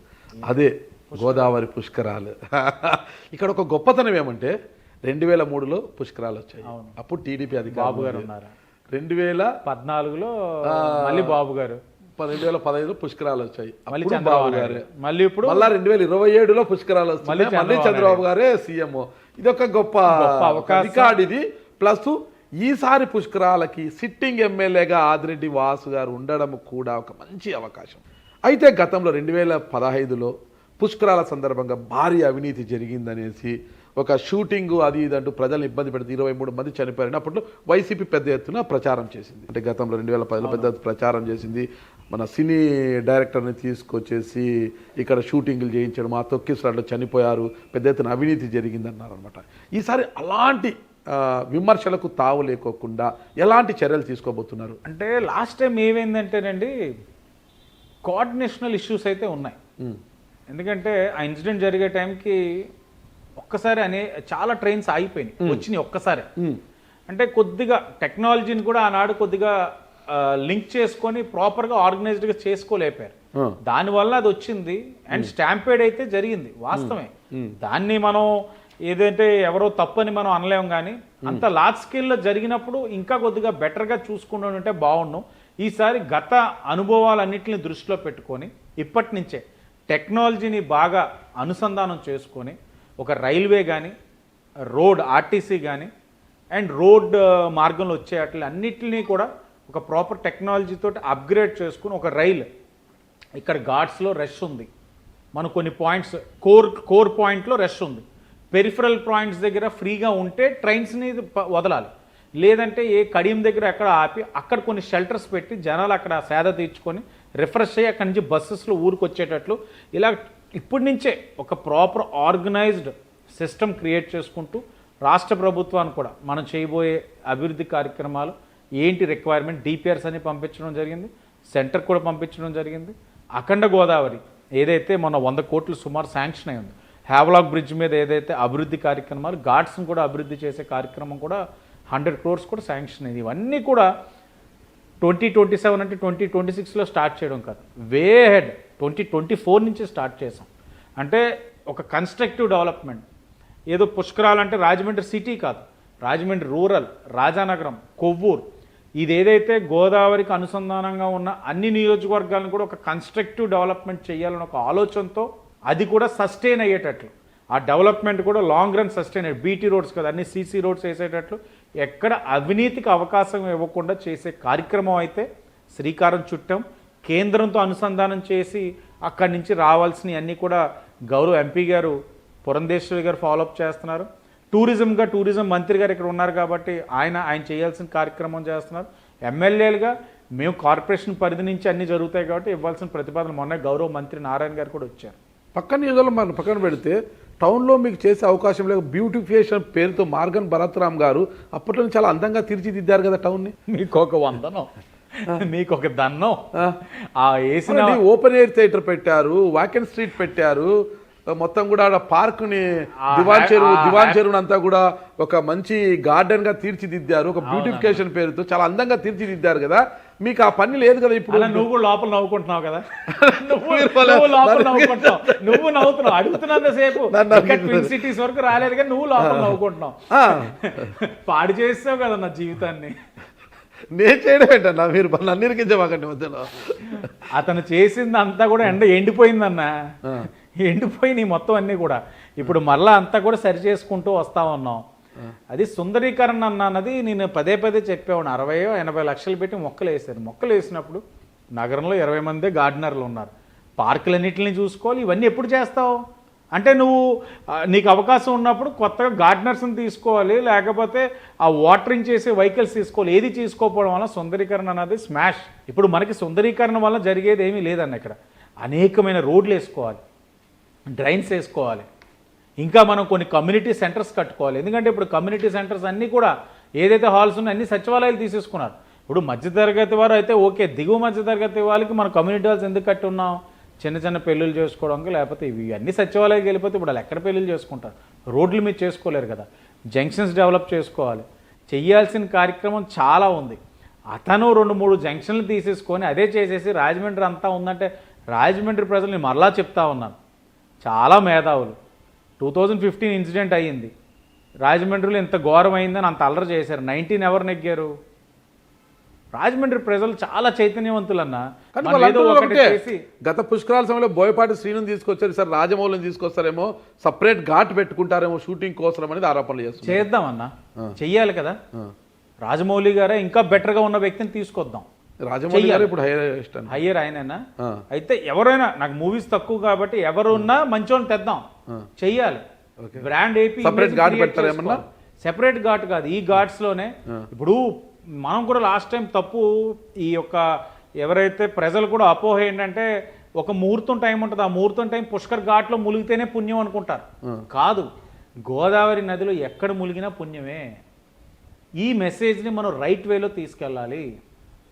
Speaker 2: అదే గోదావరి పుష్కరాలు. ఇక్కడ ఒక గొప్పతనం ఏమంటే 2003లో పుష్కరాలు వచ్చాయి. అప్పుడు టీడీపీ
Speaker 3: బాబు గారు ఉన్నారు.
Speaker 2: 2014లో
Speaker 3: మళ్ళీ బాబు గారు,
Speaker 2: 2015లో పుష్కరాలు వచ్చాయి.
Speaker 3: మళ్ళీ
Speaker 2: అప్పుడు బాబు గారే.
Speaker 3: మళ్ళీ ఇప్పుడు
Speaker 2: మళ్ళా 2027లో పుష్కరాలు వస్తాయి. మళ్ళీ చంద్రబాబు గారే సీఎం. ఇదొక గొప్ప రికార్డ్ ఇది. ప్లస్ ఈసారి పుష్కరాలకి సిట్టింగ్ ఎమ్మెల్యేగా ఆదిరెడ్డి వాసు గారు ఉండడం కూడా ఒక మంచి అవకాశం. అయితే గతంలో 2015లో పుష్కరాల సందర్భంగా భారీ అవినీతి జరిగిందనేసి ఒక షూటింగ్ అది ఇదంటూ ప్రజలను ఇబ్బంది పెడితే 23 మంది చనిపోయారని అప్పట్లో వైసీపీ పెద్ద ఎత్తున ప్రచారం చేసింది. అంటే గతంలో 2010లో పెద్ద ప్రచారం చేసింది. మన సినీ డైరెక్టర్ని తీసుకొచ్చేసి ఇక్కడ షూటింగ్లు చేయించడం, ఆ తొక్కిసలాట్లో చనిపోయారు, పెద్ద ఎత్తున అవినీతి జరిగిందన్నారు అనమాట. ఈసారి అలాంటి విమర్శలకు తావు లేకోకుండా ఎలాంటి చర్యలు తీసుకోబోతున్నారు?
Speaker 3: అంటే లాస్ట్ టైం ఏమైందంటేనండి, కోఆర్డినేషనల్ ఇష్యూస్ అయితే ఉన్నాయి. ఎందుకంటే ఆ ఇన్సిడెంట్ జరిగే టైంకి ఒక్కసారి చాలా ట్రైన్స్ ఆగిపోయినాయి, వచ్చినాయి ఒక్కసారి. అంటే కొద్దిగా టెక్నాలజీని కూడా ఆనాడు కొద్దిగా లింక్ చేసుకొని ప్రాపర్గా ఆర్గనైజ్డ్గా చేసుకోలేపారు. దానివల్ల అది వచ్చింది. అండ్ స్టాంపేడ్ అయితే జరిగింది, వాస్తవమే. దాన్ని మనం ఏదంటే ఎవరో తప్పని మనం అనలేము, కానీ అంత లార్జ్ స్కేల్లో జరిగినప్పుడు ఇంకా కొద్దిగా బెటర్గా చూసుకుంటూ ఉంటే బాగుండు. ఈసారి గత అనుభవాలన్నింటిని దృష్టిలో పెట్టుకొని ఇప్పటి నుంచే టెక్నాలజీని బాగా అనుసంధానం చేసుకొని ఒక రైల్వే కానీ, రోడ్ ఆర్టీసీ కానీ, అండ్ రోడ్ మార్గంలో వచ్చే అన్నిటినీ కూడా ఒక ప్రాపర్ టెక్నాలజీతో అప్గ్రేడ్ చేసుకుని ఒక రైలు ఇక్కడ ఘాట్స్లో రష్ ఉంది, మన కొన్ని పాయింట్స్ కోర్ పాయింట్లో రష్ ఉంది, పెరిఫరల్ పాయింట్స్ దగ్గర ఫ్రీగా ఉంటే ట్రైన్స్ని వదలాలి. లేదంటే ఏ కడియం దగ్గర ఎక్కడ ఆపి అక్కడ కొన్ని షెల్టర్స్ పెట్టి జనాలు అక్కడ సేద తీర్చుకొని రిఫ్రెష్ అయ్యి అక్కడి నుంచి బస్సెస్లో ఊరికి వచ్చేటట్లు ఇలా ఇప్పటి నుంచే ఒక ప్రాపర్ ఆర్గనైజ్డ్ సిస్టమ్ క్రియేట్ చేసుకుంటూ రాష్ట్ర ప్రభుత్వాన్ని కూడా మనం చేయబోయే అభివృద్ధి కార్యక్రమాలు ఏంటి రిక్వైర్మెంట్ డిపిఆర్స్ అని పంపించడం జరిగింది, సెంటర్ కూడా పంపించడం జరిగింది. అఖండ గోదావరి ఏదైతే మన 100 కోట్లు సుమారు శాంక్షన్ అయి ఉంది, హ్యావ్లాక్ బ్రిడ్జ్ మీద ఏదైతే అభివృద్ధి కార్యక్రమాలు, ఘాట్స్ని కూడా అభివృద్ధి చేసే కార్యక్రమం కూడా 100 crores కూడా శాంక్షన్ అయింది. ఇవన్నీ కూడా 2027 అంటే 2026లో స్టార్ట్ చేయడం కాదు, వే హెడ్ 2024 నుంచి స్టార్ట్ చేసాం. అంటే ఒక కన్స్ట్రక్టివ్ డెవలప్మెంట్. ఏదో పుష్కరాలంటే రాజమండ్రి సిటీ కాదు, రాజమండ్రి రూరల్, రాజానగరం, కొవ్వూరు, ఇది ఏదైతే గోదావరికి అనుసంధానంగా ఉన్న అన్ని నియోజకవర్గాలను కూడా ఒక కన్స్ట్రక్టివ్ డెవలప్మెంట్ చేయాలని ఒక ఆలోచనతో, అది కూడా సస్టైన్ అయ్యేటట్లు, ఆ డెవలప్మెంట్ కూడా లాంగ్ రన్ సస్టైన్ అయ్యి బీటీ రోడ్స్ కదా అన్ని సీసీ రోడ్స్ వేసేటట్లు, ఎక్కడ అవినీతికి అవకాశం ఇవ్వకుండా చేసే కార్యక్రమం అయితే శ్రీకారం చుట్టాం. కేంద్రంతో అనుసంధానం చేసి అక్కడి నుంచి రావాల్సినవి అన్నీ కూడా గౌరవ ఎంపీ గారు పురంధేశ్వరి గారు ఫాలోఅప్ చేస్తున్నారు. టూరిజం మంత్రి గారు ఇక్కడ ఉన్నారు కాబట్టి ఆయన చేయాల్సిన కార్యక్రమం చేస్తున్నారు. ఎమ్మెల్యేలుగా మేము కార్పొరేషన్ పరిధి నుంచి అన్నీ జరుగుతాయి కాబట్టి ఇవ్వాల్సిన ప్రతిపాదనలు మొన్న గౌరవ మంత్రి నారాయణ గారు కూడా వచ్చారు.
Speaker 2: పక్కన నియోజకవర్గం మనం పక్కన పెడితే టౌన్లో మీకు చేసే అవకాశం లేక బ్యూటిఫికేషన్ పేరుతో మార్గన్ భరత్రామ్ గారు అప్పట్లో చాలా అందంగా తీర్చిదిద్దారు కదా టౌన్ని.
Speaker 3: మీకు ఒక వందనం, మీకు ఒక దన్నం. వేసిన
Speaker 2: ఓపెన్ ఎయిర్ థియేటర్ పెట్టారు, వాకెన్ స్ట్రీట్ పెట్టారు, మొత్తం కూడా పార్క్ని దివాన్ చెరువుని అంతా కూడా ఒక మంచి గార్డెన్ గా తీర్చిదిద్దారు. ఒక బ్యూటిఫికేషన్ పేరుతో చాలా అందంగా తీర్చిదిద్దారు కదా. మీకు ఆ పని లేదు కదా ఇప్పుడు.
Speaker 3: నువ్వు కూడా లోపల నవ్వుకుంటున్నావు కదా, నువ్వు నవ్వుతున్నావు. అడుగుతున్నంతసేపు ట్విన్ సిటీస్ వరకు రాలేదు కానీ నువ్వు లోపల నవ్వుకుంటున్నావు. పాడు చేస్తావు కదా నా జీవితాన్ని.
Speaker 2: నేను చేయడం ఏంటన్నా, మీరు నన్ను ఇరికించమాకండి మధ్యలో.
Speaker 3: అతను చేసింది అంతా కూడా ఎండిపోయిందన్నా, ఎండిపోయి మొత్తం అన్నీ కూడా ఇప్పుడు మళ్ళీ అంతా కూడా సరి చేసుకుంటూ వస్తా ఉన్నాం. అది సుందరీకరణ అన్నది నేను పదే చెప్పేవాడు. 60-80 లక్షలు పెట్టి మొక్కలు వేసారు. మొక్కలు వేసినప్పుడు నగరంలో 20 మందే గార్డెనర్లు ఉన్నారు. పార్కులన్నింటిని చూసుకోవాలి. ఇవన్నీ ఎప్పుడు చేస్తావు అంటే నీకు అవకాశం ఉన్నప్పుడు కొత్తగా గార్డెనర్స్ని తీసుకోవాలి, లేకపోతే ఆ వాటరింగ్ చేసే వెహికల్స్ తీసుకోవాలి. ఏది తీసుకోకపోవడం వల్ల సుందరీకరణ అన్నది స్మాష్. ఇప్పుడు మనకి సుందరీకరణ వల్ల జరిగేది ఏమీ లేదన్న. ఇక్కడ అనేకమైన రోడ్లు వేసుకోవాలి, డ్రైన్స్ వేసుకోవాలి, ఇంకా మనం కొన్ని కమ్యూనిటీ సెంటర్స్ కట్టుకోవాలి. ఎందుకంటే ఇప్పుడు కమ్యూనిటీ సెంటర్స్ అన్నీ కూడా ఏదైతే హాల్స్ ఉన్నాయో అన్ని సచివాలయాలు తీసేసుకున్నారు. ఇప్పుడు మధ్యతరగతి వారు అయితే ఓకే, దిగువ మధ్యతరగతి వాళ్ళకి మనం కమ్యూనిటీ హాల్స్ ఎందుకు కట్టి ఉన్నాం? చిన్న పెళ్ళిళ్ళు చేసుకోవడానికి, లేకపోతే ఇవి అన్ని సచివాలయాలకు వెళ్ళిపోతే ఇప్పుడు వాళ్ళు ఎక్కడ పెళ్ళిళ్ళు చేసుకుంటారు? రోడ్లు మీద చేసుకోలేరు కదా. జంక్షన్స్ డెవలప్ చేసుకోవాలి. చెయ్యాల్సిన కార్యక్రమం చాలా ఉంది. అతను 2-3 జంక్షన్లు తీసేసుకొని అదే చేసేసి రాజమండ్రి అంతా ఉందంటే, రాజమండ్రి ప్రజల్ని మరలా చెప్తా ఉన్నాను, చాలా మేధావులు. 2015 ఇన్సిడెంట్ అయ్యింది, రాజమండ్రిలో ఇంత ఘోరమైందని అంత అల్లరి చేశారు. 19 ఎవరు నెగ్గారు? రాజమండ్రి ప్రజలు చాలా చైతన్యవంతులన్నా.
Speaker 2: కానీ
Speaker 3: మనం
Speaker 2: వాళ్ళు
Speaker 3: ఏదో
Speaker 2: అంటున్నారు
Speaker 3: ఒకటి
Speaker 2: ఒకటే,
Speaker 3: చేసి
Speaker 2: గత పుష్కరాల సమయంలో బోయపాటి శ్రీను తీసుకొచ్చారు, సార్ రాజమౌళిని తీసుకొస్తారేమో, సపరేట్ ఘాట్ పెట్టుకుంటారేమో షూటింగ్ కోసం అనేది ఆరోపణలు చేస్తున్నారు.
Speaker 3: చేద్దామన్నా, చెయ్యాలి కదా. రాజమౌళి గారే ఇంకా బెటర్గా ఉన్న వ్యక్తిని తీసుకొద్దాం.
Speaker 2: రాజమౌళి గారు ఇప్పుడు హైయెస్ట్ అని.
Speaker 3: హయ్యర్ ఆయనైనా అయితే ఎవరైనా, నాకు మూవీస్ తక్కువ కాబట్టి ఎవరున్నా మంచోని తెద్దాం, చెయ్యాలి. బ్రాండ్ ఏపీ
Speaker 2: Separate ఘాట్ పెడతారేమన్నా?
Speaker 3: సెపరేట్ ఘాట్ కాదు, ఈ ఘాట్స్ లోనే. ఇప్పుడు మనం కూడా లాస్ట్ టైం తప్పు, ఈ యొక్క ఎవరైతే ప్రజలు కూడా అపోహ ఏంటంటే ఒక ముహూర్తం టైం ఉంటుంది, ఆ ముహూర్తం టైం పుష్కర్ ఘాట్లో ములిగితేనే పుణ్యం అనుకుంటారు. కాదు, గోదావరి నదిలో ఎక్కడ ములిగినా పుణ్యమే. ఈ మెసేజ్ని మనం రైట్ వేలో తీసుకెళ్ళాలి.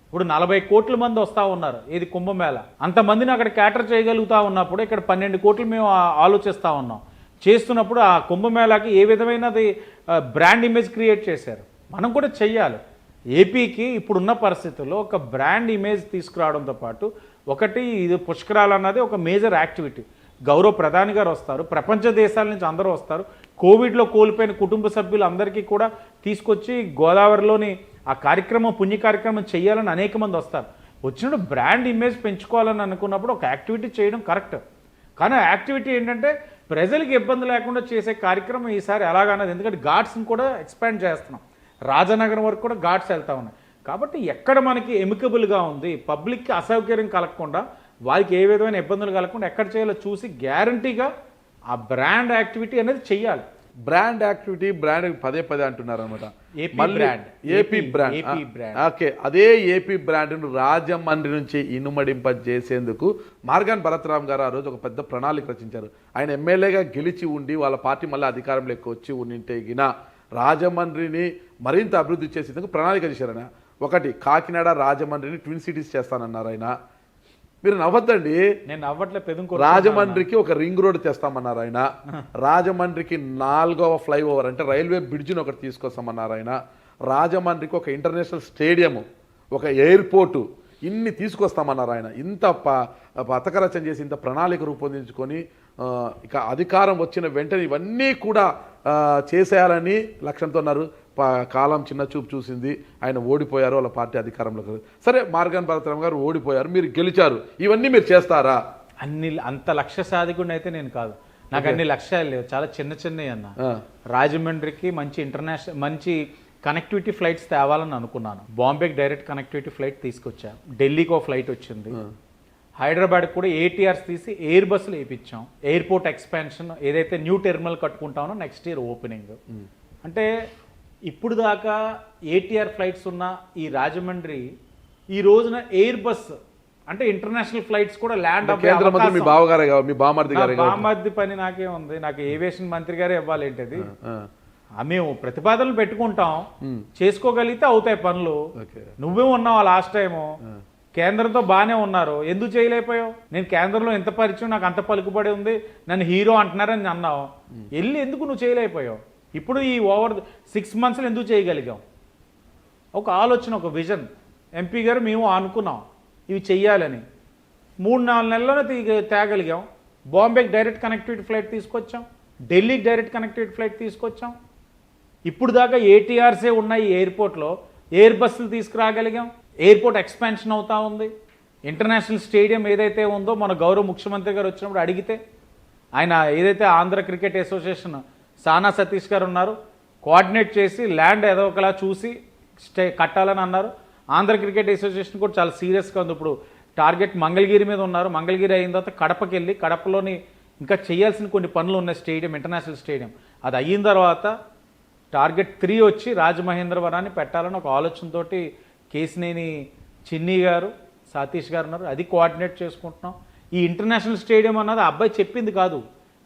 Speaker 3: ఇప్పుడు 40 కోట్ల మంది వస్తూ ఉన్నారు, ఇది కుంభమేళ, అంతమందిని అక్కడ క్యాటర్ చేయగలుగుతా ఉన్నప్పుడు ఇక్కడ 12 కోట్లు మేము ఆలోచిస్తూ ఉన్నాం. చేస్తున్నప్పుడు ఆ కుంభమేళాకి ఏ విధమైనది బ్రాండ్ ఇమేజ్ క్రియేట్ చేశారు, మనం కూడా చెయ్యాలి. ఏపీకి ఇప్పుడున్న పరిస్థితుల్లో ఒక బ్రాండ్ ఇమేజ్ తీసుకురావడంతో పాటు, ఒకటి ఇది పుష్కరాలు అన్నది ఒక మేజర్ యాక్టివిటీ. గౌరవ ప్రధాని గారు వస్తారు, ప్రపంచ దేశాల నుంచి అందరూ వస్తారు. కోవిడ్లో కోల్పోయిన కుటుంబ సభ్యులు అందరికీ కూడా తీసుకొచ్చి గోదావరిలోని ఆ కార్యక్రమం, పుణ్య కార్యక్రమం చేయాలని అనేక మంది వస్తారు. వచ్చినప్పుడు బ్రాండ్ ఇమేజ్ పెంచుకోవాలని అనుకున్నప్పుడు ఒక యాక్టివిటీ చేయడం కరెక్ట్. కానీ ఆ యాక్టివిటీ ఏంటంటే ప్రజలకు ఇబ్బంది లేకుండా చేసే కార్యక్రమం ఈసారి ఎలాగన్నది. ఎందుకంటే ఘాట్స్ని కూడా ఎక్స్పాండ్ చేస్తున్నాం, రాజనగరం వరకు కూడా ఘాట్స్ వెళ్తా ఉన్నాయి. కాబట్టి ఎక్కడ మనకి ఎమికబుల్గా ఉంది, పబ్లిక్కి అసౌకర్యం కలగకుండా, వారికి ఏ విధమైన ఇబ్బందులు కలగకుండా ఎక్కడ చేయాలో చూసి గ్యారంటీగా ఆ బ్రాండ్ యాక్టివిటీ అనేది చెయ్యాలి.
Speaker 2: బ్రాండ్ యాక్టివిటీ, బ్రాండ్ పదే అంటున్నారు అనమాట.
Speaker 3: AP brand.
Speaker 2: ఓకే, అదే ఏపీ బ్రాండ్ను రాజమండ్రి నుంచి ఇనుమడింపజేసేందుకు మార్గాన్ భరత్రామ్ గారు ఆ రోజు ఒక పెద్ద ప్రణాళిక రచించారు. ఆయన ఎమ్మెల్యేగా గెలిచి ఉండి వాళ్ళ పార్టీ మళ్ళీ అధికారంలోకి వచ్చి ఉండింటే గిన రాజమండ్రిని మరింత అభివృద్ధి చేసేందుకు ప్రణాళిక చేశారు ఆయన. ఒకటి, కాకినాడ రాజమండ్రిని ట్విన్ సిటీస్ చేస్తానన్నారు ఆయన. మీరు నవ్వద్దండి,
Speaker 3: నేను నవ్వట్లే.
Speaker 2: రాజమండ్రికి ఒక రింగ్ రోడ్ తెస్తామన్నారు ఆయన. రాజమండ్రికి 4వ ఫ్లైఓవర్ అంటే రైల్వే బ్రిడ్జిని ఒకటి తీసుకొస్తామన్నారు ఆయన. రాజమండ్రికి ఒక ఇంటర్నేషనల్ స్టేడియము, ఒక ఎయిర్పోర్టు, ఇన్ని తీసుకొస్తామన్నారు ఆయన. ఇంత పథకరచన చేసి ఇంత ప్రణాళిక రూపొందించుకొని ఇక అధికారం వచ్చిన వెంటనే ఇవన్నీ కూడా చేసేయాలని లక్ష్యంతో ఉన్నారు. కాలం చిన్న చూపు చూసింది, ఆయన ఓడిపోయారు, వాళ్ళ పార్టీ అధికారంలోకి. సరే, మార్గాన్ భరత్రామ్ గారు ఓడిపోయారు, మీరు గెలిచారు, ఇవన్నీ మీరు చేస్తారా?
Speaker 3: అంత లక్ష్య సాధికుడిని అయితే నేను కాదు, నాకు అన్ని లక్ష్యాలు లేవు, చాలా చిన్నవి అన్న. రాజమండ్రికి మంచి కనెక్టివిటీ ఫ్లైట్స్ తేవాలని అనుకున్నాను. బాంబేకి డైరెక్ట్ కనెక్టివిటీ ఫ్లైట్ తీసుకొచ్చా, ఢిల్లీకి ఒక ఫ్లైట్ వచ్చింది, హైదరాబాద్కి కూడా ఏటీఆర్స్ తీసి ఎయిర్ బస్సులు వేయించాం. ఎయిర్పోర్ట్ ఎక్స్పాన్షన్ ఏదైతే న్యూ టెర్మినల్ కట్టుకుంటామో నెక్స్ట్ ఇయర్ ఓపెనింగ్. అంటే ఇప్పుడు దాకా ఏటీఆర్ ఫ్లైట్స్ ఉన్న ఈ రాజమండ్రి ఈ రోజున ఎయిర్ బస్ అంటే ఇంటర్నేషనల్ ఫ్లైట్స్ కూడా ల్యాండ్ బామర్ది పని నాకే ఉంది, నాకు ఏవియేషన్ మంత్రి గారే ఇవ్వాలి ఏంటది. మేము ప్రతిపాదనలు పెట్టుకుంటాం, చేసుకోగలిగితే అవుతాయి పనులు. నువ్వే ఉన్నావు లాస్ట్ టైము, కేంద్రంతో బాగానే ఉన్నారు, ఎందుకు చేయలేకపోయావు? నేను కేంద్రంలో ఎంత పరిచయం, నాకు అంత పలుకుబడి ఉంది, నన్ను హీరో అంటున్నారని అన్నావు, వెళ్ళి ఎందుకు నువ్వు చేయలేకపోయావు? ఇప్పుడు ఈ ఓవర్ 6 monthsలో ఎందుకు చేయగలిగాం? ఒక ఆలోచన, ఒక విజన్. ఎంపీ గారు మేము అనుకున్నాం ఇవి చెయ్యాలని, 3-4 నెలల్లోనే తేగలిగాం. బాంబేకి డైరెక్ట్ కనెక్టివిటీ ఫ్లైట్ తీసుకొచ్చాం, ఢిల్లీకి డైరెక్ట్ కనెక్టివిటీ ఫ్లైట్ తీసుకొచ్చాం. ఇప్పుడు దాకా ఏటీఆర్సే ఉన్నాయి ఎయిర్పోర్ట్లో, ఎయిర్ బస్సులు తీసుకురాగలిగాం. ఎయిర్పోర్ట్ ఎక్స్పాన్షన్ అవుతా ఉంది. ఇంటర్నేషనల్ స్టేడియం ఏదైతే ఉందో మన గౌరవ ముఖ్యమంత్రి గారు వచ్చినప్పుడు అడిగితే, ఆయన ఏదైతే ఆంధ్ర క్రికెట్ అసోసియేషన్ సానా సతీష్ గారు ఉన్నారు, కోఆర్డినేట్ చేసి ల్యాండ్ ఏదో ఒకలా చూసి కట్టాలని అన్నారు. ఆంధ్ర క్రికెట్ అసోసియేషన్ కూడా చాలా సీరియస్గా ఉంది. ఇప్పుడు టార్గెట్ మంగళగిరి మీద ఉన్నారు. మంగళగిరి అయిన తర్వాత కడపకి వెళ్ళి, కడపలోని ఇంకా చేయాల్సిన కొన్ని పనులు ఉన్నాయి, స్టేడియం, ఇంటర్నేషనల్ స్టేడియం. అది అయిన తర్వాత టార్గెట్ 3 వచ్చి రాజమహేంద్రవరాన్ని పెట్టాలని ఒక ఆలోచనతోటి కేసినేని చిన్ని గారు, సతీష్ గారు ఉన్నారు, అది కోఆర్డినేట్ చేసుకుంటున్నాం. ఈ ఇంటర్నేషనల్ స్టేడియం అన్నది ఆ అబ్బాయి చెప్పింది కాదు,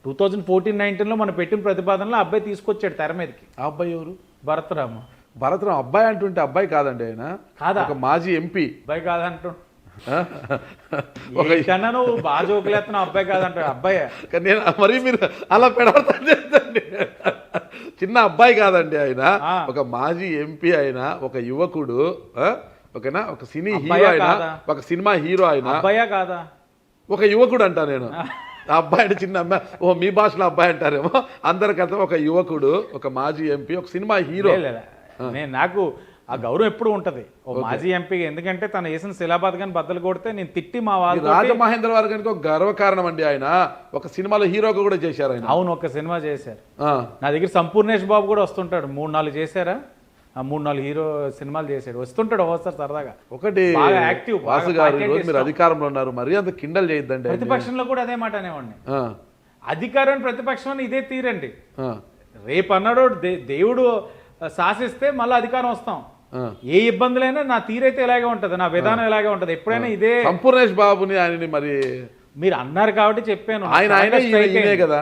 Speaker 3: 2014-19లో మనం పెట్టిన ప్రతిపాదనలో అబ్బాయి తీసుకొచ్చాడు తెర మీదకి.
Speaker 2: ఆ అబ్బాయి ఎవరు?
Speaker 3: భరత్రామ్.
Speaker 2: అబ్బాయి అంటుంటే అబ్బాయి కాదండి, ఆయన
Speaker 3: కాదా?
Speaker 2: ఒక మాజీ ఎంపీ.
Speaker 3: అబ్బాయి కాదంటు కన్నా నువ్వు బాగా జోకులేస్తున్నావు, అబ్బాయి కాదంట. అబ్బాయి
Speaker 2: నేను మరి మీరు అలా పెడతాండి, చిన్న అబ్బాయి కాదండి ఆయన, ఒక మాజీ ఎంపీ, ఆయన ఒక యువకుడు, ఓకేనా, ఒక సినీ హీరో, ఆయన ఒక సినిమా హీరో, ఆయన
Speaker 3: అబ్బాయా కాదా?
Speaker 2: ఒక యువకుడు అంటా నేను. ఆ అబ్బాయి అంటే చిన్న అమ్మాయి, ఓ మీ భాషలో అబ్బాయి అంటారేమో, అందరికీ ఒక యువకుడు, ఒక మాజీ ఎంపీ, ఒక సినిమా హీరో.
Speaker 3: నేను నాకు ఆ గౌరవం ఎప్పుడు ఉంటది ఓ మాజీ ఎంపీగా, ఎందుకంటే తను వేసిన శిలాబాద్ కానీ బద్దలు కొడితే నేను తిట్టి మా వాళ్ళు.
Speaker 2: రాజమహేంద్రవరం ఒక గర్వకారణం అండి. ఆయన ఒక సినిమాలో హీరోగా కూడా చేశారు ఆయన.
Speaker 3: అవును, ఒక సినిమా చేశారు. నా దగ్గర సంపూర్ణేష్ బాబు కూడా వస్తుంటాడు, 3-4 చేశారా, 3-4 హీరో సినిమాలు చేశాడు, వస్తుంటాడు ఒకసారి సరదాగా.
Speaker 2: ఒకటి యాక్టివ్ వాసు గారు, మీరు అధికారంలో ఉన్నారు, మరి అంత కిండల్ చేయొద్దండి.
Speaker 3: ప్రతిపక్షంలో కూడా అదే మాట అనేవాడిని. అధికారం ప్రతిపక్షం ఇదే తీరండి. రేపు అన్నాడు దేవుడు శాసిస్తే మళ్ళీ అధికారం వస్తాం, ఏ ఇబ్బందులైనా నా తీరైతే ఇలాగే ఉంటది, నా విధానం ఇలాగే ఉంటది, ఎప్పుడైనా ఇదే.
Speaker 2: సంపూర్ణేష్ బాబుని ఆయనని మరి
Speaker 3: మీరు అన్నారు కాబట్టి చెప్పాను.
Speaker 2: ఆయన కదా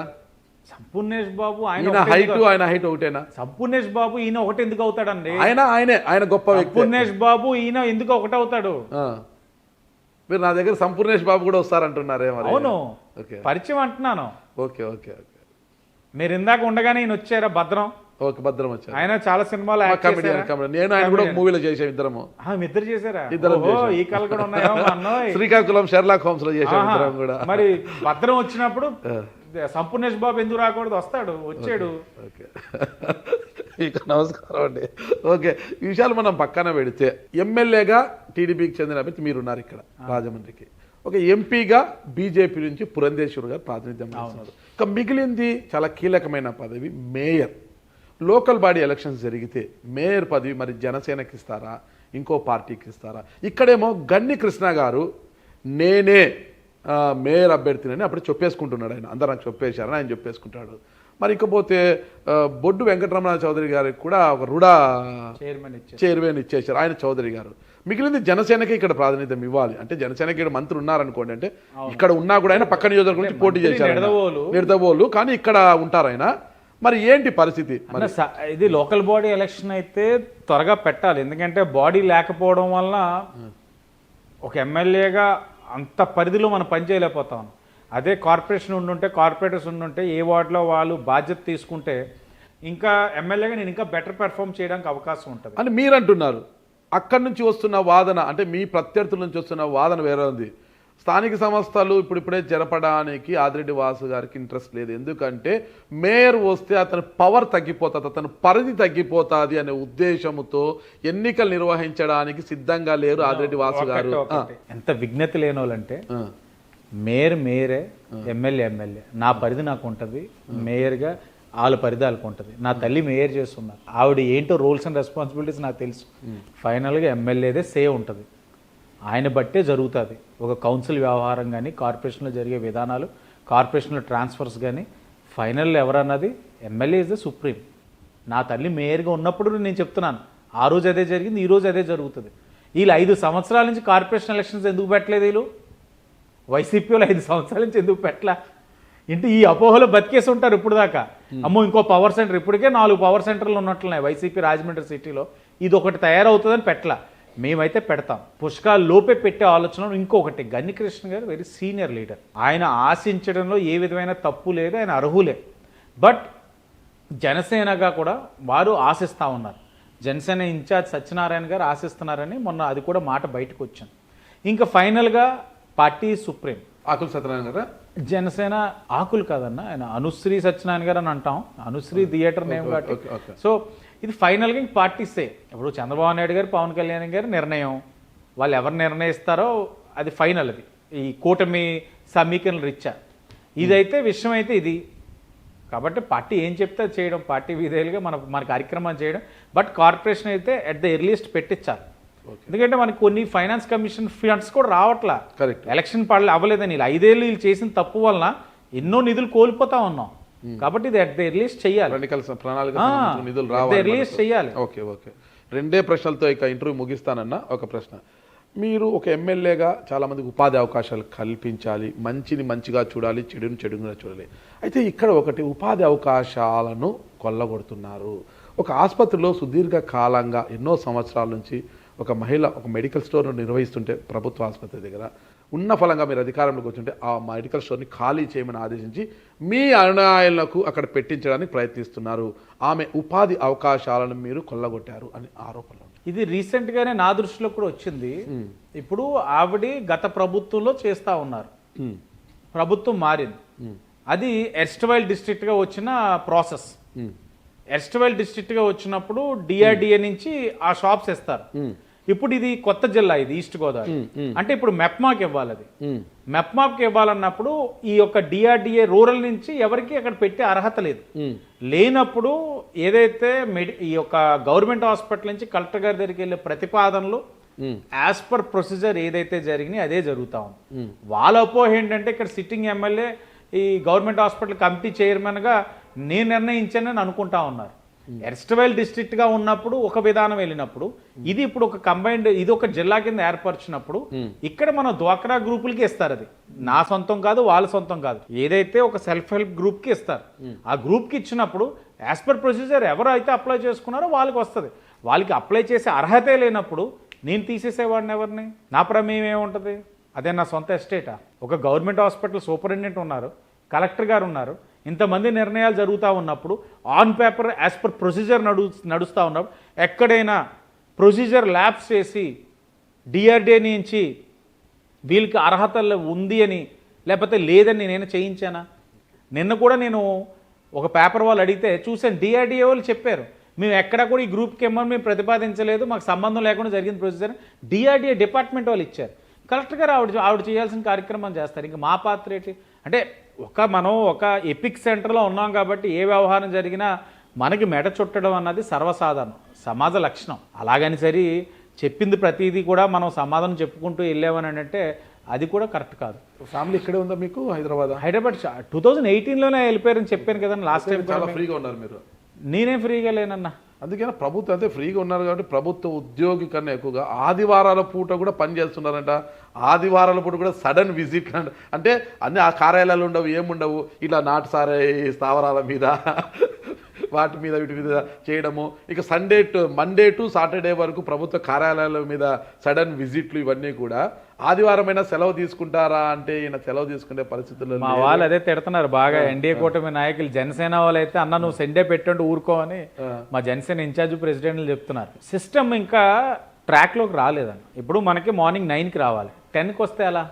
Speaker 3: సంపూర్ణేష్ బాబు, ఆయన
Speaker 2: హైట్ ఒకటేనా?
Speaker 3: సంపూర్ణేష్ బాబు ఈయన ఒకటి ఎందుకు అవుతాడండి?
Speaker 2: ఆయన గొప్ప వ్యక్తి.
Speaker 3: సంపూర్ణేష్ బాబు ఈయన ఎందుకు ఒకటి అవుతాడు?
Speaker 2: మీరు నా దగ్గర సంపూర్ణేష్ బాబు కూడా వస్తారంటున్నారే?
Speaker 3: అవును, పరిచయం అంటున్నాను.
Speaker 2: Okay okay okay.
Speaker 3: మీరు ఇందాక ఉండగానే ఈయన వచ్చారా? భద్రం.
Speaker 2: ఓకే, భద్రం వచ్చారు.
Speaker 3: ఆయన చాలా సినిమాలు
Speaker 2: నేను ఆయన కూడా మూవీలో చేసాం, ఇద్దరము.
Speaker 3: ఇద్దరు చేశారా?
Speaker 2: ఇద్దరు.
Speaker 3: ఈ కళ కూడా ఉన్నాయో అన్నోయ్.
Speaker 2: శ్రీకాకుళం షెర్లాక్ హోమ్స్ లో చేసాం ఇద్దరం కూడా.
Speaker 3: మరి భద్రం వచ్చినప్పుడు సంపూర్ణేష్ బాబు ఎందుకు రాకూడదు? వస్తాడు, వచ్చాడు.
Speaker 2: నమస్కారం అండి. ఓకే, ఈ విషయాలు మనం పక్కన పెడితే, ఎమ్మెల్యేగా టీడీపీకి చెందిన అభ్యర్థి మీరున్నారు ఇక్కడ రాజమండ్రికి, ఒక ఎంపీగా బీజేపీ నుంచి పురంధేశ్వర్ గారు ప్రాతినిధ్యం వహిస్తున్నారు. ఇక మిగిలింది చాలా కీలకమైన పదవి మేయర్. లోకల్ బాడీ ఎలక్షన్స్ జరిగితే మేయర్ పదవి మరి జనసేనకి ఇస్తారా, ఇంకో పార్టీకి ఇస్తారా? ఇక్కడేమో గన్ని కృష్ణ గారు నేనే మేయర్ అభ్యర్థినని అప్పుడు చెప్పేసుకుంటున్నాడు. ఆయన అందరూ నాకు చెప్పేశారని ఆయన చెప్పేసుకుంటాడు. మరి ఇకపోతే బొడ్డు వెంకటరమణ చౌదరి గారికి కూడా ఒక రుడా చైర్మన్ ఇచ్చేశారు ఆయన చౌదరి గారు. మిగిలింది జనసేనకి ఇక్కడ ప్రాతినిధ్యం ఇవ్వాలి. అంటే జనసేనకి ఇక్కడ మంత్రులు ఉన్నారనుకోండి, అంటే ఇక్కడ ఉన్నా కూడా ఆయన పక్క నియోజకవర్గం నుంచి పోటీ చేశారు, నిడదవోలు, కానీ ఇక్కడ ఉంటారు ఆయన. మరి ఏంటి పరిస్థితి?
Speaker 3: ఇది లోకల్ బాడీ ఎలక్షన్ అయితే త్వరగా పెట్టాలి, ఎందుకంటే బాడీ లేకపోవడం వల్ల ఒక ఎమ్మెల్యేగా అంత పరిధిలో మనం పనిచేయలేకపోతాం. అదే కార్పొరేషన్ ఉండుంటే, కార్పొరేటర్స్ ఉండుంటే ఏ వార్డులో వాళ్ళు బాధ్యత తీసుకుంటే ఇంకా ఎమ్మెల్యేగా నేను ఇంకా బెటర్ పెర్ఫామ్ చేయడానికి అవకాశం ఉంటుంది
Speaker 2: అని మీరు అంటున్నారు. అక్కడి నుంచి వస్తున్న వాదన, అంటే మీ ప్రత్యర్థుల నుంచి వస్తున్న వాదన వేరే ఉంది. స్థానిక సంస్థలు ఇప్పుడిప్పుడే జరపడానికి ఆదిరెడ్డి వాసు గారికి ఇంట్రెస్ట్ లేదు, ఎందుకంటే మేయర్ వస్తే అతని పవర్ తగ్గిపోతుంది, అతని పరిధి తగ్గిపోతుంది అనే ఉద్దేశంతో ఎన్నికలు నిర్వహించడానికి సిద్ధంగా లేరు ఆదిరెడ్డి వాసు గారు.
Speaker 3: ఎంత విజ్ఞత లేని వాళ్ళంటే, మేయరే, ఎమ్మెల్యే. నా పరిధి నాకు ఉంటుంది, మేయర్గా వాళ్ళ పరిధి వాళ్ళకు ఉంటుంది. నా తల్లి మేయర్ చేస్తున్నారు, ఆవిడ ఏంటో రూల్స్ అండ్ రెస్పాన్సిబిలిటీస్ నాకు తెలుసు. ఫైనల్గా ఎమ్మెల్యేదే సేవ్ ఉంటుంది, ఆయన బట్టే జరుగుతుంది. ఒక కౌన్సిల్ వ్యవహారం కానీ, కార్పొరేషన్లో జరిగే విధానాలు, కార్పొరేషన్లో ట్రాన్స్ఫర్స్ కానీ, ఫైనల్ ఎవరన్నది ఎమ్మెల్యే ఇస్ ద సుప్రీం. నా తల్లి మేయర్గా ఉన్నప్పుడు నేను చెప్తున్నాను, ఆ రోజు అదే జరిగింది, ఈ రోజు అదే జరుగుతుంది. వీళ్ళు 5 సంవత్సరాల నుంచి కార్పొరేషన్ ఎలక్షన్స్ ఎందుకు పెట్టలేదు? వీళ్ళు వైసీపీ వాళ్ళు 5 సంవత్సరాల నుంచి ఎందుకు పెట్టలే? ఇంటి ఈ అపోహలో బతికేసి ఉంటారు ఇప్పుడు దాకా. అమ్మో ఇంకో పవర్ సెంటర్, ఇప్పటికే 4 పవర్ సెంటర్లు ఉన్నట్లున్నాయి వైసీపీ రాజమండ్రి సిటీలో, ఇది ఒకటి తయారవుతుందని పెట్టలా. మేమైతే పెడతాం, పుష్కరాల లోపే పెట్టే ఆలోచన. ఇంకొకటి, గన్ని కృష్ణ గారు వెరీ సీనియర్ లీడర్, ఆయన ఆశించడంలో ఏ విధమైన తప్పు లేదు, ఆయన అర్హులే. బట్ జనసేనగా కూడా వారు ఆశిస్తూ ఉన్నారు. జనసేన ఇన్ఛార్జ్ సత్యనారాయణ గారు ఆశిస్తున్నారని మొన్న అది కూడా మాట బయటకు వచ్చింది. ఇంకా ఫైనల్గా పార్టీ సుప్రీం.
Speaker 2: ఆకుల సత్యనారాయణ గారు
Speaker 3: జనసేన ఆకులు కాదన్న, ఆయన అనుశ్రీ సత్యనారాయణ గారు అని అంటాం, అనుశ్రీ థియేటర్ నేమ్ కాబట్టి. సో ఇది ఫైనల్గా ఇంక పార్టీ సే. ఇప్పుడు చంద్రబాబు నాయుడు గారు, పవన్ కళ్యాణ్ గారి నిర్ణయం, వాళ్ళు ఎవరు నిర్ణయిస్తారో అది ఫైనల్. అది ఈ కూటమి సమీకరణ రీత్యా ఇదైతే విషయం అయితే ఇది. కాబట్టి పార్టీ ఏం చెప్తే చేయడం, పార్టీ విధేయులుగా మన కార్యక్రమాన్ని చేయడం. బట్ కార్పొరేషన్ అయితే అట్ ద ఎర్లియస్ట్ పెట్టించాలి, ఎందుకంటే మనకి కొన్ని ఫైనాన్స్ కమిషన్ ఫండ్స్ కూడా రావట్లా. ఎలక్షన్ అవ్వలేదని 5 ఏళ్ళు వీళ్ళు చేసిన తప్పు వలన ఎన్నో నిధులు కోల్పోతా ఉన్నాం. కాబట్టి ఇది అట్ ద ఎర్లియస్ట్ చెయ్యాలి,
Speaker 2: నిధులు రావాలి.
Speaker 3: ఓకే
Speaker 2: ఓకే, 2 ప్రశ్నలతో ఇక ఇంటర్వ్యూ ముగిస్తానన్న. ఒక ప్రశ్న, మీరు ఒక ఎమ్మెల్యేగా చాలా మందికి ఉపాధి అవకాశాలు కల్పించాలి, మంచిని మంచిగా చూడాలి, చెడుని చెడుగా చూడాలి. అయితే ఇక్కడ ఒకటి, ఉపాధి అవకాశాలను కొల్లగొడుతున్నారు. ఒక ఆసుపత్రిలో సుదీర్ఘ కాలంగా ఎన్నో సంవత్సరాల నుంచి ఒక మహిళ ఒక మెడికల్ స్టోర్ను నిర్వహిస్తుంటే, ప్రభుత్వ ఆసుపత్రి దగ్గర ఉన్న ఫలంగా మీరు అధికారంలోకి వచ్చుంటే ఆ మెడికల్ స్టోర్ని ఖాళీ చేయమని ఆదేశించి మీ అనుయాయులకు అక్కడ పెట్టించడానికి ప్రయత్నిస్తున్నారు. ఆమె ఉపాధి అవకాశాలను మీరు కొల్లగొట్టారు అని ఆరోపణలు.
Speaker 3: ఇది రీసెంట్గానే నా దృష్టిలో కూడా వచ్చింది. ఇప్పుడు ఆవిడ గత ప్రభుత్వంలో చేస్తూ ఉన్నారు, ప్రభుత్వం మారింది, అది ఎర్స్ట్వైల్ డిస్ట్రిక్ట్గా వచ్చిన ప్రాసెస్. ఎర్స్ట్వైల్ డిస్ట్రిక్ట్గా వచ్చినప్పుడు డిఆర్డిఏ నుంచి ఆ షాప్స్ ఇస్తారు. ఇప్పుడు ఇది కొత్త జిల్లా, ఇది ఈస్ట్ గోదావరి. అంటే ఇప్పుడు మెప్మాకి ఇవ్వాలి. అది మెప్మాకి ఇవ్వాలన్నప్పుడు ఈ యొక్క డిఆర్డిఏ రూరల్ నుంచి ఎవరికి అక్కడ పెట్టే అర్హత లేదు. లేనప్పుడు ఏదైతే ఈ యొక్క గవర్నమెంట్ హాస్పిటల్ నుంచి కలెక్టర్ గారి దగ్గరికి వెళ్ళే ప్రతిపాదనలు యాజ్ పర్ ప్రొసీజర్ ఏదైతే జరిగినాయి అదే జరుగుతా ఉంది. వాళ్ళ అపోహ ఏంటంటే ఇక్కడ సిట్టింగ్ ఎమ్మెల్యే ఈ గవర్నమెంట్ హాస్పిటల్ కమిటీ చైర్మన్గా నేను నిర్ణయించానని అనుకుంటా ఉన్నారు. ఎర్స్ట్వైల్ డిస్ట్రిక్ట్ గా ఉన్నప్పుడు ఒక విధానం వెళ్ళినప్పుడు ఇది ఇప్పుడు ఒక కంబైన్డ్, ఇది ఒక జిల్లా కింద ఏర్పరిచినప్పుడు ఇక్కడ మన డ్వాక్రా గ్రూపులకి ఇస్తారు. అది నా సొంతం కాదు, వాళ్ళ సొంతం కాదు, ఏదైతే ఒక సెల్ఫ్ హెల్ప్ గ్రూప్ కి ఇస్తారు. ఆ గ్రూప్ కి ఇచ్చినప్పుడు యాజ్ పర్ ప్రొసీజర్ ఎవరైతే అప్లై చేసుకున్నారో వాళ్ళకి వస్తుంది. వాళ్ళకి అప్లై చేసే అర్హతే లేనప్పుడు నేను తీసేసేవాడిని ఎవరిని? నా ప్రమేయం ఏముంటుంది? అదే నా సొంత ఎస్టేటా? ఒక గవర్నమెంట్ హాస్పిటల్ సూపరింటెండెంట్ ఉన్నారు, కలెక్టర్ గారు ఉన్నారు, ఇంతమంది నిర్ణయాలు జరుగుతూ ఉన్నప్పుడు on paper as per procedure నడుస్తూ ఉన్నప్పుడు ఎక్కడైనా ప్రొసీజర్ ల్యాబ్స్ చేసి డిఆర్డిఏ నుంచి వీళ్ళకి అర్హత ఉంది అని లేకపోతే లేదని నేను చేయించానా? నిన్న కూడా నేను ఒక పేపర్ వాళ్ళు అడిగితే చూసాను, డిఆర్డిఏ వాళ్ళు చెప్పారు మేము ఎక్కడ కూడా ఈ గ్రూప్కి ఏమని మేము ప్రతిపాదించలేదు, మాకు సంబంధం లేకుండా జరిగిన ప్రొసీజర్ డిఆర్డిఏ డిపార్ట్మెంట్ వాళ్ళు ఇచ్చారు. కలెక్టర్ గారు ఆవిడ చేయాల్సిన కార్యక్రమం చేస్తారు. ఇంకా మా పాత్ర ఏంటి అంటే మనం ఒక ఎపిక్ సెంటర్లో ఉన్నాం కాబట్టి ఏ వ్యవహారం జరిగినా మనకి మెడ చుట్టడం అన్నది సర్వసాధారణం, సమాజ లక్షణం. అలాగని సరి చెప్పింది ప్రతిదీ కూడా మనం సమాధానం చెప్పుకుంటూ వెళ్ళామని అంటే అది కూడా కరెక్ట్ కాదు.
Speaker 2: ఫ్యామిలీ ఇక్కడే ఉందా మీకు? హైదరాబాద్
Speaker 3: 2018లోనే వెళ్ళిపోయారని చెప్పాను కదా లాస్ట్ టైం.
Speaker 2: చాలా ఫ్రీగా ఉన్నారు మీరు.
Speaker 3: నేనేం ఫ్రీగా లేనన్నా.
Speaker 2: అందుకని ప్రభుత్వం అయితే ఫ్రీగా ఉన్నారు కాబట్టి ప్రభుత్వ ఉద్యోగి కన్నా ఎక్కువగా ఆదివారాల పూట కూడా పని చేస్తున్నారంట. ఆదివారాల పూట కూడా సడన్ విజిట్ అంటే అన్ని ఆ కార్యాలయాలు ఉండవు, ఏముండవు, ఇలా నాటుసారే స్థావరాల మీద వాటి మీద వీటి మీద చేయడము. ఇక మండే టు సాటర్డే వరకు ప్రభుత్వ కార్యాలయాల మీద సడన్ విజిట్లు, ఇవన్నీ కూడా. ఆదివారమైనా సెలవు తీసుకుంటారా అంటే ఈయన సెలవు తీసుకునే పరిస్థితుల్లో
Speaker 3: మా వాళ్ళు అదే తిడుతున్నారు బాగా. ఎన్డీఏ కూటమి నాయకులు జనసేన వాళ్ళు అయితే అన్న నువ్వు సండే పెట్టండి ఊరుకో అని మా జనసేన ఇన్ఛార్జ్ ప్రెసిడెంట్లు చెప్తున్నారు. సిస్టమ్ ఇంకా ట్రాక్లోకి రాలేదన్న. ఇప్పుడు మనకి మార్నింగ్ 9కి రావాలి, 10కి వస్తే ఎలా?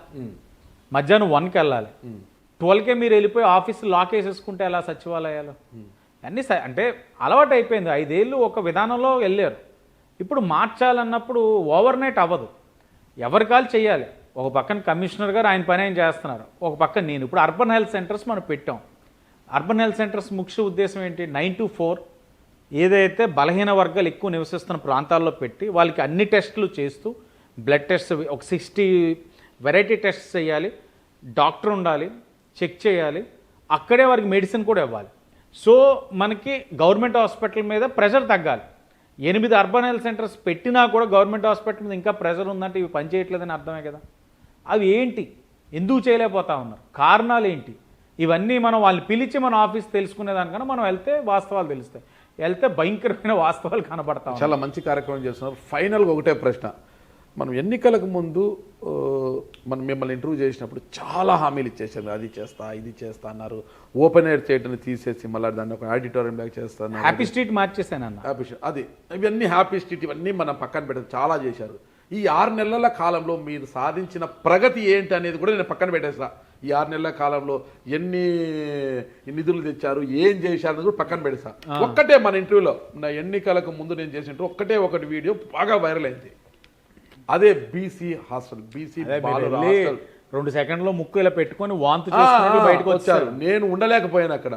Speaker 3: మధ్యాహ్నం 1కి వెళ్ళాలి, 12కే మీరు వెళ్ళిపోయి ఆఫీస్ లాక్ వేసేసుకుంటే ఎలా సచివాలయాలు? అన్నీ అంటే అలవాటు అయిపోయింది. 5 ఏళ్ళు ఒక విధానంలో వెళ్ళారు. ఇప్పుడు మార్చాలన్నప్పుడు ఓవర్ నైట్ అవ్వదు, ఎవరి కాల్ చేయాలి. ఒక పక్కన కమిషనర్ గారు ఆయన పని ఆయన చేస్తున్నారు, ఒక పక్కన నేను. ఇప్పుడు అర్బన్ హెల్త్ సెంటర్స్ మనం పెట్టాం. అర్బన్ హెల్త్ సెంటర్స్ ముఖ్య ఉద్దేశం ఏంటి? 9 to 4 ఏదైతే బలహీన వర్గాలు ఎక్కువ నివసిస్తున్న ప్రాంతాల్లో పెట్టి వాళ్ళకి అన్ని టెస్టులు చేస్తూ బ్లడ్ టెస్ట్ ఒక 60 వెరైటీ టెస్ట్ చేయాలి, డాక్టర్ ఉండాలి, చెక్ చేయాలి, అక్కడే వారికి మెడిసిన్ కూడా ఇవ్వాలి. సో మనకి గవర్నమెంట్ హాస్పిటల్ మీద ప్రెషర్ తగ్గాలి. 8 అర్బన్ హెల్త్ సెంటర్స్ పెట్టినా కూడా గవర్నమెంట్ హాస్పిటల్ మీద ఇంకా ప్రెషర్ ఉందంటే ఇవి పనిచేయట్లేదని అర్థమే కదా. అవి ఏంటి, ఎందుకు చేయలేకపోతా ఉన్నారు, కారణాలు ఏంటి? ఇవన్నీ మనం వాళ్ళని పిలిచి మన ఆఫీస్ తెలుసుకునేదానికన్నా మనం వెళ్తే వాస్తవాలు తెలుస్తాయి. వెళ్తే భయంకరమైన వాస్తవాలు కనబడతాం.
Speaker 2: చాలా మంచి కార్యక్రమం చేస్తున్నారు. ఫైనల్గా ఒకటే ప్రశ్న, మనం ఎన్నికలకు ముందు మనం మిమ్మల్ని ఇంటర్వ్యూ చేసినప్పుడు చాలా హామీలు ఇచ్చేసారు, అది చేస్తా ఇది చేస్తా అన్నారు. ఓపెన్ ఎయిర్ థియేటర్ని తీసేసి మళ్ళీ దాన్ని ఒక ఆడిటోరియం బ్యాక్ చేస్తాను,
Speaker 3: హ్యాపీ స్ట్రీట్ మార్చేసానన్న.
Speaker 2: హ్యాపీ స్ట్రీట్ అది ఇవన్నీ హ్యాపీ స్ట్రీట్ ఇవన్నీ మనం పక్కన పెట్టారు, చాలా చేశారు. ఈ 6 నెలల కాలంలో మీరు సాధించిన ప్రగతి ఏంటి అనేది కూడా నేను పక్కన పెట్టేసా. ఈ 6 నెలల కాలంలో ఎన్ని నిధులు తెచ్చారు, ఏం చేశారు అనేది కూడా పక్కన పెట్టేసా. ఒక్కటే మన ఇంటర్వ్యూలో నా ఎన్నికలకు ముందు నేను చేసినట్టు ఒకటి వీడియో బాగా వైరల్ అయింది. అదే బీసీ హాస్టల్, బీసీ
Speaker 3: 2 సెకండ్లో ముక్కు ఇలా పెట్టుకొని వాంతు చేసుకుంటూ బయటకు వచ్చారు.
Speaker 2: నేను ఉండలేకపోయాను అక్కడ.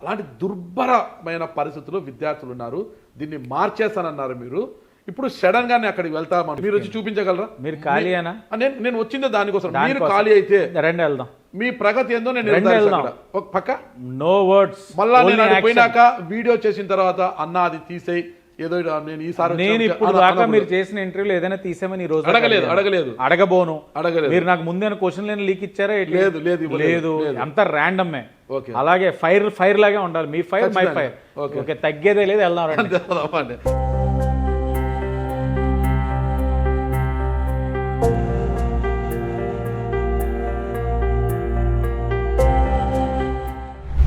Speaker 2: అలాంటి దుర్భరమైన పరిస్థితుల్లో విద్యార్థులు ఉన్నారు. దీన్ని మార్చేస్తానన్నారు మీరు. ఇప్పుడు సడన్ గానే అక్కడికి వెళ్తామని మీరు వచ్చి చూపించగలరా?
Speaker 3: మీరు ఖాళీ అయినా
Speaker 2: నేను వచ్చిందే దానికోసం. మీరు ఖాళీ అయితే
Speaker 3: రండి వెళ్దాం.
Speaker 2: మీ ప్రగతి ఏందో నేను ఒక పక్క
Speaker 3: నో వర్డ్స్.
Speaker 2: మళ్ళా నేను పోయినాక వీడియో చేసిన తర్వాత అన్న అది తీసేయి ఏదో
Speaker 3: నేను ఇప్పుడు దాకా మీరు చేసిన ఇంటర్వ్యూలో ఏదైనా తీసామని ఈ రోజు అడగబోను. మీరు నాకు ముందే క్వశ్చన్ లేని లీక్ ఇచ్చారా? లేదు, అంత ర్యాండమే. అలాగే ఫైర్ లాగే ఉండాలి. మీ ఫైర్ మై ఫైర్. ఓకే, తగ్గేదే లేదు, వెళ్దాం.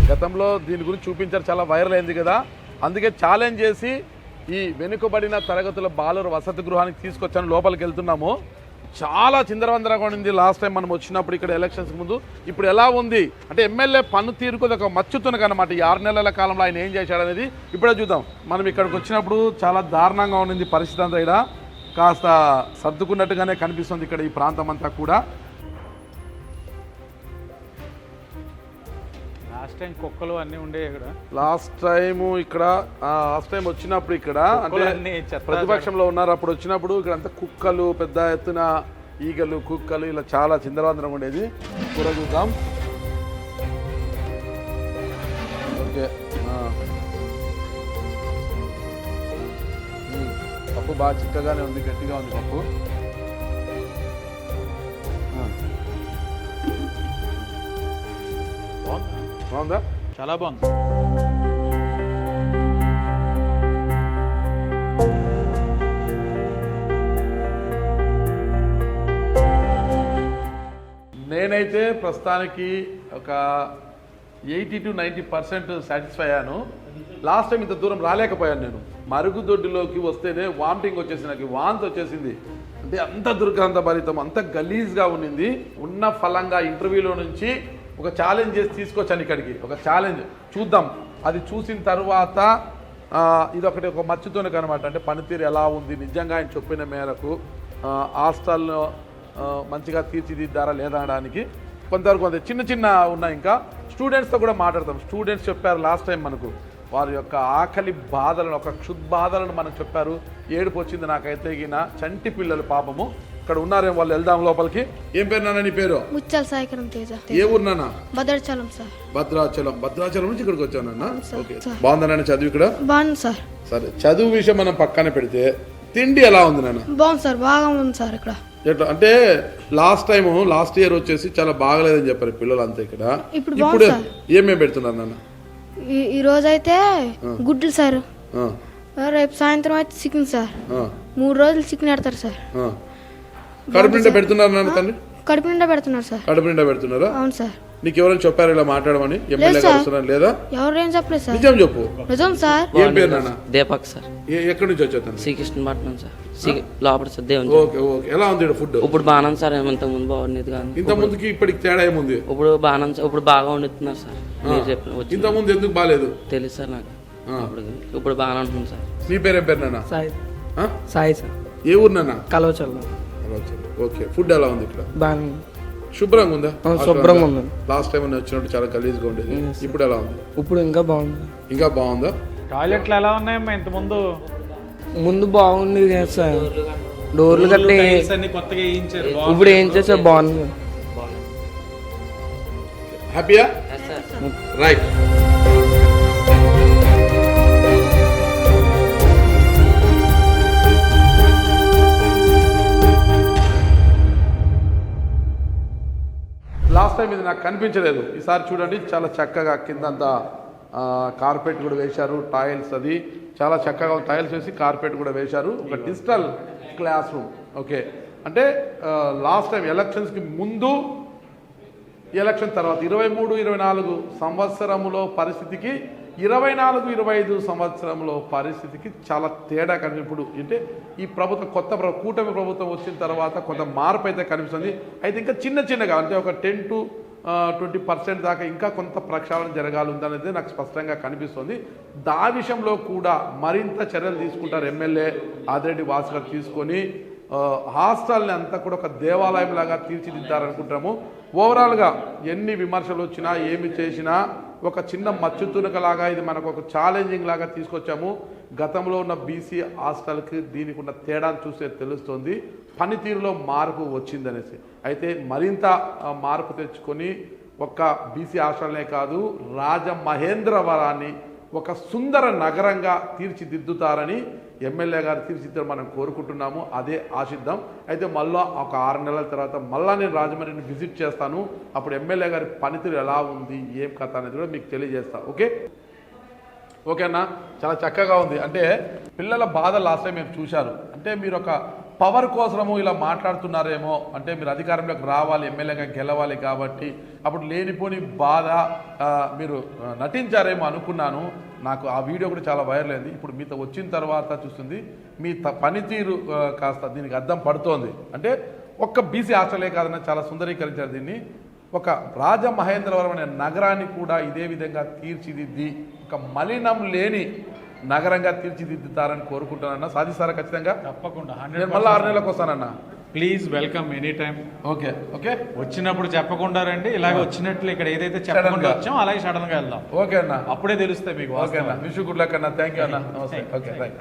Speaker 2: గతంలో దీని గురించి చూపించారు, చాలా వైరల్ అయింది కదా. అందుకే ఛాలెంజ్ చేసి ఈ వెనుకబడిన తరగతుల బాలుర వసతి గృహానికి తీసుకొచ్చాను. లోపలికి వెళ్తున్నాము. చాలా చిందరవందరగా ఉంది లాస్ట్ టైం మనం వచ్చినప్పుడు ఇక్కడ ఎలక్షన్స్ ముందు. ఇప్పుడు ఎలా ఉంది అంటే ఎమ్మెల్యే పనితీరుకు ఒక మచ్చుతునక అనమాట. ఈ 6 నెలల కాలంలో ఆయన ఏం చేశాడు అనేది ఇప్పుడే చూద్దాం. మనం ఇక్కడికి వచ్చినప్పుడు చాలా దారుణంగా ఉంది పరిస్థితి అంతా. ఇక్కడ కాస్త సర్దుకున్నట్టుగానే కనిపిస్తుంది ఇక్కడ ఈ ప్రాంతం అంతా కూడా.
Speaker 3: లాస్ట్ టైం కుక్కలు అన్నీ ఉండేవి ఇక్కడ.
Speaker 2: లాస్ట్ టైం వచ్చినప్పుడు ఇక్కడ అంటే ప్రతిపక్షంలో ఉన్నారు. అప్పుడు వచ్చినప్పుడు ఇక్కడ అంతా కుక్కలు, పెద్ద ఎత్తున ఈగలు, కుక్కలు ఇలా చాలా చిందరవందరం ఉండేది. కూర చూద్దాం. ఓకే, పప్పు బాగా చిక్కగానే ఉంది, గట్టిగా ఉంది పప్పు. బాగుందా?
Speaker 3: చాలా బాగుంది.
Speaker 2: నేనైతే ప్రస్తుతానికి ఒక 80 to 90% సాటిస్ఫై అయ్యాను. లాస్ట్ టైం ఇంత దూరం రాలేకపోయాను నేను. మరుగుదొడ్డిలోకి వస్తేనే వామిటింగ్ వచ్చేసి, నాకు వాంతి వచ్చేసింది. అంటే అంత దుర్గంధ భరితం, అంత గలీజ్గా ఉన్నింది. ఉన్న ఫలంగా ఇంటర్వ్యూలో నుంచి ఒక ఛాలెంజ్ చేసి తీసుకొచ్చాను ఇక్కడికి. ఒక ఛాలెంజ్ చూద్దాం. అది చూసిన తర్వాత ఇదొకటి ఒక మచ్చుతోనక అనమాట. అంటే పనితీరు ఎలా ఉంది నిజంగా ఆయన చెప్పిన మేరకు హాస్టల్లో మంచిగా తీర్చిదిద్దారా లేదా అనడానికి కొంత చిన్న చిన్న ఉన్నాయి. ఇంకా స్టూడెంట్స్తో కూడా మాట్లాడతాం. స్టూడెంట్స్ చెప్పారు లాస్ట్ టైం మనకు వారి యొక్క ఆకలి బాధలను, ఒక క్షుద్బాధలను మనకు చెప్పారు. ఏడుపు వచ్చింది నాకైతే. ఈయన చంటి పిల్లలు పాపము ఇక్కడ ఉన్నారేమో, వాళ్ళు వెళ్దాం లోపలికి. ఏం పేరు నాన్న నీ పేరు?
Speaker 4: ముచ్చల్ సాయికరం తేజ.
Speaker 2: ఏ ఊరు నాన్న?
Speaker 4: భద్రాచలం సార్.
Speaker 2: భద్రాచలం నుంచి ఇక్కడికి వచ్చాను నాన్న. ఓకే, బాగుందా నాన్న చదువు ఇక్కడ?
Speaker 4: బాగుంది సార్.
Speaker 2: సరే, చదువు విషయం మనం పక్కన పెడితే తిండి ఎలా ఉంది నాన్న?
Speaker 4: బాగుంది సార్, బాగా ఉంది సార్ ఇక్కడ.
Speaker 2: ఎట్లా అంటే లాస్ట్ ఇయర్ వచ్చేసి చాలా బాగలేదని చెప్పారు పిల్లలు అంతా. ఇక్కడ
Speaker 4: ఇప్పుడు
Speaker 2: ఏమేమి పెడుతున్నారు నాన్న?
Speaker 4: ఈ రోజు అయితే గుడ్లు సార్, రేపు సాయంత్రం అయితే చికెన్ సార్. 3 రోజులు చికెన్ పెడతారు సార్.
Speaker 2: కడుపు నిండా పెడుతున్నారు నాన్న? తండ్రి
Speaker 4: కడుపు నిండా పెడుతున్నారు సార్.
Speaker 2: కడుపు నిండా పెడుతున్నారా?
Speaker 4: అవును సార్.
Speaker 2: నీకు ఎవరైనా చెప్పారు ఇలా మాట్లాడమని? ఎమ్మెల్యే గారు లేదా?
Speaker 4: ఎవరేం చెప్పలేదు సార్.
Speaker 2: నిజం చెప్పు.
Speaker 4: నిజం సార్.
Speaker 2: ఏం పేరు నాన్న?
Speaker 5: దీపక్ సార్.
Speaker 2: ఎక్కడి నుంచి వచ్చాను?
Speaker 5: శ్రీకృష్ణపట్నం సార్. లోపల సార్ దేవుని.
Speaker 2: Okay okay. ఎలా ఉంది ఫుడ్?
Speaker 5: ఇప్పుడు బాగానే సార్. ఇంత ముందు బాగుండేది కానీ
Speaker 2: ఇంత ముందుకి ఇప్పటికి తేడా ఏముంది?
Speaker 5: ఇప్పుడు బాగానే, ఇప్పుడు బాగా వండుతున్నారు సార్. మీరు చెప్పిన
Speaker 2: ఇంత ముందు ఎందుకు బాగాలేదు
Speaker 5: తెలుసు సార్ నాకు. ఇప్పుడు బాగానే ఉంటుంది సార్.
Speaker 2: నీ పేరేం పేరు నాన్న?
Speaker 6: సాయి. సాయి సార్.
Speaker 2: ఏ ఊరు నాన్న?
Speaker 6: కలవచల్ల.
Speaker 2: ఓకే. ఫుడ్ ఎలా ఉంది ఇక్కడ?
Speaker 6: బాగా
Speaker 2: శుభ్రంగా ఉందా?
Speaker 6: శుభ్రంగా ఉంది.
Speaker 2: లాస్ట్ టైం వచ్చినప్పుడు చాలా గలీజ్గా ఉండేది. ఇప్పుడు ఎలా ఉంది?
Speaker 6: ఇప్పుడు ఇంకా బాగుంది.
Speaker 2: ఇంకా బాగుందా?
Speaker 3: టాయిలెట్లు ఎలా ఉన్నాయమ్మా? ఇంత
Speaker 6: ముందు బాగుంది సార్. డోర్లు కట్టి
Speaker 3: కొత్తగా వేయించారు.
Speaker 6: ఇప్పుడు ఏం చేసారు? బాగుంది.
Speaker 2: హ్యాపీయా? రైట్. లాస్ట్ టైం ఇది నాకు కనిపించలేదు. ఈసారి చూడండి, చాలా చక్కగా కిందంతా కార్పెట్ కూడా వేశారు. టైల్స్ అది చాలా చక్కగా టైల్స్ వేసి కార్పెట్ కూడా వేశారు. ఒక డిజిటల్ క్లాస్ రూమ్. ఓకే. అంటే లాస్ట్ టైం ఎలక్షన్స్కి ముందు, ఎలక్షన్ తర్వాత 23-24 సంవత్సరంలో పరిస్థితికి 24-25 సంవత్సరంలో పరిస్థితికి చాలా తేడా కనిపి. ఇప్పుడు అంటే ఈ ప్రభుత్వం కూటమి ప్రభుత్వం వచ్చిన తర్వాత కొంత మార్పు అయితే కనిపిస్తుంది. అయితే ఇంకా చిన్నగా అంటే ఒక 10 to 20% దాకా ఇంకా కొంత ప్రక్షాళన జరగాలి ఉందనేది నాకు స్పష్టంగా కనిపిస్తుంది. దా విషయంలో కూడా మరింత చర్యలు తీసుకుంటారు ఎమ్మెల్యే ఆదిరెడ్డి వాసు గారు తీసుకొని హాస్టల్ని అంతా కూడా ఒక దేవాలయం లాగా తీర్చిదిద్దారనుకుంటాము. ఓవరాల్గా ఎన్ని విమర్శలు వచ్చినా ఏమి చేసినా ఒక చిన్న మచ్చుతునకలాగా ఇది మనకు ఒక ఛాలెంజింగ్ లాగా తీసుకొచ్చాము. గతంలో ఉన్న బీసీ హాస్టల్కి దీనికి ఉన్న తేడాను చూస్తే తెలుస్తుంది. పనితీరులో మార్పు వచ్చిందనేసి. అయితే మరింత మార్పు తెచ్చుకొని ఒక్క బీసీ హాస్టల్నే కాదు, రాజమహేంద్రవరాన్ని ఒక సుందర నగరంగా తీర్చిదిద్దుతారని ఎమ్మెల్యే గారు తీర్చిదిద్దరు మనం కోరుకుంటున్నాము. అదే ఆశిద్దాం. అయితే మళ్ళీ ఒక 6 నెలల తర్వాత మళ్ళీ నేను రాజమండ్రిని విజిట్ చేస్తాను. అప్పుడు ఎమ్మెల్యే గారి పనితీరు ఎలా ఉంది, ఏం కథ అనేది కూడా మీకు తెలియజేస్తాను. ఓకేనా? చాలా చక్కగా ఉంది. అంటే పిల్లల బాధ లాస్ట్ టైం మీరు చూశారు. అంటే మీరు ఒక పవర్ కోసము ఇలా మాట్లాడుతున్నారేమో, అంటే మీరు అధికారంలోకి రావాలి, ఎమ్మెల్యేగా గెలవాలి కాబట్టి అప్పుడు లేనిపోని బాధ మీరు నటించారేమో అనుకున్నాను. నాకు ఆ వీడియో కూడా చాలా వైరల్ అయింది. ఇప్పుడు మీతో వచ్చిన తర్వాత చూస్తుంది మీ పనితీరు కాస్త దీనికి అద్దం పడుతోంది. అంటే ఒక్క బీసీ హాస్టలే కాదన్న, చాలా సుందరీకరించారు దీన్ని. ఒక రాజమహేంద్రవరం అనే నగరాన్ని కూడా ఇదే విధంగా తీర్చిదిద్ది ఒక మలినం లేని నగరంగా తీర్చిదిద్దుతారని కోరుకుంటానన్నా. సాధిస్తారా ఖచ్చితంగా?
Speaker 3: తప్పకుండా
Speaker 2: నేను మళ్ళీ 6 నెలలకు వస్తానన్నా.
Speaker 3: Please welcome any time.
Speaker 2: Okay okay,
Speaker 3: వచ్చినప్పుడు చెప్పకుండా రండి, ఇలాగ వచ్చినట్లు ఇక్కడ ఏదైతే చెప్పకుండా వచ్చాం అలాగే సడన్ గా వెళ్దాం.
Speaker 2: ఓకే అన్న,
Speaker 3: అప్పుడే తెలుస్తాయి మీకు.
Speaker 2: ఓకే అన్న, విష్ గుడ్ లక్ అన్న. థ్యాంక్ యూ అన్న, నమస్తే. Okay right.